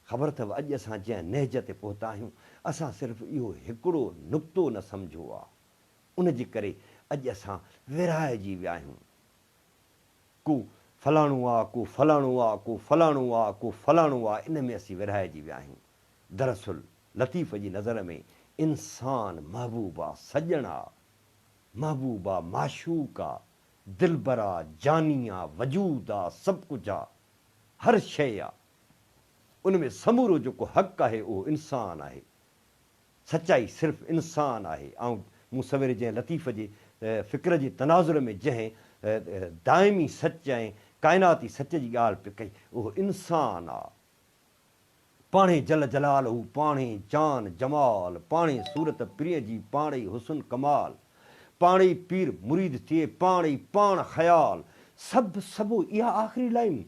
Speaker 1: ख़बर अथव अॼु असां जंहिं नहज ते पहुता आहियूं, असां सिर्फ़ु इहो हिकिड़ो नुक़्तो न सम्झो आहे, उन जे करे अॼु असां विरहाइजी विया आहियूं। को फलाणो आहे, को फलाणो आहे, को फलाणो आहे, को फलाणो आहे, इन में असीं विरहाइजी विया आहियूं। दरअसल लतीफ़ जी नज़र में इंसान महबूब आहे, सॼण आहे, महबूब आहे, माशूक आहे, दिलबरा जानिया वजूद आ सभु कुझु आहे हर शइ आहे उन में समूरो जेको हक़ आहे उहो इंसान आहे सचाई सिर्फ़ु इंसान आहे ऐं मूं सवेरे जंहिं लतीफ़ जे फ़िक्र जे तनाज़ुर में जंहिं दाइमी सच ऐं काइनाती सच जी ॻाल्हि पई कई उहो इंसान आहे पाणे जल जलाल हू पाणे जान जमाल पाणे सूरत प्रिय जी पाणे ई हुसन कमाल पाणे ई पीर मुरीद थिए पाणे ई पाण ख़याल सभु इहा आख़िरी लाइन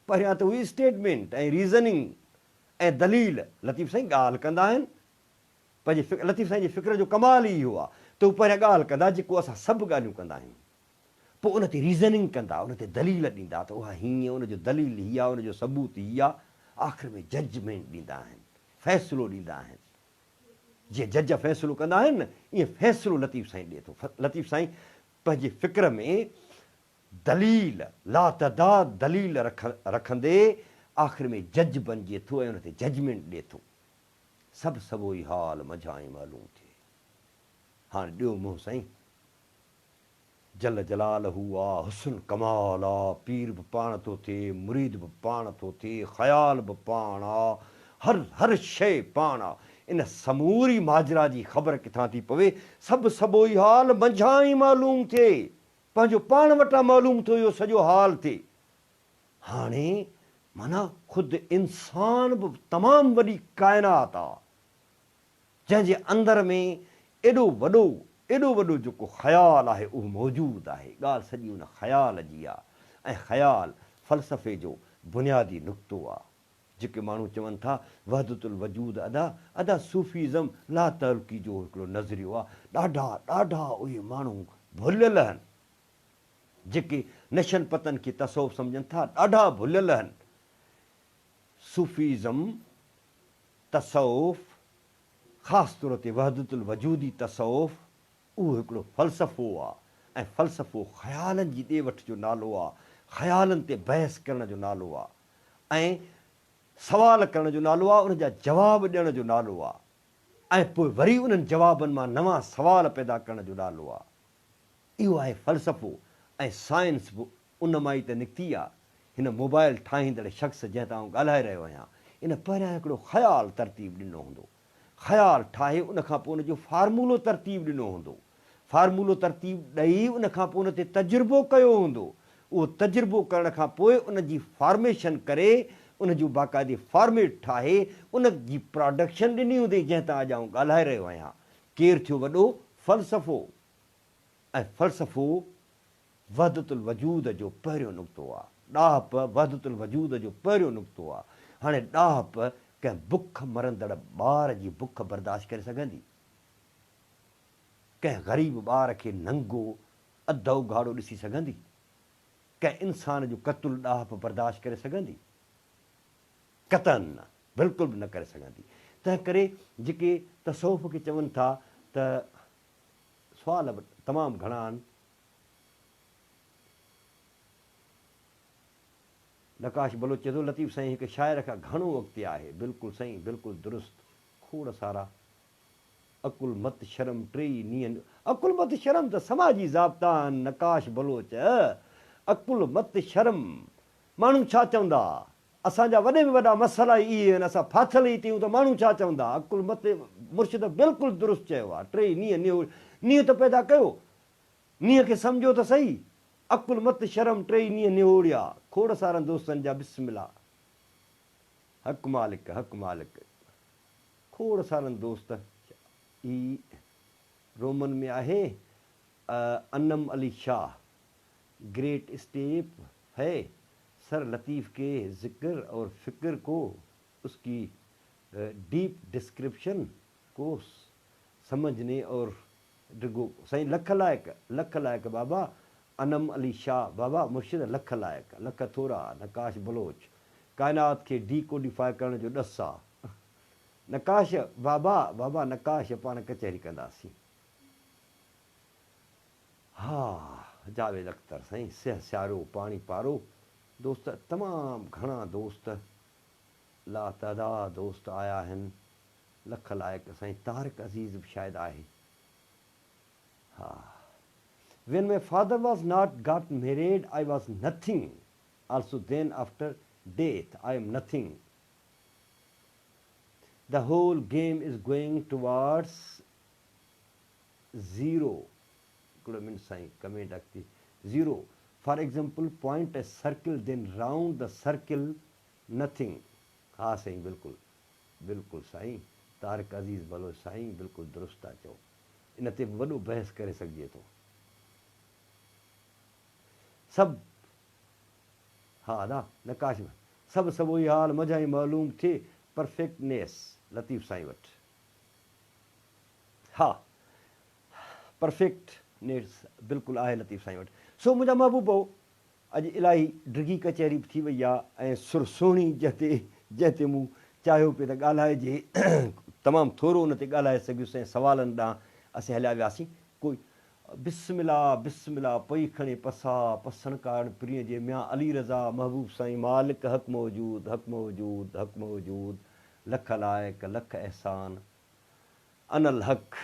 Speaker 1: पहिरियां त हुई स्टेटमेंट ऐं रीज़निंग ऐं दलील लतीफ़ साईं ॻाल्हि कंदा आहिनि पंहिंजे लतीफ़ साईं जे फ़िक्र जो कमाल ई इहो आहे त हू पहिरियां ॻाल्हि कंदा जेको असां सभु ॻाल्हियूं कंदा आहियूं पोइ उन ते रीज़निंग कंदा उन ते दलील ॾींदा त उहा हीअं उनजो दलील हीअ आहे उनजो सबूत हीअ आहे आख़िर में जजमेंट ॾींदा आहिनि फ़ैसिलो ॾींदा आहिनि जीअं जज फ़ैसिलो कंदा आहिनि न ईअं फ़ैसिलो लतीफ़ साईं ॾिए थो लतीफ़ साईं पंहिंजे फ़िक्र में दलील लातदाद दलील रखंदे आख़िर में जज बणिजे थो ऐं उन ते जजमेंट ॾिए थो सभु ई हाल मझां ई मालूम थिए हाणे ॾियो मुंहुं साईं जल जलाल हू आहे हुसन कमाल आहे पीर बि पाण थो थिए मुरीद बि पाण थो थिए ख़याल बि पाण आहे हर शइ पाण आहे इन समूरी माजरा जी ख़बर किथां थी पवे सभु ई हाल मंझां ई मालूम थिए पंहिंजो पाण वटां मालूम थियो इहो सॼो हाल थिए हाणे माना ख़ुदि इंसान बि तमामु वॾी काइनात आहे जंहिंजे अंदर में एॾो वॾो जेको ख़याल आहे उहो मौजूदु आहे ॻाल्हि सॼी उन ख़याल जी आहे ऐं ख़याल फ़लसफ़े जो बुनियादी नुक़्तो आहे जेके माण्हू चवनि था वहदतुल वजूद अदा सूफ़ीज़म ला तलकी जो हिकिड़ो नज़रियो आहे ॾाढा उहे माण्हू भुलियल आहिनि जेके नशन पतन खे तसौफ़ सम्झनि था ॾाढा भुलियल आहिनि सूफ़ीज़म तसौफ़ ख़ासि तौर ते वहदतुल वजूदी तसौफ़ उहो हिकिड़ो फ़लसफ़ो आहे ऐं फ़लसफ़ो ख़यालनि जी ॾे वठ जो नालो आहे ख़यालनि ते बहस करण जो नालो आहे ऐं सवाल करण जो नालो आहे उनजा जवाब ॾियण जो नालो आहे ऐं पोइ वरी उन्हनि जवाबनि मां नवां सवाल पैदा करण जो नालो आहे इहो आहे फ़लसफ़ो ऐं साइंस बि उन मां ई त निकिती आहे हिन मोबाइल ठाहींदड़ शख़्स जंहिं तां ॻाल्हाए रहियो आहियां इन पहिरियां हिकिड़ो ख़याल तरतीब ॾिनो हूंदो ख़याल ठाहे उनखां पोइ उनजो फार्मूलो तरतीब ॾिनो हूंदो फार्मूलो तरतीब ॾेई उनखां पोइ उन ते तजुर्बो कयो हूंदो उहो तजुर्बो करण खां पोइ उनजी फॉर्मेशन करे उनजो बाक़ाइदे फॉर्मेट ठाहे उनजी प्रोडक्शन ॾिनी हूंदी जंहिं तां अॼु आउं ॻाल्हाए रहियो आहियां केरु थियो वॾो फ़लसफ़ो ऐं फ़लसफ़ो वहदतुल वजूद जो पहिरियों नुक़्तो आहे ॾाहप वहदतुल वजूद जो पहिरियों नुक़्तो आहे हाणे ॾाहप कंहिं बुख मरंदड़ ॿार जी बुख बर्दाश्त करे सघंदी कंहिं ग़रीब ॿार खे नंगो अधु उघाड़ो ॾिसी सघंदी कंहिं इंसान जो क़तुल ॾाहप बर्दाश्त करे सघंदी क़तन न बिल्कुलु बि न करे सघंदी तंहिं करे जेके तसौफ़ खे चवनि था त सुवाल बि तमामु घणा आहिनि नकाश बलोच चए थो लतीफ़ साईं हिकु शाइर खां घणो अॻिते आहे बिल्कुलु साईं बिल्कुलु दुरुस्त खोड़ सारा अकुल मत शर्म टेई नीअं अकुल मत शर्म त समाजी ज़ाब्ता आहिनि नकाश बलोच अकुल मत शर्म माण्हू छा चवंदा असांजा वॾे में वॾा मसइला इहे आहिनि असां फाथल ई थियूं त माण्हू छा चवंदा अकुल मत मुर्शिद बिल्कुलु दुरुस्त चयो आहे टे नीअं त पैदा कयो नीअं खे सम्झो त सही अकुल मत शर्म टे नीअं निहोड़िया खोड़ सारनि दोस्तनि जा बिस्मिल्लाह हक़ मालिक खोड़ सारनि दोस्त ई रोमन में आहे अनम अली शाह ग्रेट स्टेप है सर लतीफ़ के ज़िक्र और फ़िक्र को उसकी डीप डिस्क्रिप्शन को समझने और डिगो साईं लख लाइक़ बाबा अनम अली शाह बाबा मुर्शिद लख लाइक़ लख थोरा नकाश बलोच काइनात खे डीकोडिफाई करण जो ॾस आहे नकाश बाबा नकाश पाण कचहरी कंदासीं हा जावेद अख्तर साईं सिह सियारो पाणी पारो दोस्त तमामु घणा दोस्त लातदाद दोस्त आया आहिनि लख लाइक़ साईं तारिक अज़ीज़ बि शायदि आहे हा When my father was not got married, I was nothing. Also then after death, I am nothing. The whole game is going towards zero. Could mean sign, comment akti. Zero. For example, point a circle, then round the circle, nothing. हाँ साईं बिल्कुलु बिल्कुलु साईं तारिक अज़ीज़ भलो साईं बिल्कुलु दुरुस्त था चओ इन ते वॾो बहस करे सघिजे थो सभु हा दा नकाश में सभु सभु ई हाल मज़ा ई मालूम थिए परफेक्टनेस लतीफ़ साईं वटि हा परफेक्टनेस बिल्कुलु आहे लतीफ़ साईं वटि सो मुंहिंजा महबूबो अॼु इलाही डिघी कचहरी बि थी वई आहे ऐं सुरसुहिणी जंहिं ते मूं चाहियो पियो त ॻाल्हाइजे तमामु थोरो उन ते ॻाल्हाए सघियुसि ऐं सवालनि ॾांहुं असीं हलिया वियासीं कोई बिस्मिला बिस्मिला पई खणे पसा पसण कारण प्रिय जे मियां अली रज़ा महबूब साईं मालिक हक़ मौजूद हक़ मौजूद हक़ मौजूद लख लाइक लख एहसान अनल हक़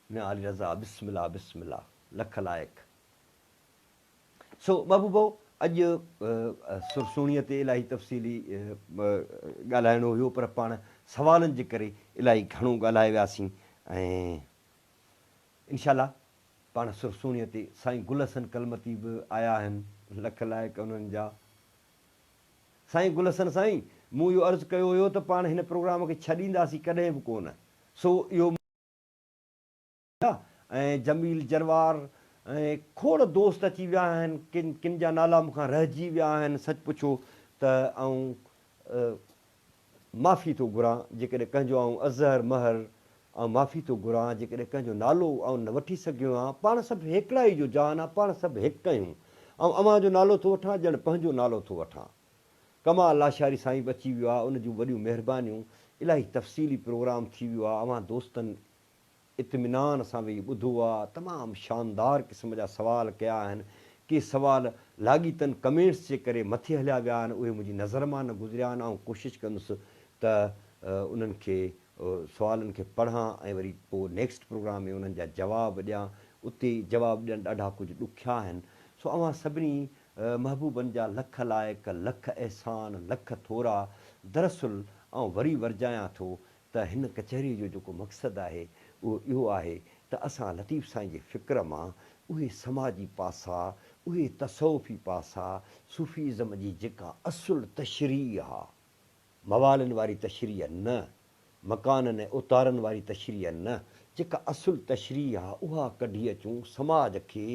Speaker 1: मियां अली रज़ा बिस्मिला बिस्मिला लख लाइक सो महबूबो अॼु सुरसुणीअ ते इलाही तफ़सीली ॻाल्हाइणो हुयो पर पाण सवालनि जे करे इलाही घणो ॻाल्हाए वियासीं ऐं इनशाला पाण सुरसुणीअ ते साईं गुल हसन कलमती बि आया आहिनि लख लाइक उन्हनि जा साईं गुल हसन साईं मूं इहो अर्ज़ु कयो हुयो त पाण हिन प्रोग्राम खे छॾींदासीं कॾहिं बि कोन सो इहो ऐं जमील जरवार ऐं खोड़ दोस्त अची विया आहिनि किन जा नाला मूंखां रहिजी विया आहिनि सच पुछो त ऐं माफ़ी थो घुरां जेकॾहिं कंहिंजो आऊं अज़हर महर ऐं माफ़ी थो घुरां जेकॾहिं कंहिंजो नालो आऊं न वठी सघियो आहियां पाण सभु हिकिड़ा ई जो जान आहे पाण सभु हिकु आहियूं ऐं अव्हां जो नालो थो वठां ॼण पंहिंजो नालो थो वठां कमाल लाशारी साईं बि अची वियो आहे उन जूं वॾियूं महिरबानियूं इलाही तफ़सीली प्रोग्राम थी वियो आहे अव्हां दोस्तनि इत्मिनान सां वेही ॿुधो आहे तमामु शानदार क़िस्म जा सवाल कया आहिनि के सवाल लाॻीतनि कमेंट्स जे करे मथे हलिया विया आहिनि उहे मुंहिंजी नज़र मां न गुज़रिया आहिनि ऐं कोशिशि कंदुसि त उन्हनि खे सुवालनि खे पढ़ां ऐं वरी पोइ नेक्स्ट प्रोग्राम में उन्हनि जा जवाब ॾियां उते जवाब ॾियणु ॾाढा कुझु ॾुखिया आहिनि सो अव्हां सभिनी महबूबनि जा लख लाइक लख एहसान लख थोरा दरअसल ऐं वरी वरजायां थो त हिन कचहरीअ जो जेको मक़सदु आहे उहो इहो आहे त असां लतीफ़ साईं जे फ़िक्र मां उहे समाजी पासा उहे तसौफ़ी पासा सूफ़ीज़म जी जेका असुलु तशरीह आहे मवालनि वारी तशरीह न मकाननि ऐं उतारनि वारी तशरीह न जेका असुलु तशरीह आहे उहा कढी अचूं समाज खे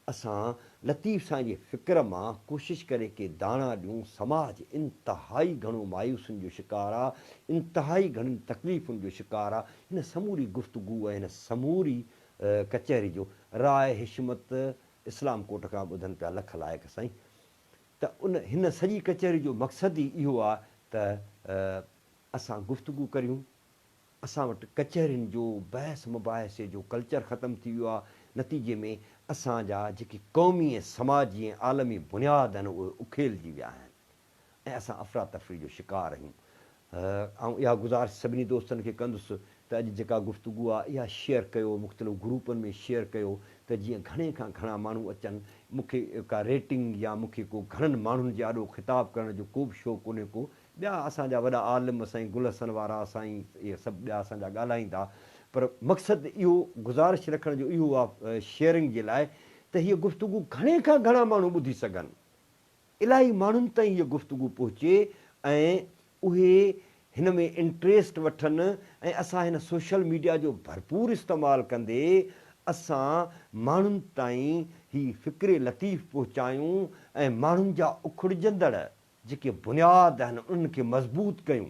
Speaker 1: असां लतीफ़ साईं जे फ़िक्र मां कोशिशि करे के दाणा ॾियूं समाज इंतिहाई घणो मायूसियुनि जो शिकार आहे इंतिहाई घणियुनि तकलीफ़ुनि जो शिकार आहे हिन समूरी गुफ़्तगू ऐं हिन समूरी कचहरी जो राय हिशमत इस्लाम कोट खां ॿुधनि पिया लख लाइक साईं त उन हिन सॼी कचहरी जो मक़सदु ई इहो आहे त असां गुफ़्तगू करियूं असां वटि कचहरियुनि जो बहस मुबाहिसे जो कल्चर ख़तमु थी वियो आहे नतीजे में असांजा जेके क़ौमी ऐं समाजी ऐं आलमी बुनियाद आहिनि उहे उखेलजी विया आहिनि ऐं असां अफ़रा तफ़री जो शिकार आहियूं ऐं इहा गुज़ारिश सभिनी दोस्तनि खे कंदुसि त अॼु जेका गुफ़्तगू आहे इहा शेयर कयो मुख़्तलिफ़ ग्रुपनि में शेयर कयो त जीअं घणे खां घणा माण्हू अचनि मूंखे का रेटिंग या मूंखे को घणनि माण्हुनि जे आॾो ख़िताबु करण जो को बि शौक़ु कोन्हे को ॿिया असांजा वॾा आलिम साईं गुल हसन वारा साईं इहे सभु ॿिया असांजा ॻाल्हाईंदा पर मक़सदु इहो गुज़ारिश रखण जो इहो आहे शेयरिंग जे लाइ त हीअ गुफ़्तगू घणे खां घणा माण्हू ॿुधी सघनि इलाही माण्हुनि ताईं हीअ गुफ़्तगू पहुचे ऐं उहे हिन में इंट्रस्ट वठनि ऐं असां हिन सोशल मीडिया जो भरपूर इस्तेमालु कंदे असां माण्हुनि ताईं ही फ़िक्रे लतीफ़ पहुचायूं ऐं माण्हुनि जा उखड़जंदड़ जेके बुनियाद आहिनि उन्हनि खे मज़बूत कयूं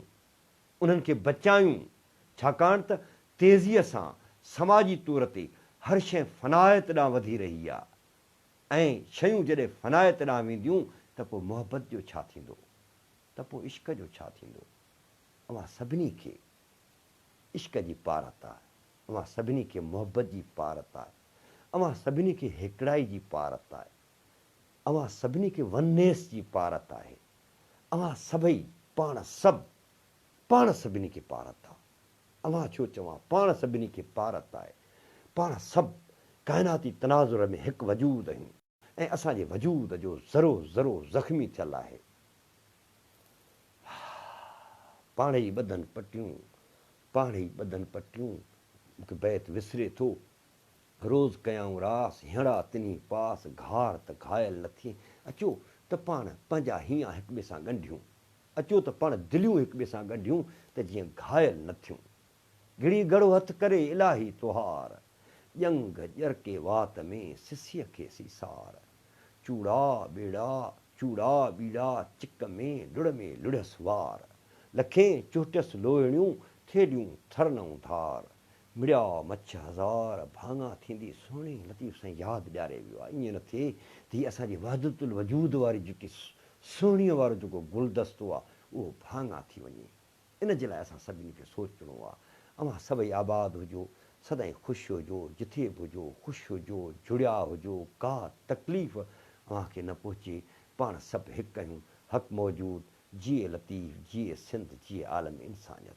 Speaker 1: उन्हनि खे बचायूं छाकाणि त तेज़ीअ सां समाजी तौर ते हर शइ फ़नायत ॾांहुं वधी रही आहे ऐं शयूं जॾहिं फ़नायत ॾांहुं वेंदियूं त पोइ मुहबत जो छा थींदो त पोइ इश्क जो छा थींदो अव्हां सभिनी खे इश्क जी पारत आहे अव्हां सभिनी खे मुहबत जी पारत आहे अव्हां सभिनी खे हिकिड़ाई जी पारत आहे अव्हां सभिनी खे वननेस जी पारत आहे अव्हां सभई पाण सभिनी खे पारत आहे अव्हां छो चवां पाण सभिनी खे पारत आहे पाण सभु काइनाती तनाज़ुर में हिकु वजूद आहियूं ऐं असांजे वजूद जो ज़रो ज़रो ज़ख़्मी थियल आहे। पाण ई ॿधनि पटियूं, पाण ई ॿधनि पटियूं, मूंखे बैत विसरे थो। रोज़ कयाऊं रास हिड़ा तिनी पास, घार त घायल न थिए। अचो त पाण पंहिंजा हीअं हिक ॿिए सां ॻंढियूं, अचो त पाण दिलियूं हिक ॿिए सां ॻंढियूं त जीअं घायल न थियूं। गिड़ी गड़ो हथ करे इलाही तुहार, ॼंग ॼरके वात में सिसीअ खे सीसार। चूड़ा ॿेड़ा, चूड़ा ॿीड़ा, चिक में लुड़ में लुड़स वार। लखें चुहटस लोहड़ियूं, थेॾियूं थरनऊं धार। मिड़िया मछ हज़ार, भाङा थींदी सुहिणी। लतीफ़ साईं यादि ॾियारे वियो आहे। ईअं न थिए त हीअ असांजी वहदतुल वजूद वारी जेकी सुहिणीअ वारो जेको गुलदस्तो आहे उहो भाङा थी वञे। इन जे लाइ असां सभिनी खे सोचणो आहे। अवां सभई आबाद हुजो, सदाईं ख़ुशि हुजो, जिथे बि हुजो ख़ुशि हुजो, जुड़िया हुजो, का तकलीफ़ अव्हांखे न पहुचे। पाण सभु हिकु आहियूं, हक़ मौजूद। जिए लतीफ़, जिए सिंध, जिए आलम इंसानियत।